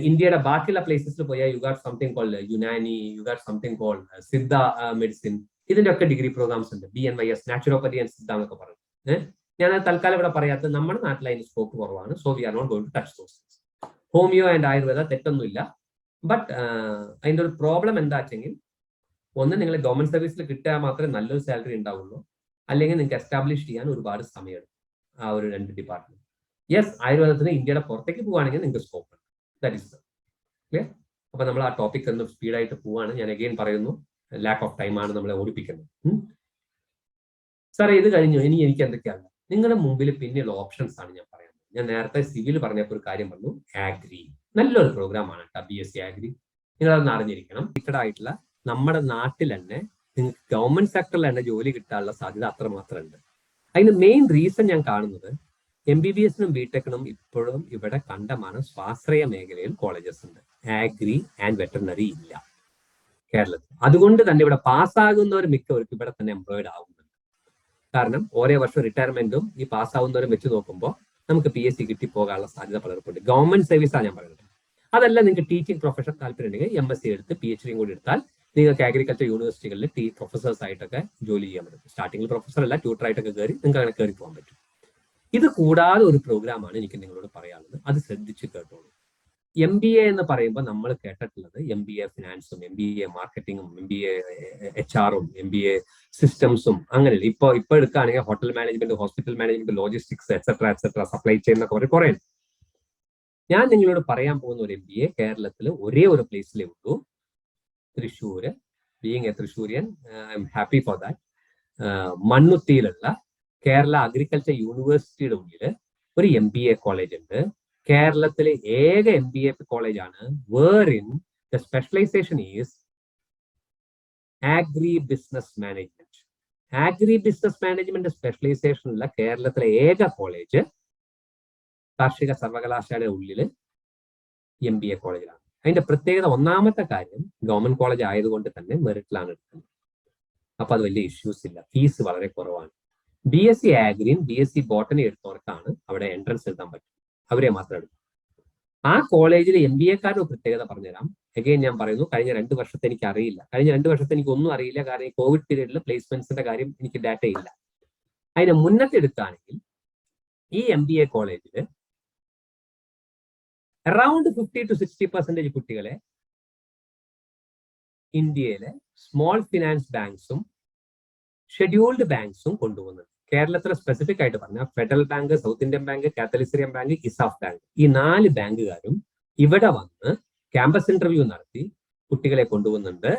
ഇന്ത്യയുടെ ബാക്കിയുള്ള പ്ലേസസിൽ പോയാൽ you got something called Unani, you got something called Siddha medicine. ഇതിന്റെ ഒക്കെ ഡിഗ്രി പ്രോഗ്രാംസ് ഉണ്ട്. BNYS, നാച്ചുറോപ്പതി ആൻഡ് സിദ്ധ എന്നൊക്കെ പറഞ്ഞു. ഞാൻ തൽക്കാലം ഇവിടെ പറയാത്തത് നമ്മുടെ നാട്ടിൽ അതിന് സ്കോപ്പ് കുറവാണ്. So we are not going to touch those. Homeo and Ayurveda തെറ്റൊന്നുമില്ല. ബട്ട് അതിന്റെ ഒരു പ്രോബ്ലം എന്താ വെച്ചെങ്കിൽ, ഒന്ന് നിങ്ങൾ ഗവൺമെന്റ് സർവീസിൽ കിട്ടിയാൽ മാത്രമേ നല്ലൊരു സാലറി ഉണ്ടാവുള്ളൂ, അല്ലെങ്കിൽ നിങ്ങൾക്ക് എസ്റ്റാബ്ലിഷ് ചെയ്യാൻ ഒരുപാട് സമയമെടുക്കും ആ ഒരു 2 ഡിപ്പാർട്ട്മെന്റ്. യെസ്, ആയുർവേദത്തിന് ഇന്ത്യയുടെ പുറത്തേക്ക് പോവുകയാണെങ്കിൽ നിങ്ങൾക്ക് സ്കോപ്പ് ഉണ്ട്. That is clear. അപ്പൊ നമ്മൾ ആ ടോപ്പിക് ഒന്ന് സ്പീഡായിട്ട് പോവാണ്. ഞാൻ അഗെയിൻ പറയുന്നു, ലാക്ക് ഓഫ് ടൈം ആണ് നമ്മളെ ഓടിപ്പിക്കുന്നത്. സാറേ ഇത് കഴിഞ്ഞു, ഇനി എനിക്ക് എന്തൊക്കെയാണ് നിങ്ങളുടെ മുമ്പിൽ പിന്നെയുള്ള ഓപ്ഷൻസ് ആണ് ഞാൻ പറയുന്നത്. ഞാൻ നേരത്തെ സിവിൽ പറഞ്ഞപ്പോൾ ഒരു കാര്യം പറഞ്ഞു, ആഗ്രി നല്ലൊരു പ്രോഗ്രാം ആണ് കേട്ടോ. BSc ആഗ്രി നിങ്ങളതൊന്ന് അറിഞ്ഞിരിക്കണം. റിലേറ്റഡ് ആയിട്ടുള്ള നമ്മുടെ നാട്ടിൽ തന്നെ നിങ്ങൾക്ക് ഗവൺമെന്റ് സെക്ടറിൽ തന്നെ ജോലി കിട്ടാനുള്ള സാധ്യത അത്രമാത്രം ഉണ്ട്. അതിന് മെയിൻ റീസൺ ഞാൻ കാണുന്നത്, MBBS-നും BTech-നും ഇപ്പോഴും ഇവിടെ കണ്ടമാനം സ്വാശ്രയ മേഖലയിൽ കോളേജസ് ഉണ്ട്. ആഗ്രി ആൻഡ് വെറ്ററിനറി ഇല്ല കേരളത്തിൽ. അതുകൊണ്ട് തന്നെ ഇവിടെ പാസ്സാകുന്നവർ മിക്കവർക്കും ഇവിടെ തന്നെ എംപ്ലോയിഡ് ആകുന്നുണ്ട്. കാരണം ഓരോ വർഷം റിട്ടയർമെന്റും ഈ പാസ്സാവുന്നവരും വെച്ച് നോക്കുമ്പോൾ നമുക്ക് PSc കിട്ടി പോകാനുള്ള സാധ്യത പലർക്കുണ്ട്. ഗവൺമെന്റ് സർവീസാണ് ഞാൻ പറയുന്നത്. അതല്ല, നിങ്ങൾക്ക് ടീച്ചിങ് പ്രൊഫഷൻ താല്പര്യം ഉണ്ടെങ്കിൽ MSc എടുത്ത് PhD കൂടി എടുത്താൽ നിങ്ങൾക്ക് അഗ്രികൾച്ചർ യൂണിവേഴ്സിറ്റികളിൽ പ്രൊഫസേഴ്സ് ആയിട്ടൊക്കെ ജോലി ചെയ്യാൻ പറ്റും. സ്റ്റാർട്ടിങ്ങിൽ പ്രൊഫസർ അല്ല, ട്യൂട്ടർ ആയിട്ടൊക്കെ കയറി നിങ്ങൾക്ക് അങ്ങനെ കയറി പോകാൻ പറ്റും. ഇത് കൂടാതെ ഒരു പ്രോഗ്രാമാണ് എനിക്ക് നിങ്ങളോട് പറയാനുള്ളത്. അത് ശ്രദ്ധിച്ച് കേട്ടോളൂ. MBA എന്ന് പറയുമ്പോൾ നമ്മൾ കേട്ടിട്ടുള്ളത് MBA ഫിനാൻസും, MBA മാർക്കറ്റിംഗും, MBA HR-ഉം, MBA സിസ്റ്റംസും അങ്ങനെയല്ല. ഇപ്പൊ എടുക്കുകയാണെങ്കിൽ hotel management, hospital management, logistics, etcetera, supply chain എന്നൊക്കെ കുറെ. ഞാൻ നിങ്ങളോട് പറയാൻ പോകുന്ന ഒരു MBA കേരളത്തിൽ ഒരേ ഒരു പ്ലേസിലേ ഉള്ളൂ, Thrissur. Being a Thrissurian, I am happy for that. മണ്ണുത്തിയിലുള്ള കേരള അഗ്രികൾച്ചർ യൂണിവേഴ്സിറ്റിയുടെ ഉള്ളിൽ ഒരു MBA കോളേജ് ഉണ്ട്. കേരളത്തിലെ ഏക MBA കോളേജാണ്, wherein the specialisation is agri business management. Agri business management specialisation ഉള്ള കേരളത്തിലെ ഏക കോളേജ് കാർഷിക സർവകലാശാലയുടെ ഉള്ളിൽ MBA കോളേജിലാണ്. അതിന്റെ പ്രത്യേകത, ഒന്നാമത്തെ കാര്യം, ഗവൺമെന്റ് കോളേജ് ആയതുകൊണ്ട് തന്നെ മെറിറ്റിലാണ് എടുക്കുന്നത്. അപ്പൊ അത് വലിയ ഇഷ്യൂസ് ഇല്ല, ഫീസ് വളരെ കുറവാണ്. BSc ആഗ്രിയും BSc ബോട്ടണി എടുത്തവർക്കാണ് അവിടെ എൻട്രൻസ് എഴുതാൻ പറ്റും, അവരെ മാത്രം എടുക്കും. ആ കോളേജിൽ MBA-ക്കാരുടെ പ്രത്യേകത പറഞ്ഞുതരാം. അഗെയിൻ ഞാൻ പറയുന്നു, കഴിഞ്ഞ 2 വർഷത്തെ എനിക്ക് അറിയില്ല. കഴിഞ്ഞ 2 വർഷത്തെ എനിക്ക് ഒന്നും അറിയില്ല, കാരണം ഈ കോവിഡ് പീരീഡിൽ പ്ലേസ്മെന്റ്സിന്റെ കാര്യം എനിക്ക് ഡാറ്റ ഇല്ല. അതിന് മുന്നത്തെ എടുക്കുകയാണെങ്കിൽ ഈ MBA കോളേജിൽ അറൌണ്ട് 50 to 60% കുട്ടികളെ ഇന്ത്യയിലെ സ്മോൾ ഫിനാൻസ് ബാങ്ക്സും ഷെഡ്യൂൾഡ് ബാങ്ക്സും കൊണ്ടുപോകുന്നുണ്ട്. കേരളത്തിലെ സ്പെസിഫിക് ആയിട്ട് പറഞ്ഞാൽ federal bank, south Indian bank, Catholic Syrian bank, ESAF bank, ഈ 4 ബാങ്കുകാരും ഇവിടെ വന്ന് ക്യാമ്പസ് ഇന്റർവ്യൂ നടത്തി കുട്ടികളെ കൊണ്ടുപോകുന്നുണ്ട്.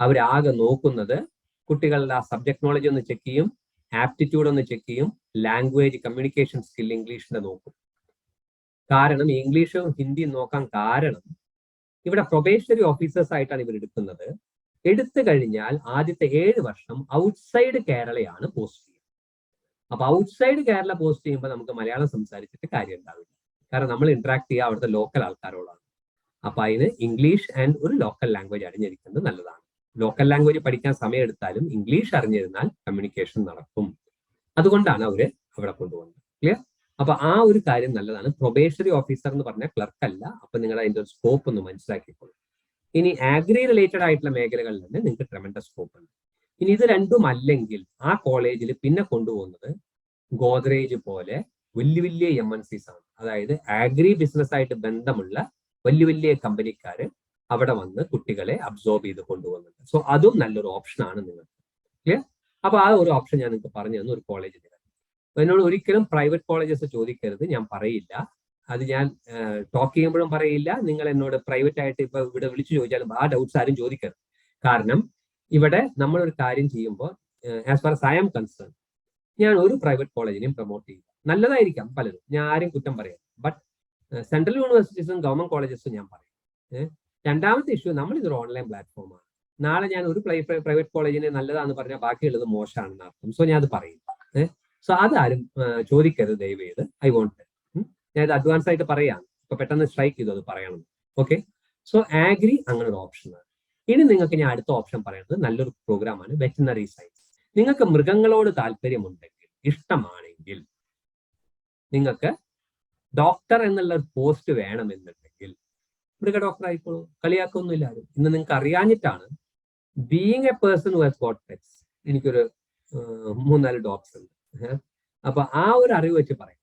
അവരാകെ നോക്കുന്നത് കുട്ടികളുടെ ആ സബ്ജക്ട് നോളജ് ഒന്ന് ചെക്ക് ചെയ്യും, ആപ്റ്റിറ്റ്യൂഡ് ഒന്ന് ചെക്ക് ചെയ്യും, ലാംഗ്വേജ് കമ്മ്യൂണിക്കേഷൻ സ്കിൽ ഇംഗ്ലീഷിന്റെ നോക്കും. കാരണം ഇംഗ്ലീഷും ഹിന്ദിയും നോക്കാൻ കാരണം ഇവിടെ പ്രൊബേഷണറി ഓഫീസേഴ്സ് ആയിട്ടാണ് ഇവർ എടുക്കുന്നത്. എടുത്തു കഴിഞ്ഞാൽ ആദ്യത്തെ 7 വർഷം ഔട്ട്സൈഡ് കേരളയാണ് പോസ്റ്റ് ചെയ്യുന്നത്. അപ്പൊ ഔട്ട്സൈഡ് കേരള പോസ്റ്റ് ചെയ്യുമ്പോൾ നമുക്ക് മലയാളം സംസാരിച്ചിട്ട് കാര്യം ഉണ്ടാവില്ല, കാരണം നമ്മൾ ഇന്ററാക്ട് ചെയ്യുക അവിടുത്തെ ലോക്കൽ ആൾക്കാരോടാണ്. അപ്പൊ അതിന് ഇംഗ്ലീഷ് ആൻഡ് ഒരു ലോക്കൽ ലാംഗ്വേജ് അറിഞ്ഞിരിക്കുന്നത് നല്ലതാണ്. ലോക്കൽ ലാംഗ്വേജ് പഠിക്കാൻ സമയം എടുത്താലും ഇംഗ്ലീഷ് അറിഞ്ഞിരുന്നാൽ കമ്മ്യൂണിക്കേഷൻ നടക്കും. അതുകൊണ്ടാണ് അവര് അവിടെ കൊണ്ടുപോകുന്നത്. ക്ലിയർ? അപ്പൊ ആ ഒരു കാര്യം നല്ലതാണ്. പ്രൊബേഷണറി ഓഫീസർ എന്ന് പറഞ്ഞാൽ ക്ലർക്ക് അല്ല. അപ്പൊ നിങ്ങൾ അതിന്റെ ഒരു സ്കോപ്പ് ഒന്ന് മനസ്സിലാക്കിക്കോളൂ. ഇനി ആഗ്രി റിലേറ്റഡ് ആയിട്ടുള്ള മേഖലകളിൽ തന്നെ നിങ്ങൾക്ക് ട്രെമൻഡസ് സ്കോപ്പ് ഉണ്ട്. ഇനി ഇത് രണ്ടും അല്ലെങ്കിൽ ആ കോളേജിൽ പിന്നെ കൊണ്ടുപോകുന്നത് ഗോദ്രേജ് പോലെ വലിയ വലിയ MNCs ആണ്. അതായത് ആഗ്രി ബിസിനസ് ആയിട്ട് ബന്ധമുള്ള വലിയ വലിയ കമ്പനിക്കാര് അവിടെ വന്ന് കുട്ടികളെ അബ്സോർബ് ചെയ്ത് കൊണ്ടുപോകുന്നുണ്ട്. സോ അതും നല്ലൊരു ഓപ്ഷനാണ് നിങ്ങൾക്ക്. ക്ലിയർ? അപ്പൊ ആ ഒരു ഓപ്ഷൻ ഞാൻ നിങ്ങൾക്ക് പറഞ്ഞു തന്നു, ഒരു കോളേജിൽ. എന്നോട് ഒരിക്കലും പ്രൈവറ്റ് കോളേജസ് ചോദിക്കരുത്, ഞാൻ പറയില്ല. അത് ഞാൻ ടോക്ക് ചെയ്യുമ്പോഴും പറയില്ല. നിങ്ങൾ എന്നോട് പ്രൈവറ്റ് ആയിട്ട് ഇപ്പൊ ഇവിടെ വിളിച്ചു ചോദിച്ചാലും ആ ഡൗട്ട്സ് ആരും ചോദിക്കരുത്. കാരണം ഇവിടെ നമ്മളൊരു കാര്യം ചെയ്യുമ്പോൾ as far as I am concerned, ഞാൻ ഒരു പ്രൈവറ്റ് കോളേജിനെയും പ്രൊമോട്ട് ചെയ്യില്ല. നല്ലതായിരിക്കാം പലതും, ഞാൻ ആരും കുറ്റം പറയാം. ബട്ട് സെൻട്രൽ യൂണിവേഴ്സിറ്റീസും ഗവൺമെന്റ് കോളേജസും ഞാൻ പറയും. രണ്ടാമത്തെ ഇഷ്യൂ, നമ്മൾ ഇതൊരു ഓൺലൈൻ പ്ലാറ്റ്ഫോമാണ്. നാളെ ഞാൻ ഒരു പ്രൈവറ്റ് കോളേജിനെ നല്ലതാണെന്ന് പറഞ്ഞാൽ ബാക്കിയുള്ളത് മോശമാണെന്ന് അർത്ഥം. സോ ഞാൻ അത് പറയും. സോ അതാരും ചോദിക്കരുത് ദയവ് ചെയ്ത്. ഐ വോണ്ട് ഞാൻ ഇത് അഡ്വാൻസ് ആയിട്ട് പറയാം. ഇപ്പൊ പെട്ടെന്ന് സ്ട്രൈക്ക് ചെയ്തു അത് പറയണം. ഓക്കെ, സോ ആഗ്രി അങ്ങനെ ഒരു ഓപ്ഷനാണ്. ഇനി നിങ്ങൾക്ക് ഞാൻ അടുത്ത ഓപ്ഷൻ പറയുന്നത് നല്ലൊരു പ്രോഗ്രാമാണ് വെറ്റിനറി സയൻസ്. നിങ്ങൾക്ക് മൃഗങ്ങളോട് താല്പര്യമുണ്ടെങ്കിൽ, ഇഷ്ടമാണെങ്കിൽ, നിങ്ങൾക്ക് ഡോക്ടർ എന്നുള്ള ഒരു പോസ്റ്റ് വേണമെന്നുണ്ടെങ്കിൽ മൃഗ ഡോക്ടർ ആയിക്കോളൂ, കളിയാക്കൊന്നുമില്ല. ഇന്ന് നിങ്ങൾക്ക് അറിയാഞ്ഞിട്ടാണ്. Being a person who has got pets, എനിക്കൊരു 3-4 ഡോഗ്സ് ഉണ്ട്. അപ്പൊ ആ ഒരു അറിവ് വെച്ച് പറയാം,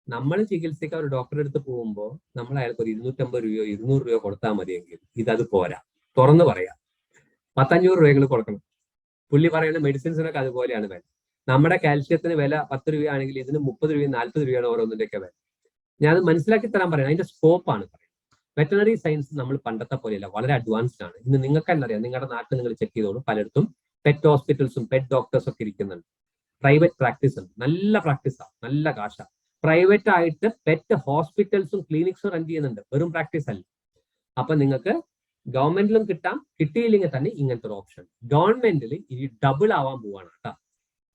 നമ്മൾ ചികിത്സിക്കാൻ ഒരു ഡോക്ടറെ അടുത്ത് പോകുമ്പോൾ നമ്മൾ അയാൾക്ക് ഒരു 250 രൂപയോ 200 രൂപയോ കൊടുത്താൽ മതിയെങ്കിൽ ഇതത് പോരാ. തുറന്നു പറയാം, 100-500 രൂപകൾ കൊടുക്കണം. പുള്ളി പറയുന്ന മെഡിസിൻസിനൊക്കെ അതുപോലെയാണ് വില. നമ്മുടെ കാൽഷ്യത്തിന് വില 10 രൂപയാണെങ്കിൽ ഇതിന് 30 രൂപയും 40 രൂപയാണ് ഓരോന്നിൻ്റെയൊക്കെ വില. ഞാൻ അത് മനസ്സിലാക്കി തരാൻ പറയുന്നത്, അതിന്റെ സ്കോപ്പാണ് പറയുന്നത്. വെറ്റനറി സയൻസ് നമ്മൾ പണ്ടത്തെ പോലെയല്ല, വളരെ അഡ്വാൻസ്ഡ് ആണ്. ഇന്ന് നിങ്ങൾക്ക് തന്നെ അറിയാം, നിങ്ങളുടെ നാട്ടിൽ നിങ്ങൾ ചെക്ക് ചെയ്തോളൂ, പലയിടത്തും പെറ്റ് ഹോസ്പിറ്റൽസും പെറ്റ് ഡോക്ടേഴ്സും ഒക്കെ ഇരിക്കുന്നുണ്ട്. പ്രൈവറ്റ് പ്രാക്ടീസ് ഉണ്ട്, നല്ല പ്രാക്ടീസാണ്, നല്ല കാശാണ്. പ്രൈവറ്റ് ആയിട്ട് പെറ്റ് ഹോസ്പിറ്റൽസും ക്ലിനിക്സും റൺ ചെയ്യുന്നുണ്ട്, വെറും പ്രാക്ടീസ് അല്ല. അപ്പൊ നിങ്ങൾക്ക് ഗവൺമെന്റിലും കിട്ടാം, കിട്ടിയില്ലെങ്കിൽ തന്നെ ഇങ്ങനത്തെ ഒരു ഓപ്ഷൻ. ഗവൺമെന്റിൽ ഇനി ഡബിൾ ആവാൻ പോവാണ് കേട്ടോ.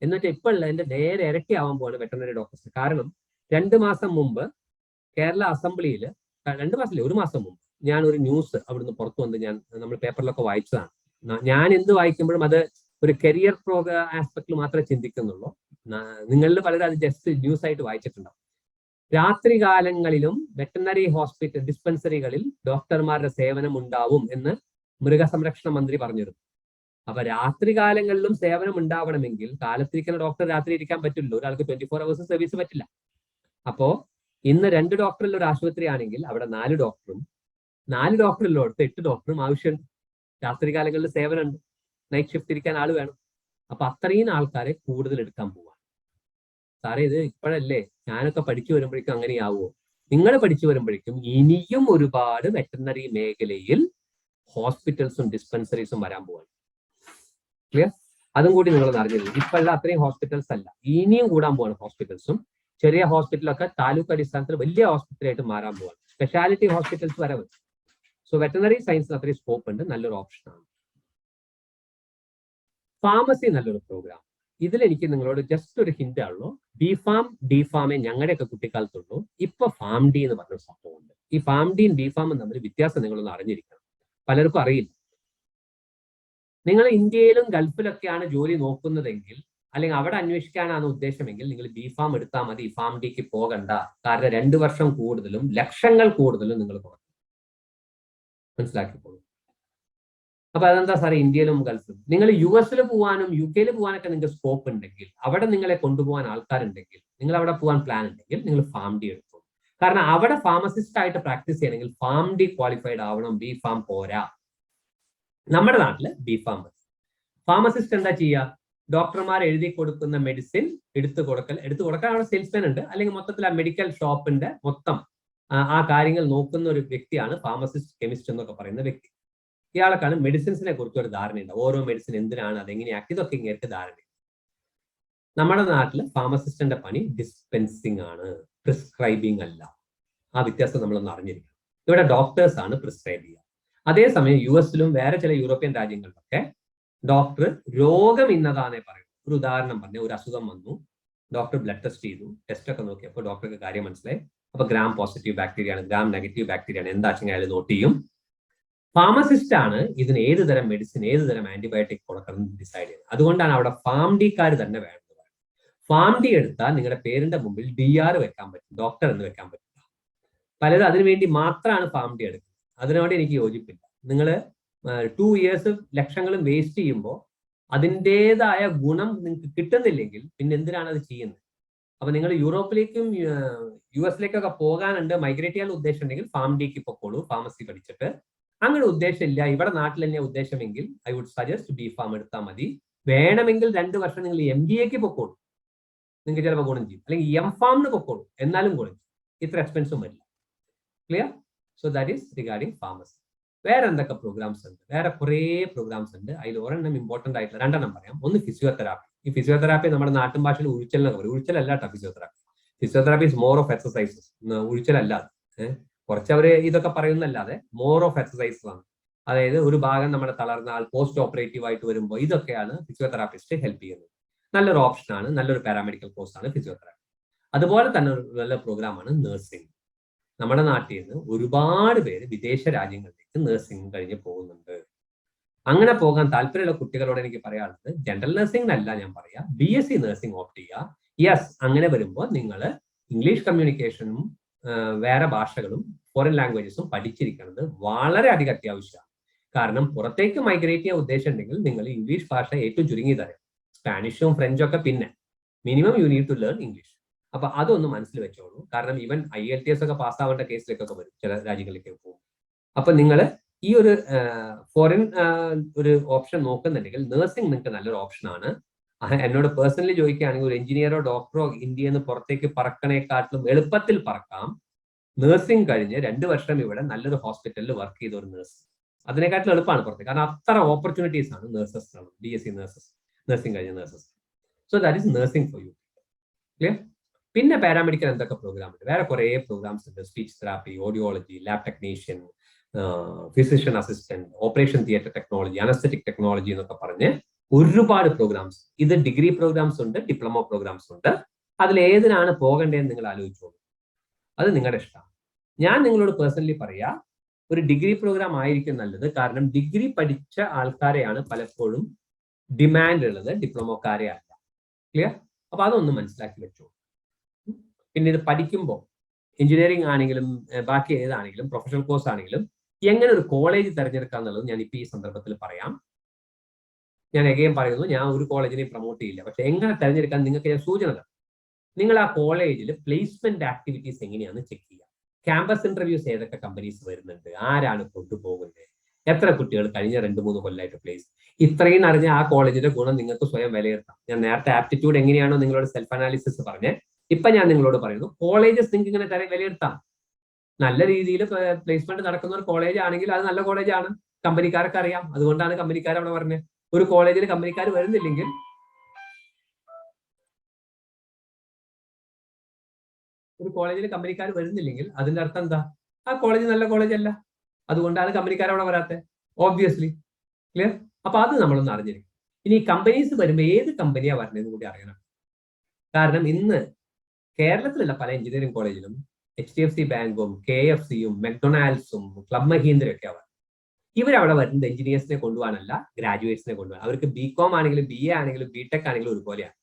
എന്നുവെച്ചാൽ ഇപ്പോൾ ഉള്ളതിന്റെ നേരെ ഇരട്ടി ആവാൻ പോവാണ് വെറ്റനറി ഡോക്ടേഴ്സ്. കാരണം 2 മാസം മുമ്പ് കേരള അസംബ്ലിയിൽ, 2 മാസമില്ല, 1 മാസം മുമ്പ് ഞാൻ ഒരു ന്യൂസ് അവിടുന്ന് പുറത്തു വന്ന് നമ്മൾ പേപ്പറിലൊക്കെ വായിച്ചതാണ്. ഞാൻ എന്ത് വായിക്കുമ്പോഴും അത് ഒരു കരിയർ ആസ്പെക്റ്റിൽ മാത്രമേ ചിന്തിക്കുന്നുള്ളൂ. നിങ്ങളിൽ പലരും അത് ജസ്റ്റ് ന്യൂസ് ആയിട്ട് വായിച്ചിട്ടുണ്ടാവും. രാത്രി കാലങ്ങളിലും വെറ്റനറി ഹോസ്പിറ്റൽ ഡിസ്പെൻസറികളിൽ ഡോക്ടർമാരുടെ സേവനം ഉണ്ടാവും എന്ന് മൃഗസംരക്ഷണ മന്ത്രി പറഞ്ഞിരുന്നു. അപ്പൊ രാത്രി കാലങ്ങളിലും സേവനം ഉണ്ടാവണമെങ്കിൽ കാലത്തിരിക്കുന്ന ഡോക്ടർ രാത്രി ഇരിക്കാൻ പറ്റില്ല, ഒരാൾക്ക് 24 hours സർവീസ് പറ്റില്ല. അപ്പോ ഇന്ന് 2 ഡോക്ടറുള്ള ഒരു ആശുപത്രി ആണെങ്കിൽ അവിടെ 4 ഡോക്ടറും 4 ഡോക്ടറുള്ളടത്ത് 8 ഡോക്ടറും ആവശ്യമുണ്ട്. രാത്രി കാലങ്ങളിൽ സേവനമുണ്ട്, നൈറ്റ് ഷിഫ്റ്റ് ഇരിക്കാൻ ആൾ വേണം. അപ്പൊ അത്രയും ആൾക്കാരെ കൂടുതൽ എടുക്കാൻ പോവാണ്. സാറേ ഇത് ഇപ്പോഴല്ലേ, ഞാനൊക്കെ പഠിച്ചു വരുമ്പോഴേക്കും അങ്ങനെയാവുമോ? നിങ്ങൾ പഠിച്ചു വരുമ്പോഴേക്കും ഇനിയും ഒരുപാട് വെറ്ററിനറി മേഖലയിൽ ഹോസ്പിറ്റൽസും ഡിസ്പെൻസറീസും വരാൻ പോവാണ്. ക്ലിയർ? അതും കൂടി നിങ്ങൾ അറിഞ്ഞില്ല. ഇപ്പോഴുള്ള അത്രയും ഹോസ്പിറ്റൽസ് അല്ല, ഇനിയും കൂടാൻ പോവാണ് ഹോസ്പിറ്റൽസും. ചെറിയ ഹോസ്പിറ്റലൊക്കെ താലൂക്ക് അടിസ്ഥാനത്തിൽ വലിയ ഹോസ്പിറ്റലായിട്ട് മാറാൻ പോവാണ്, സ്പെഷ്യാലിറ്റി ഹോസ്പിറ്റൽസ് വരെ വരും. സോ വെറ്റനറി സയൻസിന് അത്രയും സ്കോപ്പ് ഉണ്ട്, നല്ലൊരു ഓപ്ഷനാണ്. ഫാർമസി നല്ലൊരു പ്രോഗ്രാം. ഇതിലെനിക്ക് നിങ്ങളോട് ജസ്റ്റ് ഒരു ഹിന്റ് ആണല്ലോ. ബിഫാം ഡിഫാമേ ഞങ്ങളുടെയൊക്കെ കുട്ടിക്കാലത്തുള്ളൂ. ഇപ്പൊ ഫാം ഡി എന്ന് പറഞ്ഞൊരു സംഭവമുണ്ട്. ഈ ഫാം ഡിയും ബിഫാമും തമ്മിൽ വ്യത്യാസം നിങ്ങളൊന്ന് അറിഞ്ഞിരിക്കണം, പലർക്കും അറിയില്ല. നിങ്ങൾ ഇന്ത്യയിലും ഗൾഫിലൊക്കെയാണ് ജോലി നോക്കുന്നതെങ്കിൽ, അല്ലെങ്കിൽ അവിടെ അന്വേഷിക്കാനാണ് ഉദ്ദേശമെങ്കിൽ, നിങ്ങൾ ബിഫാം എടുത്താൽ മതി, ഫാം ഡിക്ക് പോകണ്ട. കാരണം 2 വർഷം കൂടുതലും ലക്ഷങ്ങൾ കൂടുതലും നിങ്ങൾ കൊടുക്കും. മനസ്സിലാക്കിക്കോളൂ. അപ്പൊ അതെന്താ സാറേ ഇന്ത്യയിലും ഗൾഫിലും? നിങ്ങൾ US പോകാനും UK പോകാനൊക്കെ നിങ്ങൾക്ക് സ്കോപ്പ് ഉണ്ടെങ്കിൽ, അവിടെ നിങ്ങളെ കൊണ്ടുപോകാൻ ആൾക്കാരുണ്ടെങ്കിൽ, നിങ്ങൾ അവിടെ പോകാൻ പ്ലാൻ ഉണ്ടെങ്കിൽ നിങ്ങൾ ഫാം ഡി എടുക്കും. കാരണം അവിടെ ഫാർമസിസ്റ്റ് ആയിട്ട് പ്രാക്ടീസ് ചെയ്യണമെങ്കിൽ ഫാം ഡി ക്വാളിഫൈഡ് ആവണം, ബിഫാം പോരാ. നമ്മുടെ നാട്ടില് ബിഫാം മതി. ഫാർമസിസ്റ്റ് എന്താ ചെയ്യുക? ഡോക്ടർമാർ എഴുതി കൊടുക്കുന്ന മെഡിസിൻ എടുത്തു കൊടുക്കാൻ അവിടെ സെയിൽസ്മാൻ ഉണ്ട്, അല്ലെങ്കിൽ മൊത്തത്തിൽ ആ മെഡിക്കൽ ഷോപ്പിന്റെ മൊത്തം ആ കാര്യങ്ങൾ നോക്കുന്ന ഒരു വ്യക്തിയാണ് ഫാർമസിസ്റ്റ്, കെമിസ്റ്റ് എന്നൊക്കെ പറയുന്ന വ്യക്തി. ഇയാളെക്കാണ് മെഡിസിൻസിനെ കുറിച്ച് ഒരു ധാരണയുണ്ട്, ഓരോ മെഡിസിൻ എന്തിനാണ്, അതെങ്ങനെയാക്കി, ഇതൊക്കെ ഇങ്ങനത്തെ ധാരണ. നമ്മുടെ നാട്ടിൽ ഫാർമസിസ്റ്റിന്റെ പണി ഡിസ്പെൻസിങ് ആണ്, പ്രിസ്ക്രൈബിങ് അല്ല. ആ വ്യത്യാസം നമ്മളൊന്ന് അറിഞ്ഞിരിക്കണം. ഇവിടെ ഡോക്ടേഴ്സ് ആണ് പ്രിസ്ക്രൈബ് ചെയ്യുക. അതേസമയം US വേറെ ചില യൂറോപ്യൻ രാജ്യങ്ങളിലൊക്കെ ഡോക്ടർ രോഗം ഇന്നതാണേ പറയും. ഒരു ഉദാഹരണം പറഞ്ഞ, ഒരു അസുഖം വന്നു, ഡോക്ടർ ബ്ലഡ് ടെസ്റ്റ് ചെയ്തു, ടെസ്റ്റ് ഒക്കെ നോക്കിയപ്പോൾ ഡോക്ടർക്ക് കാര്യം മനസ്സിലായി. അപ്പൊ ഗ്രാം പോസിറ്റീവ് ബാക്ടീരിയ ആണ്, ഗ്രാം നെഗറ്റീവ് ബാക്ടീരിയ ആണ്, എന്താ വെച്ചാൽ അയാൾ നോട്ട് ചെയ്യും. ഫാർമസിസ്റ്റ് ആണ് ഇതിന് ഏത് തരം മെഡിസിൻ, ഏത് തരം ആന്റിബയോട്ടിക് കൊടുക്കണം ഡിസൈഡ് ചെയ്യുന്നത്. അതുകൊണ്ടാണ് അവിടെ ഫാം ഡിക്കാർ തന്നെ വേണ്ടത്. ഫാം ഡി എടുത്താൽ നിങ്ങളുടെ പേരിന്റെ മുമ്പിൽ DR വെക്കാൻ പറ്റും, ഡോക്ടർ എന്ന് വെക്കാൻ പറ്റില്ല. പലരും അതിനുവേണ്ടി മാത്രമാണ് ഫാം ഡി എടുക്കുന്നത്. അതിനോട് എനിക്ക് യോജിപ്പില്ല. നിങ്ങൾ 2 years ലക്ഷങ്ങളും വേസ്റ്റ് ചെയ്യുമ്പോൾ അതിൻ്റെതായ ഗുണം നിങ്ങൾക്ക് കിട്ടുന്നില്ലെങ്കിൽ പിന്നെ എന്തിനാണ് അത് ചെയ്യുന്നത്? അപ്പൊ നിങ്ങൾ യൂറോപ്പിലേക്കും US പോകാനുണ്ട്, മൈഗ്രേറ്റ് ചെയ്യാൻ ഉദ്ദേശം ഉണ്ടെങ്കിൽ ഫാം ഡിക്ക് പൊക്കോളൂ, ഫാർമസി പഠിച്ചിട്ട്. അങ്ങനെ ഉദ്ദേശമില്ല, ഇവിടെ നാട്ടിൽ തന്നെ ഉദ്ദേശമെങ്കിൽ ഐ വുഡ് സജസ്റ്റ് ബിഫാം എടുത്താൽ മതി. വേണമെങ്കിൽ 2 വർഷം നിങ്ങൾ MBA പൊക്കോളൂ, നിങ്ങൾക്ക് ചിലപ്പോൾ ഗുണം ചെയ്യും. അല്ലെങ്കിൽ M.Pharm പൊക്കോളൂ, എന്നാലും ഗുണം ചെയ്യും. ഇത്ര എക്സ്പെൻസും വരില്ല. Clear? So that is regarding pharmacy. വേറെ എന്തൊക്കെ പ്രോഗ്രാംസ് ഉണ്ട്? വേറെ കുറേ പ്രോഗ്രാംസ് ഉണ്ട്. അതിൽ ഒരെണ്ണം ഇമ്പോർട്ടന്റ് ആയിട്ടുള്ള 2 പറയാം. ഒന്ന് ഫിസിയോതെറാപ്പി. ഈ ഫിസിയോതെറാപ്പി നമ്മുടെ നാട്ടിൻ ഭാഷയിൽ ഉഴിച്ചലിനൊക്കെ പറയും. ഉഴിച്ചലല്ല കേട്ടോ physiotherapy. Physiotherapy is more of exercises, ഉഴിച്ചലല്ലാതെ. കുറച്ച് അവര് ഇതൊക്കെ പറയുന്നല്ലാതെ മോർ ഓഫ് എക്സസൈസസ് ആണ്. അതായത് ഒരു ഭാഗം നമ്മുടെ തളർന്ന ആൾ പോസ്റ്റ് ഓപ്പറേറ്റീവ് ആയിട്ട് വരുമ്പോൾ ഇതൊക്കെയാണ് ഫിസിയോതെറാപ്പിസ്റ്റ് ഹെൽപ്പ് ചെയ്യുന്നത്. നല്ലൊരു ഓപ്ഷനാണ്, നല്ലൊരു പാരാമെഡിക്കൽ കോഴ്സാണ് ഫിസിയോതെറാപ്പി. അതുപോലെ തന്നെ ഒരു നല്ല പ്രോഗ്രാമാണ് നഴ്സിംഗ്. നമ്മുടെ നാട്ടിൽ നിന്ന് ഒരുപാട് പേര് വിദേശ രാജ്യങ്ങളിലേക്ക് നഴ്സിംഗ് കഴിഞ്ഞ് പോകുന്നുണ്ട്. അങ്ങനെ പോകാൻ താല്പര്യമുള്ള കുട്ടികളോട് എനിക്ക് പറയാനുള്ളത് ജനറൽ നഴ്സിംഗ് എന്നല്ല ഞാൻ പറയാം, BSc നഴ്സിംഗ് ഓപ്റ്റ് ചെയ്യുക. യെസ്, അങ്ങനെ വരുമ്പോൾ നിങ്ങൾ ഇംഗ്ലീഷ് കമ്മ്യൂണിക്കേഷനും വേറെ ഭാഷകളും ഫോറിൻ ലാംഗ്വേജസും പഠിച്ചിരിക്കുന്നത് വളരെ അധികം അത്യാവശ്യമാണ്. കാരണം പുറത്തേക്ക് മൈഗ്രേറ്റ് ചെയ്യാൻ ഉദ്ദേശം ഉണ്ടെങ്കിൽ നിങ്ങൾ ഇംഗ്ലീഷ് ഭാഷ ഏറ്റവും ചുരുങ്ങി തരാം. സ്പാനിഷും ഫ്രഞ്ചും ഒക്കെ പിന്നെ minimum you need to learn English. അപ്പൊ അതൊന്ന് മനസ്സിൽ വെച്ചോളൂ. കാരണം ഈവൻ IELTS ഒക്കെ പാസ്സാവേണ്ട കേസിലേക്കൊക്കെ വരും ചില രാജ്യങ്ങളിലേക്ക് പോകും. അപ്പൊ നിങ്ങൾ ഈ ഒരു ഫോറിൻ ഒരു ഓപ്ഷൻ നോക്കുന്നുണ്ടെങ്കിൽ നഴ്സിംഗ് നിങ്ങൾക്ക് നല്ലൊരു ഓപ്ഷനാണ്. എന്നോട് പേഴ്സണലി ചോദിക്കുകയാണെങ്കിൽ ഒരു എഞ്ചിനീയറോ ഡോക്ടറോ ഇന്ത്യയിൽ നിന്ന് പുറത്തേക്ക് പറക്കണേക്കാട്ടിലും എളുപ്പത്തിൽ പറക്കാം നഴ്സിംഗ് കഴിഞ്ഞ് 2 വർഷം ഇവിടെ നല്ലൊരു ഹോസ്പിറ്റലിൽ വർക്ക് ചെയ്ത ഒരു നഴ്സ്. അതിനെക്കാട്ടിലും എളുപ്പമാണ് പുറത്തേക്ക്. കാരണം അത്ര ഓപ്പർച്യൂണിറ്റീസ് ആണ് നഴ്സസ്, BSc നഴ്സിംഗ് കഴിഞ്ഞ nurses. So that is nursing for you. Clear? പിന്നെ പാരാമെഡിക്കൽ എന്തൊക്കെ പ്രോഗ്രാം ഉണ്ട്? വേറെ കുറേ പ്രോഗ്രാംസ് ഉണ്ട്. Speech therapy, audiology, lab technician, physician assistant, operation theatre technology, anaesthetic technology എന്നൊക്കെ പറഞ്ഞ് ഒരുപാട് പ്രോഗ്രാംസ്. ഇത് ഡിഗ്രി പ്രോഗ്രാംസ് ഉണ്ട്, ഡിപ്ലോമ പ്രോഗ്രാംസ് ഉണ്ട്. അതിലേതിനാണ് പോകേണ്ടതെന്ന് നിങ്ങൾ ആലോചിച്ചോളൂ. അത് നിങ്ങളുടെ ഇഷ്ടമാണ്. ഞാൻ നിങ്ങളോട് പേഴ്സണലി പറയാ, ഒരു ഡിഗ്രി പ്രോഗ്രാം ആയിരിക്കും നല്ലത്. കാരണം ഡിഗ്രി പഠിച്ച ആൾക്കാരെയാണ് പലപ്പോഴും ഡിമാൻഡ് ഉള്ളത്, ഡിപ്ലോമക്കാരെ അല്ല. ക്ലിയർ? അപ്പൊ അതൊന്ന് മനസ്സിലാക്കി വെച്ചോളൂ. പിന്നെ ഇത് പഠിക്കുമ്പോൾ എഞ്ചിനീയറിംഗ് ആണെങ്കിലും ബാക്കി ഏതാണെങ്കിലും പ്രൊഫഷണൽ കോഴ്സ് ആണെങ്കിലും എങ്ങനെ ഒരു കോളേജ് തിരഞ്ഞെടുക്കുക എന്നുള്ളത് ഞാൻ ഇപ്പോൾ ഈ സന്ദർഭത്തിൽ പറയാം. ഞാൻ എഗെയിൻ പറയുന്നു, ഞാൻ ഒരു കോളേജിനെയും പ്രൊമോട്ട് ചെയ്യില്ല. പക്ഷെ എങ്ങനെ തിരഞ്ഞെടുക്കാൻ നിങ്ങൾക്ക് ഞാൻ സൂചന തരാം. നിങ്ങൾ ആ കോളേജിൽ പ്ലേസ്മെന്റ് ആക്ടിവിറ്റീസ് എങ്ങനെയാണെന്ന് ചെക്ക് ചെയ്യുക. ക്യാമ്പസ് ഇന്റർവ്യൂസ് ഏതൊക്കെ കമ്പനീസ് വരുന്നുണ്ട്, ആരാണ് കൊണ്ടുപോകുന്നത്, എത്ര കുട്ടികൾ കഴിഞ്ഞ 2-3 കൊല്ലമായിട്ട് പ്ലേസ്. ഇത്രയും അറിഞ്ഞ ആ കോളേജിന്റെ ഗുണം നിങ്ങൾക്ക് സ്വയം വിലയിരുത്താം. ഞാൻ നേരത്തെ ആപ്റ്റിറ്റ്യൂഡ് എങ്ങനെയാണോ നിങ്ങളോട് സെൽഫ് അനാലിസിസ് പറഞ്ഞേ, ഇപ്പൊ ഞാൻ നിങ്ങളോട് പറയുന്നു കോളേജസ് നിങ്ങൾക്ക് ഇങ്ങനെ വിലയിരുത്താം. നല്ല രീതിയിൽ പ്ലേസ്മെന്റ് നടക്കുന്ന ഒരു കോളേജ് ആണെങ്കിൽ അത് നല്ല കോളേജാണ്, കമ്പനിക്കാർക്ക് അറിയാം. അതുകൊണ്ടാണ് കമ്പനിക്കാർ അവിടെ പറഞ്ഞത്. ഒരു കോളേജിൽ കമ്പനിക്കാർ വരുന്നില്ലെങ്കിൽ അതിന്റെ അർത്ഥം എന്താ? ആ കോളേജ് നല്ല കോളേജ് അല്ല, അതുകൊണ്ടാണ് കമ്പനിക്കാർ അവിടെ വരാത്തത്. ഓബ്വിയസ്ലി. ക്ലിയർ? അപ്പൊ അത് നമ്മളൊന്ന് അറിഞ്ഞിരിക്കും. ഇനി കമ്പനീസ് വരുമ്പോൾ ഏത് കമ്പനിയാ വരുന്നതെന്ന് കൂടി അറിയണം. കാരണം ഇന്ന് കേരളത്തിലുള്ള പല എഞ്ചിനീയറിംഗ് കോളേജിലും HDFC ബാങ്കും KFCയും മെക്ഡൊണാൾഡ്സും ക്ലബ് മഹീന്ദ്രയും ഒക്കെ അവർ ഇവരവിടെ വരുന്നത് എഞ്ചിനീയേഴ്സിനെ കൊണ്ടുപോകാനല്ല, ഗ്രാജുവേറ്റ്സിനെ കൊണ്ടുപോകാൻ. അവർക്ക് BCom ആണെങ്കിലും BA ആണെങ്കിലും BTech ആണെങ്കിലും ഒരുപോലെയാണ്.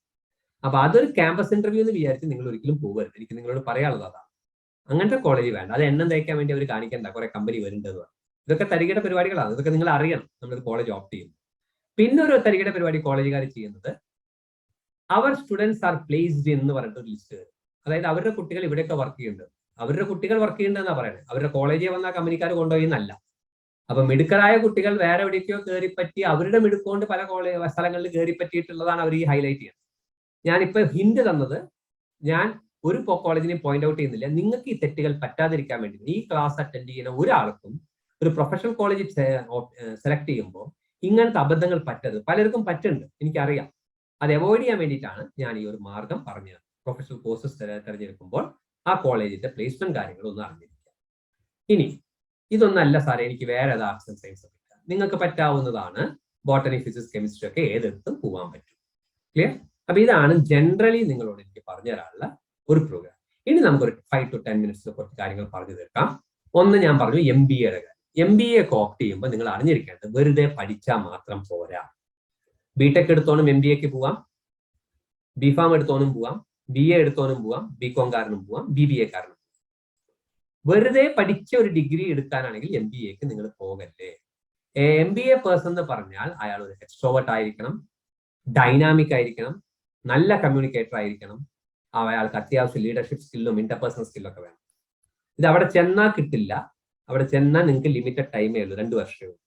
അപ്പൊ അതൊരു ക്യാമ്പസ് ഇന്റർവ്യൂ എന്ന് വിചാരിച്ച് നിങ്ങൾ ഒരിക്കലും പോകരുത്. എനിക്ക് നിങ്ങളോട് പറയാനുള്ളത് അതാണ്. അങ്ങനത്തെ കോളേജ് വേണ്ട. അത് എണ്ണം തയ്ക്കാൻ വേണ്ടി അവർ കാണിക്കേണ്ട കുറെ കമ്പനി വരുന്നുണ്ടെന്ന് പറഞ്ഞു. ഇതൊക്കെ തരികിട പരിപാടികളാണ്. ഇതൊക്കെ നിങ്ങൾ അറിയണം നമ്മളൊരു കോളേജ് ഓപ്റ്റ് ചെയ്യുന്നത്. പിന്നെ ഒരു തരികിട പരിപാടി കോളേജുകാർ ചെയ്യുന്നത്, അവർ സ്റ്റുഡൻസ് ആർ പ്ലേസ്ഡ് എന്ന് പറഞ്ഞിട്ട് ഒരു ലിസ്റ്റ് തരും. അതായത് അവരുടെ കുട്ടികൾ ഇവിടെയൊക്കെ വർക്ക് ചെയ്യുന്നുണ്ട്, അവരുടെ കുട്ടികൾ വർക്ക് ചെയ്യുന്നുണ്ടെന്നാണ് പറയുന്നത്. അവരുടെ കോളേജിൽ വന്ന കമ്പനിക്കാർ കൊണ്ടുപോയി എന്നല്ല. അപ്പൊ മിടുക്കരായ കുട്ടികൾ വേറെ എവിടേക്കോ കയറിപ്പറ്റി അവരുടെ മിടുക്കൊണ്ട് പല സ്ഥലങ്ങളിൽ കയറിപ്പറ്റിയിട്ടുള്ളതാണ് അവർ ഈ ഹൈലൈറ്റ് ചെയ്യുന്നത്. ഞാനിപ്പോ ഹിന്റ് തന്നത് ഞാൻ ഒരു കോളേജിനെയും പോയിന്റ് ഔട്ട് ചെയ്യുന്നില്ല. നിങ്ങൾക്ക് ഈ തെറ്റുകൾ പറ്റാതിരിക്കാൻ വേണ്ടി ഈ ക്ലാസ് അറ്റൻഡ് ചെയ്യുന്ന ഒരാൾക്കും ഒരു പ്രൊഫഷണൽ കോളേജ് സെലക്ട് ചെയ്യുമ്പോൾ ഇങ്ങനത്തെ അബദ്ധങ്ങൾ പറ്റരുത്. പലർക്കും പറ്റുന്നുണ്ട്, എനിക്കറിയാം. അത് അവോയ്ഡ് ചെയ്യാൻ വേണ്ടിയിട്ടാണ് ഞാൻ ഈ ഒരു മാർഗം പറഞ്ഞത്. പ്രൊഫഷണൽ കോഴ്സസ് തിരഞ്ഞെടുക്കുമ്പോൾ ആ കോളേജിന്റെ പ്ലേസ്മെന്റ് കാര്യങ്ങളൊന്നും അറിഞ്ഞിരിക്കുക. ഇനി ഇതൊന്നല്ല സാറേ എനിക്ക് വേറെ ഏതാ ആർട്സ് ആൻഡ് സയൻസ് പറ്റുക, നിങ്ങൾക്ക് പറ്റാവുന്നതാണ്. ബോട്ടണി, ഫിസിക്സ്, കെമിസ്ട്രി ഒക്കെ ഏതെടുത്തും പോകാൻ പറ്റും. ക്ലിയർ? അപ്പൊ ഇതാണ് ജനറലി നിങ്ങളോട് എനിക്ക് പറഞ്ഞു തരാനുള്ള ഒരു പ്രോഗ്രാം. ഇനി നമുക്കൊരു 5 to 10 minutes കുറച്ച് കാര്യങ്ങൾ പറഞ്ഞു തീർക്കാം. ഒന്ന് ഞാൻ പറഞ്ഞു MBAയുടെ കാര്യം. MBA ഒക്കെ ഓപ്റ്റ് ചെയ്യുമ്പോൾ നിങ്ങൾ അറിഞ്ഞിരിക്കേണ്ടത് വെറുതെ പഠിച്ചാൽ മാത്രം പോരാ. BTech എടുത്തോനും MBAക്ക് പോവാം, BPharm എടുത്തോനും പോവാം, BA എടുത്തോനും പോവാം, BCom കാരനും പോവാം, BBA കാരനും. വെറുതെ പഠിച്ച ഒരു ഡിഗ്രി എടുക്കാനാണെങ്കിൽ MBAക്ക് നിങ്ങൾ പോകല്ലേ. MBA പേഴ്സൺ എന്ന് പറഞ്ഞാൽ അയാൾ ഒരു എക്സ്ട്രോവേർട്ട് ആയിരിക്കണം, ഡൈനാമിക് ആയിരിക്കണം, നല്ല കമ്മ്യൂണിക്കേറ്റർ ആയിരിക്കണം, അയാൾക്ക് അത്യാവശ്യം ലീഡർഷിപ്പ് സ്കില്ലും ഇന്റർപേഴ്സണൽ സ്കില്ലും ഒക്കെ വേണം. ഇത് അവിടെ ചെന്നാൽ കിട്ടില്ല. അവിടെ ചെന്നാൽ നിങ്ങൾക്ക് ലിമിറ്റഡ് ടൈമേ ഉള്ളൂ, 2 വർഷമേ ഉള്ളൂ.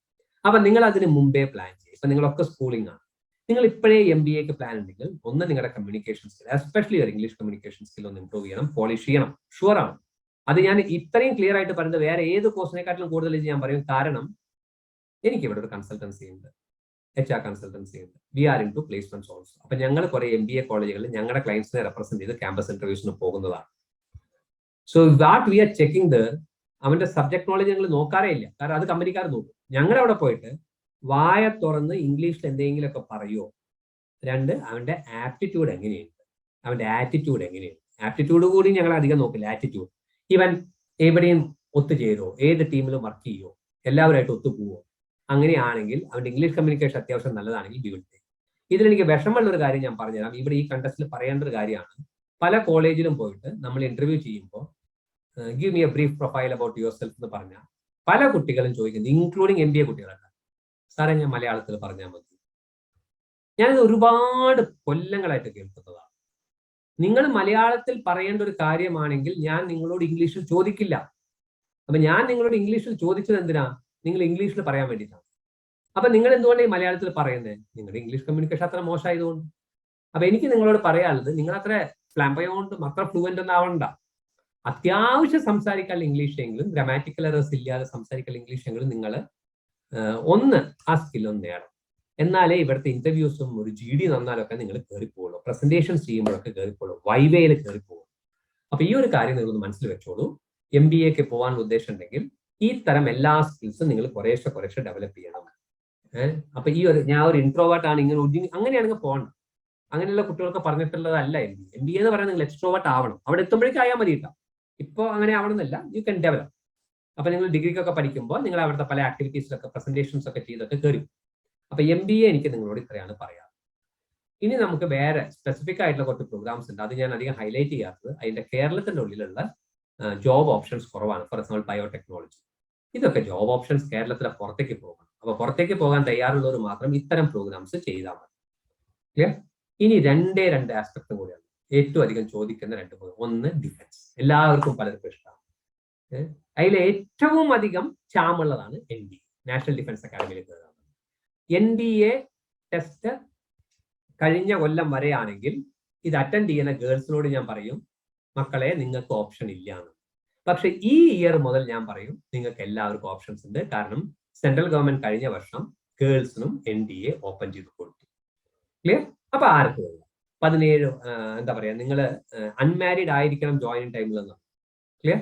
അപ്പൊ നിങ്ങൾ അതിന് മുമ്പേ പ്ലാൻ ചെയ്യും. ഇപ്പൊ നിങ്ങളൊക്കെ സ്കൂളിംഗ് ആണ്, നിങ്ങൾ ഇപ്പോഴേ MBAക്ക് പ്ലാൻ ഉണ്ടെങ്കിൽ ഒന്ന് നിങ്ങളുടെ കമ്മ്യൂണിക്കേഷൻ സ്കിൽ, എസ്പെഷ്യലി ഒരു ഇംഗ്ലീഷ് കമ്മ്യൂണിക്കേഷൻ സ്കിൽ ഒന്ന് ഇംപ്രൂവ് ചെയ്യണം, പോളിഷ് ചെയ്യണം. ഷുവർ ആണ്. അത് ഞാൻ ഇത്രയും ക്ലിയർ ആയിട്ട് പറയുന്നത് വേറെ ഏത് കോഴ്സിനെക്കാട്ടിലും കൂടുതൽ ഞാൻ പറയും. കാരണം എനിക്ക് ഇവിടെ ഒരു കൺസൾട്ടൻസി ഉണ്ട്, HR കൺസൾട്ടൻസി ഉണ്ട്. We are into placements also. അപ്പൊ ഞങ്ങൾ കുറെ MBA കോളേജുകളിൽ ഞങ്ങളുടെ ക്ലയൻസിനെ റെപ്രസെന്റ് ചെയ്ത് ക്യാമ്പസ് ഇന്റർവ്യൂസിന് പോകുന്നതാണ്. So what we R checking there, അവന്റെ സബ്ജക്ട് നോളജ് ഞങ്ങൾ നോക്കാറേ ഇല്ല. കാരണം അത് കമ്പനിക്കാർ നോക്കും. ഞങ്ങളവിടെ പോയിട്ട് വായ തുറന്ന് ഇംഗ്ലീഷിൽ എന്തെങ്കിലുമൊക്കെ പറയുമോ, 2 അവന്റെ ആപ്റ്റിറ്റ്യൂഡ് എങ്ങനെയുണ്ട്, അവന്റെ ആറ്റിറ്റ്യൂഡ് എങ്ങനെയുണ്ട്. ആപ്റ്റിറ്റ്യൂഡ് കൂടി ഞങ്ങൾ അധികം നോക്കില്ല, ആറ്റിറ്റ്യൂഡ്. ഈവൻ എവിടെയും ഒത്തുചേരുമോ, ഏത് ടീമിലും വർക്ക് ചെയ്യുമോ, എല്ലാവരുമായിട്ട് ഒത്തുപോവോ? അങ്ങനെയാണെങ്കിൽ അവന്റെ ഇംഗ്ലീഷ് കമ്മ്യൂണിക്കേഷൻ അത്യാവശ്യം നല്ലതാണെങ്കിൽ ബി വിൽ ടേക്ക്. ഇതിലെനിക്ക് വിഷമമുള്ള ഒരു കാര്യം ഞാൻ പറഞ്ഞുതരാം. ഇവിടെ ഈ കണ്ടസ്റ്റിൽ പറയേണ്ട ഒരു കാര്യമാണ്. പല കോളേജിലും പോയിട്ട് നമ്മൾ ഇന്റർവ്യൂ ചെയ്യുമ്പോൾ give me a brief profile about your self എന്ന് പറഞ്ഞാൽ പല കുട്ടികളും ചോദിക്കുന്നത്, ഇൻക്ലൂഡിങ് MBA കുട്ടികളാണ്, സാറേ ഞാൻ മലയാളത്തിൽ പറഞ്ഞാൽ മതി. ഞാനിത് ഒരുപാട് കൊല്ലങ്ങളായിട്ട് കേൾക്കുന്നതാണ്. നിങ്ങൾ മലയാളത്തിൽ പറയേണ്ട ഒരു കാര്യമാണെങ്കിൽ ഞാൻ നിങ്ങളോട് ഇംഗ്ലീഷിൽ ചോദിക്കില്ല. അപ്പൊ ഞാൻ നിങ്ങളോട് ഇംഗ്ലീഷിൽ ചോദിച്ചത് എന്തിനാ? നിങ്ങൾ ഇംഗ്ലീഷിൽ പറയാൻ വേണ്ടിയിട്ടാണ്. അപ്പൊ നിങ്ങൾ എന്തുകൊണ്ടാണ് ഈ മലയാളത്തിൽ പറയുന്നത്? നിങ്ങളുടെ ഇംഗ്ലീഷ് കമ്മ്യൂണിക്കേഷൻ അത്ര മോശമായതുകൊണ്ട്. അപ്പൊ എനിക്ക് നിങ്ങളോട് പറയാനുള്ളത്, നിങ്ങൾ അത്ര ഫ്ലാംബയോണ്ടും അത്ര ഫ്ലുവന്റ് ഒന്നും ആവണ്ട. അത്യാവശ്യം സംസാരിക്കാനുള്ള ഇംഗ്ലീഷ് എങ്കിലും ഗ്രാമാറ്റിക്കൽ എറേഴ്സ് ഇല്ലാതെ സംസാരിക്കാനുള്ള ഇംഗ്ലീഷ് എങ്കിലും നിങ്ങൾ ഒന്ന് ആ സ്കില്ലൊന്ന് നേടണം. എന്നാലേ ഇവിടുത്തെ ഇന്റർവ്യൂസും ഒരു GD നന്നാലൊക്കെ നിങ്ങൾ കയറിപ്പോളൂ, പ്രസന്റേഷൻസ് ചെയ്യുമ്പോഴൊക്കെ കയറിപ്പോളൂ, വൈവേയിൽ കയറിപ്പോളൂ. അപ്പൊ ഈ ഒരു കാര്യം നിങ്ങളൊന്ന് മനസ്സിൽ വെച്ചോളൂ. MBAക്ക് പോകാനുള്ള ഉദ്ദേശം ഉണ്ടെങ്കിൽ ഈ തരം എല്ലാ സ്കിൽസും നിങ്ങൾ കുറേശ്ശെ ഡെവലപ്പ് ചെയ്യണം. അപ്പൊ ഈ ഒരു ഞാൻ ഒരു ഇൻട്രോവേർട്ട് ആണ്, ഇങ്ങനെ അങ്ങനെയാണെങ്കിൽ പോകണം. അങ്ങനെയുള്ള കുട്ടികൾക്ക് പറഞ്ഞിട്ടുള്ളതല്ല MBA എന്ന് പറയുന്നത് നിങ്ങൾ എക്സ്ട്രോവേർട്ട് ആവണം. അവിടെ എത്തുമ്പോഴേക്കും ആയാൽ മതി കേട്ടോ. ഇപ്പോൾ അങ്ങനെ ആവണമെന്നില്ല, യു ക്യാൻ ഡെവലപ്പ്. അപ്പൊ നിങ്ങൾ ഡിഗ്രിക്കൊക്കെ പഠിക്കുമ്പോൾ നിങ്ങൾ അവിടുത്തെ പല ആക്ടിവിറ്റീസിലൊക്കെ പ്രസന്റേഷൻസ് ഒക്കെ ചെയ്തൊക്കെ കയറി. അപ്പൊ MBA എനിക്ക് നിങ്ങളോട് ഇത്രയാണ് പറയാറ്. ഇനി നമുക്ക് വേറെ സ്പെസിഫിക് ആയിട്ടുള്ള കുറച്ച് പ്രോഗ്രാംസ് ഉണ്ട്. അത് ഞാൻ അധികം ഹൈലൈറ്റ് ചെയ്യാത്തത് അതിന്റെ കേരളത്തിന്റെ ഉള്ളിലുള്ള ജോബ് ഓപ്ഷൻസ് കുറവാണ്. ഫോർ എക്സാമ്പിൾ ബയോടെക്നോളജി, ഇതൊക്കെ ജോബ് ഓപ്ഷൻസ് കേരളത്തിലെ പുറത്തേക്ക് പോകണം. അപ്പൊ പുറത്തേക്ക് പോകാൻ തയ്യാറുള്ളവർ മാത്രം ഇത്തരം പ്രോഗ്രാംസ് ചെയ്താൽ മതി. ക്ലിയർ? ഇനി രണ്ട് ആസ്പെക്ടും കൂടിയാണ് ഏറ്റവും അധികം ചോദിക്കുന്ന രണ്ട് പ്രോഗ്രാം. ഒന്ന് ഡിഫൻസ്, എല്ലാവർക്കും പലർക്കും ഇഷ്ടമാണ്. അതിൽ ഏറ്റവും അധികം ചാമുള്ളതാണ് NDA, നാഷണൽ ഡിഫൻസ് അക്കാഡമിയിലേക്ക്. NDA ടെസ്റ്റ് കഴിഞ്ഞ കൊല്ലം വരെയാണെങ്കിൽ ഇത് അറ്റൻഡ് ചെയ്യുന്ന ഗേൾസിനോട് ഞാൻ പറയും, മക്കളെ നിങ്ങൾക്ക് ഓപ്ഷൻ ഇല്ല എന്ന്. പക്ഷെ ഈ ഇയർ മുതൽ ഞാൻ പറയും നിങ്ങൾക്ക് എല്ലാവർക്കും ഓപ്ഷൻസ് ഉണ്ട്. കാരണം സെൻട്രൽ ഗവൺമെന്റ് കഴിഞ്ഞ വർഷം ഗേൾസിനും NDA ഓപ്പൺ ചെയ്ത് കൊടുത്തു. ക്ലിയർ? അപ്പൊ ആർക്ക് 17 എന്താ പറയാ, നിങ്ങൾ അൺമാരീഡ് ആയിരിക്കണം ജോയിനിങ് ടൈമിൽ എന്ന്. ക്ലിയർ?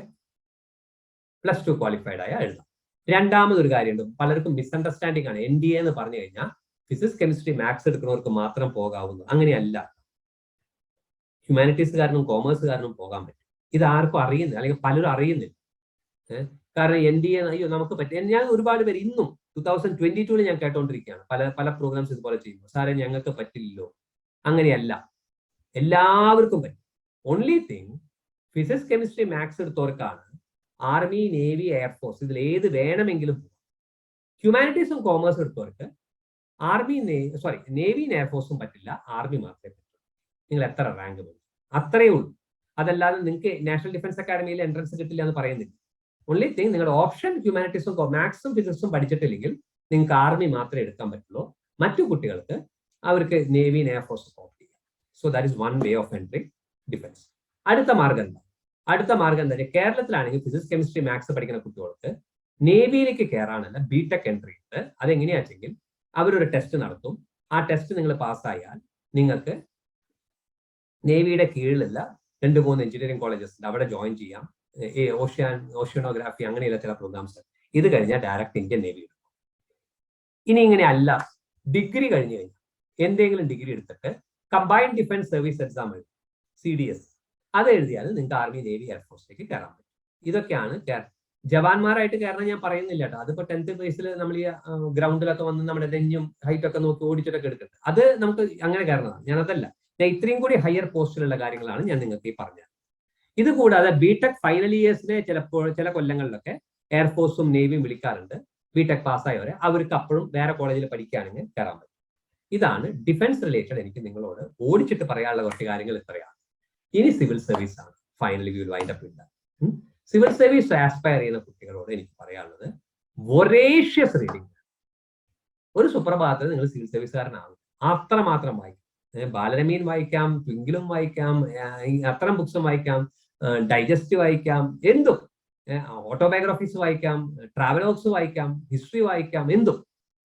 +2 ക്വാളിഫൈഡ് ആയ എഴുതാം. രണ്ടാമതൊരു കാര്യമുണ്ട്, പലർക്കും മിസ്അണ്ടർസ്റ്റാൻഡിംഗ് ആണ്. NDA എന്ന് പറഞ്ഞു കഴിഞ്ഞാൽ ഫിസിക്സ്, കെമിസ്ട്രി, മാത്സ് എടുക്കുന്നവർക്ക് മാത്രം പോകാവുന്നു. അങ്ങനെയല്ല, ഹ്യൂമാനിറ്റീസുകാരനും കോമേഴ്സുകാരനും പോകാൻ പറ്റും. ഇത് ആർക്കും അറിയുന്നില്ല, അല്ലെങ്കിൽ പലരും അറിയുന്നില്ല. കാരണം NDA അയ്യോ നമുക്ക് പറ്റും. ഞാൻ ഒരുപാട് പേര് ഇന്നും 2022 ഞാൻ കേട്ടോണ്ടിരിക്കുകയാണ് പല പ്രോഗ്രാംസ് ഇതുപോലെ ചെയ്യുമ്പോൾ, സാറേ ഞങ്ങൾക്ക് പറ്റില്ലല്ലോ. അങ്ങനെയല്ല, എല്ലാവർക്കും പറ്റും. Only thing physics, chemistry, maths എടുത്തവർക്കാണ് ആർമി, നേവി, എയർഫോഴ്സ് ഇതിൽ ഏത് വേണമെങ്കിലും പോകും. ഹ്യൂമാനിറ്റീസും കോമേഴ്സും എടുത്തവർക്ക് നേവിയും എയർഫോഴ്സും പറ്റില്ല, ആർമി മാത്രമേ പറ്റൂ. നിങ്ങൾ എത്ര റാങ്ക് വരും അത്രയേ ഉള്ളൂ. അതല്ലാതെ നിങ്ങൾക്ക് നാഷണൽ ഡിഫൻസ് അക്കാഡമിയിൽ എൻട്രൻസ് കിട്ടില്ല എന്ന് പറയുന്നില്ല. ഓൺലി തിങ് നിങ്ങളുടെ ഓപ്ഷൻ ഹ്യൂമാനിറ്റീസും മാത്സും ഫിസിക്സും പഠിച്ചിട്ടില്ലെങ്കിൽ നിങ്ങൾക്ക് ആർമി മാത്രമേ എടുക്കാൻ പറ്റുള്ളൂ. മറ്റു കുട്ടികൾക്ക് അവർക്ക് നേവി, എയർഫോഴ്സ് ഓപ്റ്റ് ചെയ്യാം. So that is one way of entry defence. അടുത്ത മാർഗം എന്താ വെച്ചാൽ, കേരളത്തിലാണെങ്കിൽ ഫിസിക്സ്, കെമിസ്ട്രി, മാത്സ് പഠിക്കുന്ന കുട്ടികൾക്ക് നേവിയിലേക്ക് കയറാനല്ല ബിടെക് എൻട്രി ഉണ്ട്. അതെങ്ങനെയാ വെച്ചെങ്കിൽ അവരൊരു ടെസ്റ്റ് നടത്തും. ആ ടെസ്റ്റ് നിങ്ങൾ പാസ്സായാൽ നിങ്ങൾക്ക് നേവിയുടെ കീഴിലുള്ള 2-3 എഞ്ചിനീയറിംഗ് കോളേജസ് ഉണ്ട്, അവിടെ ജോയിൻ ചെയ്യാം. ഓഷ്യനോഗ്രാഫി അങ്ങനെയുള്ള ചില പ്രോഗ്രാംസ്. ഇത് കഴിഞ്ഞാൽ ഡയറക്റ്റ് ഇന്ത്യൻ നേവി എടുക്കും. ഇനി ഇങ്ങനെയല്ല, ഡിഗ്രി കഴിഞ്ഞ് കഴിഞ്ഞാൽ എന്തെങ്കിലും ഡിഗ്രി എടുത്തിട്ട് കമ്പൈൻഡ് ഡിഫൻസ് സർവീസ് എക്സാം എഴുതും, CDS. അത് എഴുതിയാൽ നിങ്ങൾക്ക് ആർമി, നേവി, എയർഫോഴ്സിലേക്ക് കയറാൻ പറ്റും. ഇതൊക്കെയാണ് ജവാന്മാരായിട്ട് കയറണം ഞാൻ പറയുന്നില്ല കേട്ടോ. അതിപ്പോ 10th ബേസിൽ നമ്മൾ ഈ ഗ്രൗണ്ടിലൊക്കെ വന്ന് നമ്മുടെ നെഞ്ഞും ഹൈറ്റ് ഒക്കെ നോക്കി ഓടിച്ചിട്ടൊക്കെ എടുക്കുന്നത്, അത് നമുക്ക് അങ്ങനെ കയറുന്നതാണ്. ഞാനതല്ല, ഞാൻ ഇത്രയും കൂടി ഹയർ പോസ്റ്റിലുള്ള കാര്യങ്ങളാണ് ഞാൻ നിങ്ങൾക്ക് ഈ പറഞ്ഞത്. ഇത് കൂടാതെ ബിടെക് ഫൈനൽ ഇയേഴ്സിനെ ചില കൊല്ലങ്ങളിലൊക്കെ എയർഫോഴ്സും നേവിയും വിളിക്കാറുണ്ട്. ബിടെക് പാസ്സായവരെ അവർക്ക് അപ്പോഴും വേറെ കോളേജിൽ പഠിക്കുകയാണെങ്കിൽ കയറാൻ പറ്റും. ഇതാണ് ഡിഫൻസ് റിലേറ്റഡ് എനിക്ക് നിങ്ങളോട് ഓടിച്ചിട്ട് പറയാനുള്ള കുറച്ച് കാര്യങ്ങൾ ഇത്രയാണ്. ഇനി സിവിൽ സർവീസ് ആണ് finally we will wind up with that. Civil service aspire ചെയ്യുന്ന കുട്ടികളോട് എനിക്ക് പറയാനുള്ളത്, വൊറേഷ്യസ് റീഡിംഗ്. ഒരു സുപ്രഭാതത്തിൽ നിങ്ങൾ സിവിൽ സർവീസുകാരനാകും, അത്രമാത്രം വായിക്കാം. ബാലരമീൻ വായിക്കാം, ട്വിങ്കിലും വായിക്കാം, അത്തരം ബുക്സും വായിക്കാം, ഡൈജസ്റ്റ് വായിക്കാം, എന്തും, ഓട്ടോബയോഗ്രഫീസ് വായിക്കാം, ട്രാവലോഗ്സ് വായിക്കാം, ഹിസ്റ്ററി വായിക്കാം, എന്തും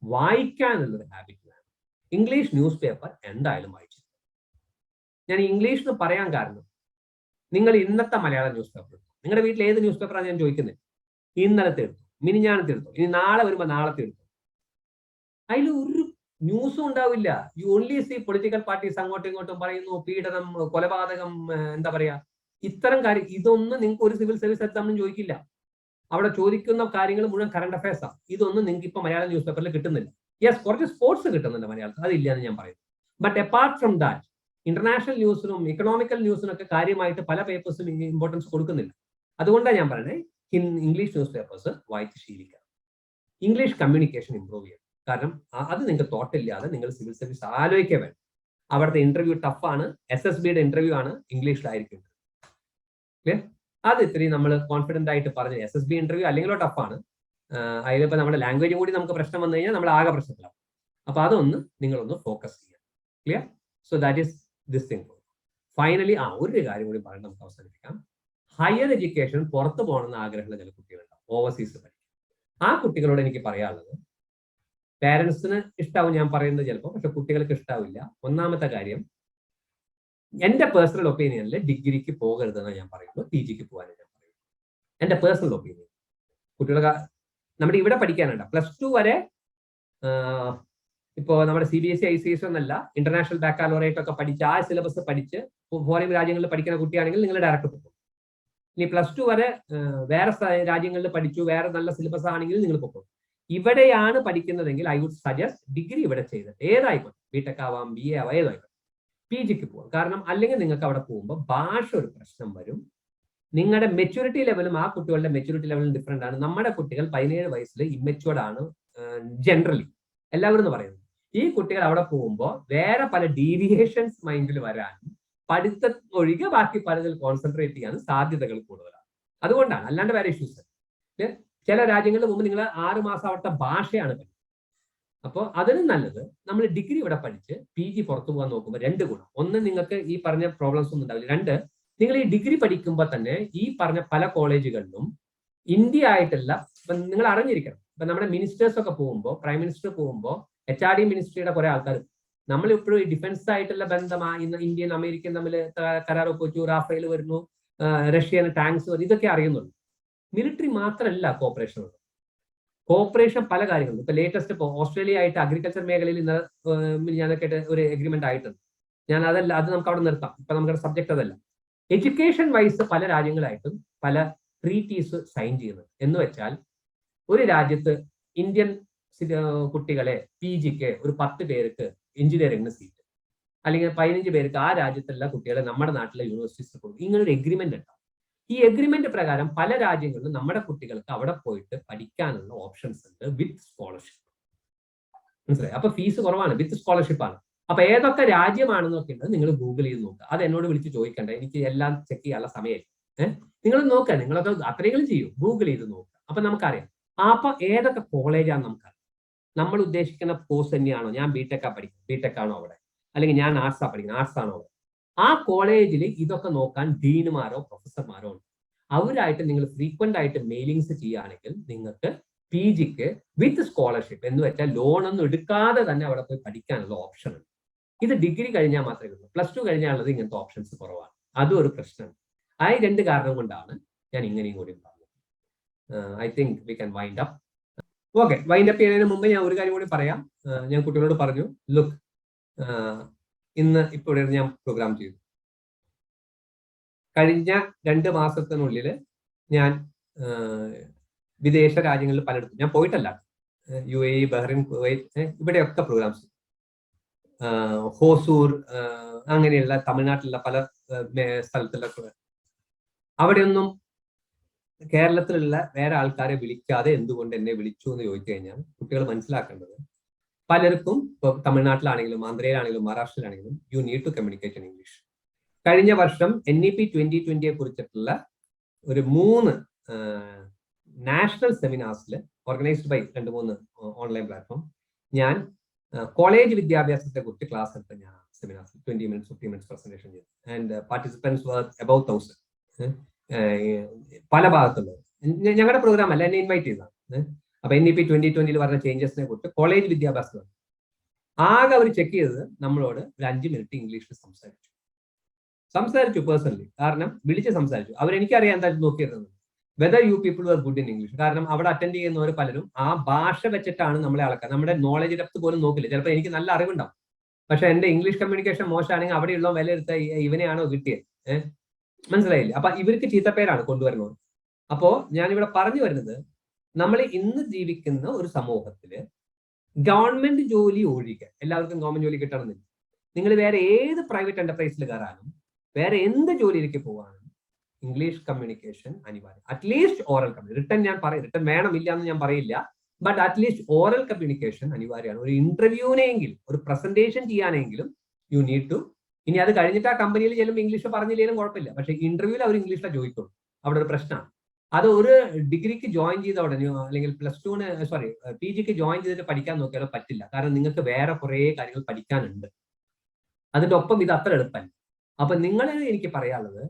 വായിക്കാനുള്ളൊരു ഹാബിറ്റ് വേണം. ഇംഗ്ലീഷ് ന്യൂസ് പേപ്പർ എന്തായാലും വായിച്ചു. ഞാൻ ഇംഗ്ലീഷ് എന്ന് പറയാൻ കാരണം, നിങ്ങൾ ഇന്നത്തെ മലയാളം ന്യൂസ് പേപ്പർ എടുത്തു, നിങ്ങളുടെ വീട്ടിൽ ഏത് ന്യൂസ് പേപ്പറാണ് ഞാൻ ചോദിക്കുന്നത്, ഇന്നലത്തെ എടുത്തു, മിനിഞ്ഞാന്നത്തെ എടുത്തു, ഇനി നാളെ വരുമ്പോൾ നാളത്തെ എടുത്തു. അതിൽ ഒരു ന്യൂസും ഉണ്ടാവില്ല. You only see political parties അങ്ങോട്ടും ഇങ്ങോട്ടും പറയുന്നു, പീഡനം, കൊലപാതകം, എന്താ പറയാ, ഇത്തരം കാര്യം ഇതൊന്നും നിങ്ങൾക്ക് ഒരു സിവിൽ സർവീസ് എക്സാമിനും ചോദിക്കില്ല. അവിടെ ചോദിക്കുന്ന കാര്യങ്ങൾ മുഴുവൻ കറണ്ട് അഫയേഴ്സാണ്. ഇതൊന്നും നിങ്ങൾക്ക് ഇപ്പൊ മലയാളം ന്യൂസ് പേപ്പറിൽ കിട്ടുന്നില്ല. യെസ്, കുറച്ച് സ്പോർട്സ് കിട്ടുന്നുണ്ട് മലയാളത്തിൽ, അതില്ല എന്ന് ഞാൻ പറയുന്നു. But apart from that international ന്യൂസിനും ഇക്കണോമിക്കൽ ന്യൂസിനൊക്കെ കാര്യമായിട്ട് പല പേപ്പേഴ്സും ഇമ്പോർട്ടൻസ് കൊടുക്കുന്നില്ല. അതുകൊണ്ടാണ് ഞാൻ പറയുന്നത് ഇംഗ്ലീഷ് ന്യൂസ് പേപ്പേഴ്സ് വായിച്ച് ശീലിക്കുക. ഇംഗ്ലീഷ് കമ്മ്യൂണിക്കേഷൻ ഇംപ്രൂവ് ചെയ്യണം. കാരണം അത് നിങ്ങൾക്ക് തോട്ടില്ലാതെ നിങ്ങൾ സിവിൽ സർവീസ് ആലോചിക്കാൻ വേണം. അവിടുത്തെ ഇന്റർവ്യൂ ടഫാണ്. SSBയുടെ ഇന്റർവ്യൂ ആണ് ഇംഗ്ലീഷിലായിരിക്കും. അത് ഇത്രയും നമ്മൾ കോൺഫിഡന്റ് ആയിട്ട് പറഞ്ഞു. SSB ഇന്റർവ്യൂ അല്ലെങ്കിലോ ടഫാണ്. അതിലിപ്പോ നമ്മുടെ ലാംഗ്വേജ് കൂടി നമുക്ക് പ്രശ്നം വന്നു കഴിഞ്ഞാൽ നമ്മൾ ആകെ പ്രശ്നത്തിലാവും. അപ്പൊ അതൊന്ന് നിങ്ങളൊന്ന് ഫോക്കസ് ചെയ്യുക. Clear? So that is this thing. Finally ഒരു കാര്യം കൂടി പറഞ്ഞ് നമുക്ക് അവസാനിപ്പിക്കാം. ഹയർ എഡ്യൂക്കേഷൻ പുറത്തു പോകണമെന്ന് ആഗ്രഹമുള്ള ചില കുട്ടികളുണ്ടാവും, ഓവർസീസ് പഠിക്കും. ആ കുട്ടികളോട് എനിക്ക് പറയാനുള്ളത്, പേരൻസിന് ഇഷ്ടാവും ഞാൻ പറയുന്നത് ചിലപ്പോൾ, പക്ഷെ കുട്ടികൾക്ക് ഇഷ്ടാവില്ല. ഒന്നാമത്തെ കാര്യം, എന്റെ പേഴ്സണൽ ഒപ്പീനിയനിൽ ഡിഗ്രിക്ക് പോകരുതെന്ന് ഞാൻ പറയുന്നു, PGക്ക് പോകാനും ഞാൻ പറയുന്നു. എന്റെ പേഴ്സണൽ ഒപ്പീനിയൻ. കുട്ടികളെ നമ്മുടെ ഇവിടെ പഠിക്കാനുണ്ട് +2 വരെ. ഇപ്പോൾ നമ്മുടെ CBSE ICSE എന്നല്ല, ഇന്റർനാഷണൽ ബാക്കലോറേറ്റ് ഒക്കെ പഠിച്ച് ആ സിലബസ് പഠിച്ച് ഫോറിൻ രാജ്യങ്ങളിൽ പഠിക്കുന്ന കുട്ടിയാണെങ്കിൽ നിങ്ങൾ ഡയറക്റ്റ് പോകും. ഇനി +2 വരെ വേറെ രാജ്യങ്ങളിൽ പഠിച്ചു, വേറെ നല്ല സിലബസ് ആണെങ്കിൽ നിങ്ങൾ പോകും. ഇവിടെയാണ് പഠിക്കുന്നതെങ്കിൽ ഐ വുഡ് സജസ്റ്റ് ഡിഗ്രി ഇവിടെ ചെയ്തിട്ട് ഏതായിക്കോട്ടെ, ബിടെക് ആവാം, BA ആവാം, ഏതായിക്കോട്ടെ, PGക്ക് പോകാം. കാരണം അല്ലെങ്കിൽ നിങ്ങൾക്ക് അവിടെ പോകുമ്പോൾ ഭാഷ ഒരു പ്രശ്നം വരും. നിങ്ങളുടെ മെച്യൂരിറ്റി ലെവലും ആ കുട്ടികളുടെ മെച്യൂരിറ്റി ലെവലും ഡിഫറെന്റ് ആണ്. നമ്മുടെ കുട്ടികൾ 17 വയസ്സിൽ ഇമ്മച്യൂർഡ് ആണ് ജനറലി എല്ലാവരും എന്ന് പറയുന്നത്. ഈ കുട്ടികൾ അവിടെ പോകുമ്പോൾ വേറെ പല ഡീവിയേഷൻസ് മൈൻഡിൽ വരാനും പഠിത്തം ഒഴികെ ബാക്കി പലതിൽ കോൺസെൻട്രേറ്റ് ചെയ്യാൻ സാധ്യതകൾ കൂടുതലാണ്. അതുകൊണ്ടാണ്, അല്ലാണ്ട് വേറെ ഇഷ്യൂസ്. ചില രാജ്യങ്ങളിൽ മുമ്പ് നിങ്ങൾ 6 മാസം അവിടുത്തെ ഭാഷയാണ് പഠിക്കുന്നത്. അപ്പോൾ അതിനും നല്ലത് നമ്മൾ ഡിഗ്രി ഇവിടെ പഠിച്ച് PG പുറത്തു പോകാൻ നോക്കുമ്പോൾ 2 ഗുണം. ഒന്ന്, നിങ്ങൾക്ക് ഈ പറഞ്ഞ പ്രോബ്ലംസ് ഒന്നും ഉണ്ടാവില്ല. 2, നിങ്ങൾ ഈ ഡിഗ്രി പഠിക്കുമ്പോൾ തന്നെ ഈ പറഞ്ഞ പല കോളേജുകളിലും ഇന്ത്യ ആയിട്ടല്ല, നിങ്ങൾ അറിഞ്ഞിരിക്കണം. ഇപ്പൊ നമ്മുടെ മിനിസ്റ്റേഴ്സ് ഒക്കെ പോകുമ്പോൾ, പ്രൈം മിനിസ്റ്റർ പോകുമ്പോൾ HRD മിനിസ്ട്രിയുടെ കുറെ ആൾക്കാർ, നമ്മൾ ഇപ്പോഴും ഈ ഡിഫൻസ് ആയിട്ടുള്ള ബന്ധമാണ്. ഇന്ന് ഇന്ത്യയും അമേരിക്കയും തമ്മിൽ കരാർ ഒപ്പിച്ചു, റാഫേൽ വരുന്നു, റഷ്യൻ ടാങ്ക്സ് വരുന്നു, ഇതൊക്കെ അറിയുന്നുള്ളൂ. മിലിറ്ററി മാത്രമല്ല കോപ്പറേഷൻ ഉള്ളത്. കോപ്പറേഷൻ പല കാര്യങ്ങളും. ഇപ്പൊ ലേറ്റസ്റ്റ് ഇപ്പോൾ ഓസ്ട്രേലിയ ആയിട്ട് അഗ്രികൾച്ചർ മേഖലയിൽ ഞാനൊക്കെ ഒരു എഗ്രിമെന്റ് ആയിട്ടുണ്ട്. ഞാൻ അതല്ല, അത് നമുക്ക് അവിടെ നിർത്താം. ഇപ്പൊ നമ്മുടെ സബ്ജക്ട് അതല്ല. എഡ്യൂക്കേഷൻ വൈസ് പല രാജ്യങ്ങളായിട്ടും പല ട്രീറ്റീസ് സൈൻ ചെയ്യുന്നത്. എന്ന് വെച്ചാൽ ഒരു രാജ്യത്ത് ഇന്ത്യൻ കുട്ടികളെ PGക്ക് ഒരു 10 പേർക്ക് എഞ്ചിനീയറിംഗിന് സീറ്റ്, അല്ലെങ്കിൽ 15 പേർക്ക് ആ രാജ്യത്തുള്ള കുട്ടികളെ നമ്മുടെ നാട്ടിലെ യൂണിവേഴ്സിറ്റീസ് കൊടുക്കും. ഇങ്ങനെ ഒരു എഗ്രിമെന്റ് ഉണ്ടാവും. ഈ എഗ്രിമെന്റ് പ്രകാരം പല രാജ്യങ്ങളിലും നമ്മുടെ കുട്ടികൾക്ക് അവിടെ പോയിട്ട് പഠിക്കാനുള്ള ഓപ്ഷൻസ് ഉണ്ട് വിത്ത് സ്കോളർഷിപ്പ്. മനസ്സിലായി? അപ്പൊ ഫീസ് കുറവാണ്, വിത്ത് സ്കോളർഷിപ്പ് ആണ്. അപ്പൊ ഏതൊക്കെ രാജ്യമാണെന്നൊക്കെ ഉണ്ട്, നിങ്ങൾ ഗൂഗിൾ ചെയ്ത് നോക്കുക. അത് എന്നോട് വിളിച്ച് ചോദിക്കണ്ട, എനിക്ക് എല്ലാം ചെക്ക് ചെയ്യാനുള്ള സമയമില്ല. നിങ്ങൾ നോക്കുക, നിങ്ങളൊക്കെ അത്രയെങ്കിലും ചെയ്യൂ, ഗൂഗിൾ ചെയ്ത് നോക്കുക. അപ്പൊ നമുക്കറിയാം അപ്പൊ ഏതൊക്കെ കോളേജാണ് നമുക്കറിയാം. നമ്മൾ ഉദ്ദേശിക്കുന്ന കോഴ്സ് തന്നെയാണോ, ഞാൻ BTech പഠിക്കും, BTech ആണോ അവിടെ, അല്ലെങ്കിൽ ഞാൻ ആർട്സാ പഠിക്കുന്നത്, ആർട്സ് ആണോ അവിടെ. ആ കോളേജിൽ ഇതൊക്കെ നോക്കാൻ ഡീനുമാരോ പ്രൊഫസർമാരോ ഉണ്ട്. അവരായിട്ട് നിങ്ങൾ ഫ്രീക്വന്റ് ആയിട്ട് മെയിലിങ്സ് ചെയ്യുകയാണെങ്കിൽ നിങ്ങൾക്ക് PGക്ക് വിത്ത് സ്കോളർഷിപ്പ്, എന്ന് വെച്ചാൽ ലോണൊന്നും എടുക്കാതെ തന്നെ അവിടെ പോയി പഠിക്കാനുള്ള ഓപ്ഷൻ ഉണ്ട്. ഇത് ഡിഗ്രി കഴിഞ്ഞാൽ മാത്രമേ ഉള്ളൂ. +2 കഴിഞ്ഞാലുള്ളത് ഇങ്ങനത്തെ ഓപ്ഷൻസ് കുറവാണ്. അതും ഒരു പ്രശ്നമാണ്. ആ 2 കാരണം കൊണ്ടാണ് ഞാൻ ഇങ്ങനെയും കൂടി പറഞ്ഞത്. I think we can wind up. Okay, wind up ചെയ്യുന്നതിന് മുമ്പ് ഞാൻ ഒരു കാര്യം കൂടി പറയാം. ഞാൻ കുട്ടികളോട് പറഞ്ഞു, ലുക്ക്, ഇന്ന് ഇപ്പോൾ ഞാൻ പ്രോഗ്രാം ചെയ്തു. കഴിഞ്ഞ 2 മാസത്തിനുള്ളിൽ ഞാൻ വിദേശ രാജ്യങ്ങളിൽ പലയിടത്തും ഞാൻ പോയിട്ടല്ല, UAE, ബഹ്റൈൻ, കുവൈറ്റ്, ഇവിടെയൊക്കെ പ്രോഗ്രാംസ്, ഹോസൂർ, അങ്ങനെയുള്ള തമിഴ്നാട്ടിലുള്ള പല സ്ഥലത്തിലൊക്കെ. അവിടെയൊന്നും കേരളത്തിലുള്ള വേറെ ആൾക്കാരെ വിളിക്കാതെ എന്തുകൊണ്ട് എന്നെ വിളിച്ചു എന്ന് ചോദിച്ചു കഴിഞ്ഞാൽ കുട്ടികൾ മനസ്സിലാക്കേണ്ടത്, പലർക്കും ഇപ്പോൾ തമിഴ്നാട്ടിലാണെങ്കിലും ആന്ധ്രയിലാണെങ്കിലും മഹാരാഷ്ട്രയിലാണെങ്കിലും you need to communicate in English. കഴിഞ്ഞ വർഷം NEP 2020 കുറിച്ചിട്ടുള്ള ഒരു 3 നാഷണൽ സെമിനാർസിൽ ഓർഗനൈസ്ഡ് ബൈ 2-3 ഓൺലൈൻ പ്ലാറ്റ്ഫോം, ഞാൻ കോളേജ് വിദ്യാഭ്യാസത്തെ കുറിച്ച് ക്ലാസ് എടുത്ത ഞാൻ സെമിനാർസിൽ 20 minutes 15 minutes പ്രസന്റേഷൻ ചെയ്തു. And participants were about 1000. പല ഭാഗത്തുള്ളത്. ഞങ്ങളുടെ പ്രോഗ്രാം അല്ല, എന്നെ ഇൻവൈറ്റ് ചെയ്തതാണ്. അപ്പൊ NEP 2020 പറഞ്ഞ ചേഞ്ചസിനെ കുറിച്ച് കോളേജ് വിദ്യാഭ്യാസം ആകെ അവർ ചെക്ക് ചെയ്തത് നമ്മളോട് ഒരു 5 മിനിറ്റ് ഇംഗ്ലീഷിൽ സംസാരിച്ചു പേഴ്സണലി. കാരണം വിളിച്ച് സംസാരിച്ചു. അവരെനിക്കറിയാം എന്താ നോക്കിയിരുന്നത്, whether you people are good in English. കാരണം അവിടെ അറ്റൻഡ് ചെയ്യുന്നവർ പലരും ആ ഭാഷ വെച്ചിട്ടാണ് നമ്മളെ അളക്കുക. നമ്മുടെ നോളജ് ഡെപ്ത് പോലും നോക്കില്ല. ചിലപ്പോൾ എനിക്ക് നല്ല അറിവുണ്ടാവും, പക്ഷെ എന്റെ ഇംഗ്ലീഷ് കമ്മ്യൂണിക്കേഷൻ മോശമാണെങ്കിൽ അവിടെയുള്ള വിലയിരുത്ത ഇവനെയാണോ കിട്ടിയത്. മനസ്സിലായില്ലേ? അപ്പൊ ഇവർക്ക് ചീത്തപ്പേരാണ് കൊണ്ടുവരുന്നത്. അപ്പോ ഞാനിവിടെ പറഞ്ഞു വരുന്നത്, നമ്മൾ ഇന്ന് ജീവിക്കുന്ന ഒരു സമൂഹത്തില് ഗവൺമെന്റ് ജോലി ഒഴികെ എല്ലാവർക്കും ഗവൺമെന്റ് ജോലി കിട്ടണമെന്നില്ല. നിങ്ങൾ വേറെ ഏത് പ്രൈവറ്റ് എന്റർപ്രൈസിൽ കയറാനും വേറെ എന്ത് ജോലിയിലേക്ക് പോകാനും ഇംഗ്ലീഷ് കമ്മ്യൂണിക്കേഷൻ അനിവാര്യം. At least oral communication. റിട്ടൺ വേണമില്ല എന്ന് ഞാൻ പറയില്ല, ബട്ട് അറ്റ്ലീസ്റ്റ് ഓറൽ കമ്മ്യൂണിക്കേഷൻ അനിവാര്യമാണ്. ഒരു ഇന്റർവ്യൂവിനെങ്കിലും ഒരു പ്രസന്റേഷൻ ചെയ്യാനെങ്കിലും യു നീഡ് ടു. ഇനി അത് കഴിഞ്ഞിട്ട് ആ കമ്പനിയിൽ ചെല്ലുമ്പോൾ ഇംഗ്ലീഷ് പറഞ്ഞില്ലെങ്കിലും കുഴപ്പമില്ല, പക്ഷേ ഇന്റർവ്യൂവിൽ അവർ ഇംഗ്ലീഷിലാണ് ചോദിക്കുള്ളൂ. അവിടെ ഒരു പ്രശ്നമാണ്. അത് ഒരു ഡിഗ്രിക്ക് ജോയിൻ ചെയ്ത ഉടനെ അല്ലെങ്കിൽ PGക്ക് ജോയിൻ ചെയ്തിട്ട് പഠിക്കാൻ നോക്കിയാലോ പറ്റില്ല. കാരണം നിങ്ങൾക്ക് വേറെ കുറെ കാര്യങ്ങൾ പഠിക്കാനുണ്ട്. അതിന്റെ ഒപ്പം ഇത് അത്ര എളുപ്പമല്ല. അപ്പൊ നിങ്ങൾ എനിക്ക് പറയാനുള്ളത്,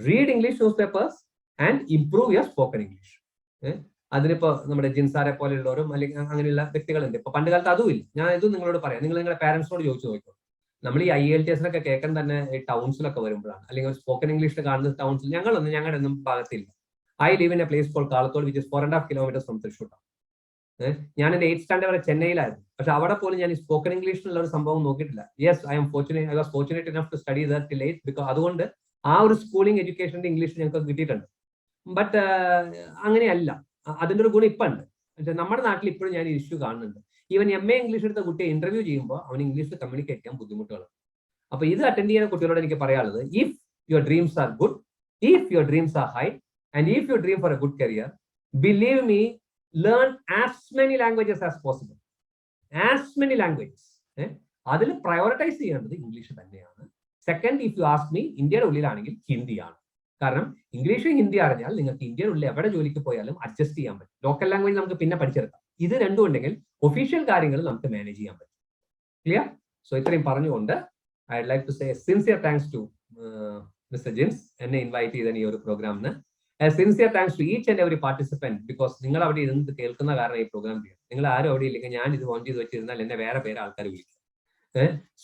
read English news papers and improve your spoken English. അതിനിപ്പോ നമ്മുടെ ജിൻസാരെ പോലെയുള്ളവരും അല്ലെങ്കിൽ അങ്ങനെയുള്ള വ്യക്തികളുണ്ട്. ഇപ്പൊ പണ്ട് കാലത്ത് അതും ഇല്ല. ഞാൻ ഇത് നിങ്ങളോട് പറയാം, നിങ്ങൾ നിങ്ങളുടെ പാരന്റ്സിനോട് ചോദിച്ചു നോക്കൂ. നമ്മൾ ഈ IELTS കേൾക്കാൻ തന്നെ ടൗൺസിലൊക്കെ വരുമ്പോഴാണ്, അല്ലെങ്കിൽ സ്പോക്കൺ ഇംഗ്ലീഷിൽ കാണുന്ന ടൗൺസിൽ ഞങ്ങളുടെ ഒന്നും ഭാഗത്തില്ല. I live in a place called Kalathol, which is 4.5 kilometers from Thrissur. ഞാൻ എൻ്റെ 8th സ്റ്റാൻഡേർഡ് വരെ ചെന്നൈയിലായിരുന്നു. പക്ഷെ അവിടെ പോലും ഞാൻ ഈ സ്പോക്കൺ ഇംഗ്ലീഷിലുള്ള ഒരു സംഭവം നോക്കിയിട്ടില്ല. Yes, I was fortunate enough to study that till 8th, because അതുകൊണ്ട് ആ ഒരു സ്കൂളിംഗ് എഡ്യൂക്കേഷൻ്റെ ഇംഗ്ലീഷ് ഞങ്ങൾക്ക് കിട്ടിയിട്ടുണ്ട്. ബട്ട് അങ്ങനെയല്ല, അതിൻ്റെ ഒരു ഗുണം ഇപ്പം ഉണ്ട്. പക്ഷെ നമ്മുടെ നാട്ടിൽ ഇപ്പോഴും ഞാൻ ഇഷ്യൂ കാണുന്നുണ്ട്. ഈവൻ MA ഇംഗ്ലീഷ് എടുത്ത കുട്ടിയെ ഇന്റർവ്യൂ ചെയ്യുമ്പോൾ അവൻ ഇംഗ്ലീഷിൽ കമ്മ്യൂണിക്കേറ്റ് ചെയ്യാൻ ബുദ്ധിമുട്ടുകൾ. അപ്പൊ ഇത് അറ്റൻഡ് ചെയ്യുന്ന കുട്ടികളോട് എനിക്ക് പറയാനുള്ളത്, if your dreams are good, if your dreams R high, and if you dream for a good career, believe me, learn as many languages as possible. As many languages. അതിൽ prioritise ചെയ്യേണ്ടത് English തന്നെയാണ്. Second, if you ask me, ഇന്ത്യയുടെ ഉള്ളിലാണെങ്കിൽ ഹിന്ദിയാണ്. കാരണം English Hindi അറിഞ്ഞാൽ നിങ്ങൾക്ക് ഇന്ത്യയുടെ ഉള്ളിൽ എവിടെ ജോലിക്ക് പോയാലും അഡ്ജസ്റ്റ് ചെയ്യാൻ പറ്റും. ലോക്കൽ ലാംഗ്വേജ് നമുക്ക് പിന്നെ പഠിച്ചെടുക്കാം. ഇത് രണ്ടും ഉണ്ടെങ്കിൽ ഒഫീഷ്യൽ കാര്യങ്ങൾ നമുക്ക് മാനേജ് ചെയ്യാൻ പറ്റും. ക്ലിയർ? സോ ഇത്രയും പറഞ്ഞുകൊണ്ട് I would like to say sincere thanks to mister Jins, എന്നെ ഇൻവൈറ്റ് ചെയ്ത ഈ ഒരു പ്രോഗ്രാമിന്. A sincere thanks to each and every participant, because നിങ്ങൾ അവിടെ ഇരുന്ന് കേൾക്കുന്ന കാരണം ഈ പ്രോഗ്രാം ചെയ്യാം. നിങ്ങൾ ആരും അവിടെ ഇല്ലെങ്കിൽ ഞാൻ ഇത് ഓൺ ചെയ്ത് വെച്ചിരുന്നാൽ എന്നെ വേറെ പേര് ആൾക്കാർ വിളിക്കും.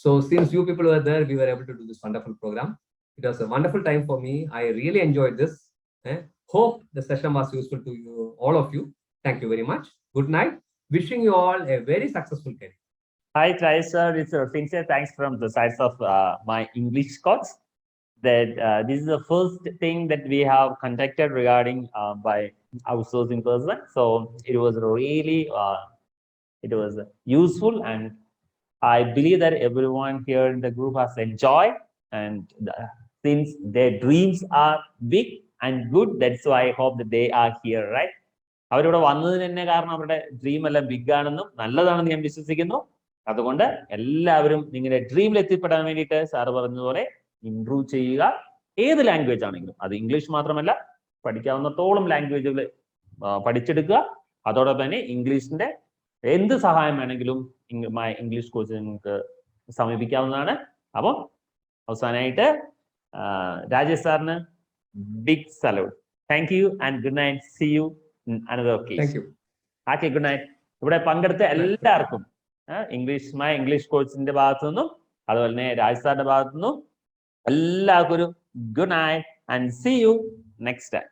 So since you people were there, we were able to do this wonderful program. It was a wonderful time for me. I really enjoyed this. Hope the session was useful to you, all of you. Thank you very much. Good night. Wishing you all a very successful career. Hi, sir. It's a sincere thanks from the sides of my English coach. That this is the first thing that we have conducted regarding by outsourcing person. So it was really it was useful, and I believe that everyone here in the group has enjoyed. And since their dreams are big and good, that's why I hope that they are here, right? അവരിവിടെ വന്നതിന് തന്നെ കാരണം അവരുടെ dream എല്ലാം big ആണെന്നും നല്ലതാണെന്ന് ഞാൻ വിശ്വസിക്കുന്നു. അതുകൊണ്ട് എല്ലാവരും നിങ്ങളുടെ ഡ്രീമിൽ എത്തിപ്പെടാൻ വേണ്ടിയിട്ട് സാറ് പറഞ്ഞതുപോലെ ഇംപ്രൂവ് ചെയ്യുക. ഏത് ലാംഗ്വേജ് ആണെങ്കിലും, അത് ഇംഗ്ലീഷ് മാത്രമല്ല, പഠിക്കാവുന്നിടത്തോളം ലാംഗ്വേജുകൾ പഠിച്ചെടുക്കുക. അതോടൊപ്പം തന്നെ ഇംഗ്ലീഷിന്റെ എന്ത് സഹായം വേണമെങ്കിലും ഇംഗ്ലീഷ് കോച്ച് നിങ്ങൾക്ക് സമീപിക്കാവുന്നതാണ്. അപ്പം അവസാനമായിട്ട് രാജേഷ് സാറിന് big salute. Thank you and good night. See you another occasion. Okay, good night. ഇവിടെ പങ്കെടുത്ത എല്ലാവർക്കും ഇംഗ്ലീഷ് കോച്ചിന്റെ ഭാഗത്തു നിന്നും അതുപോലെ തന്നെ രാജേഷ് സാറിന്റെ ഭാഗത്തു നിന്നും എല്ലാവർക്കും ഒരു good night and see you next time.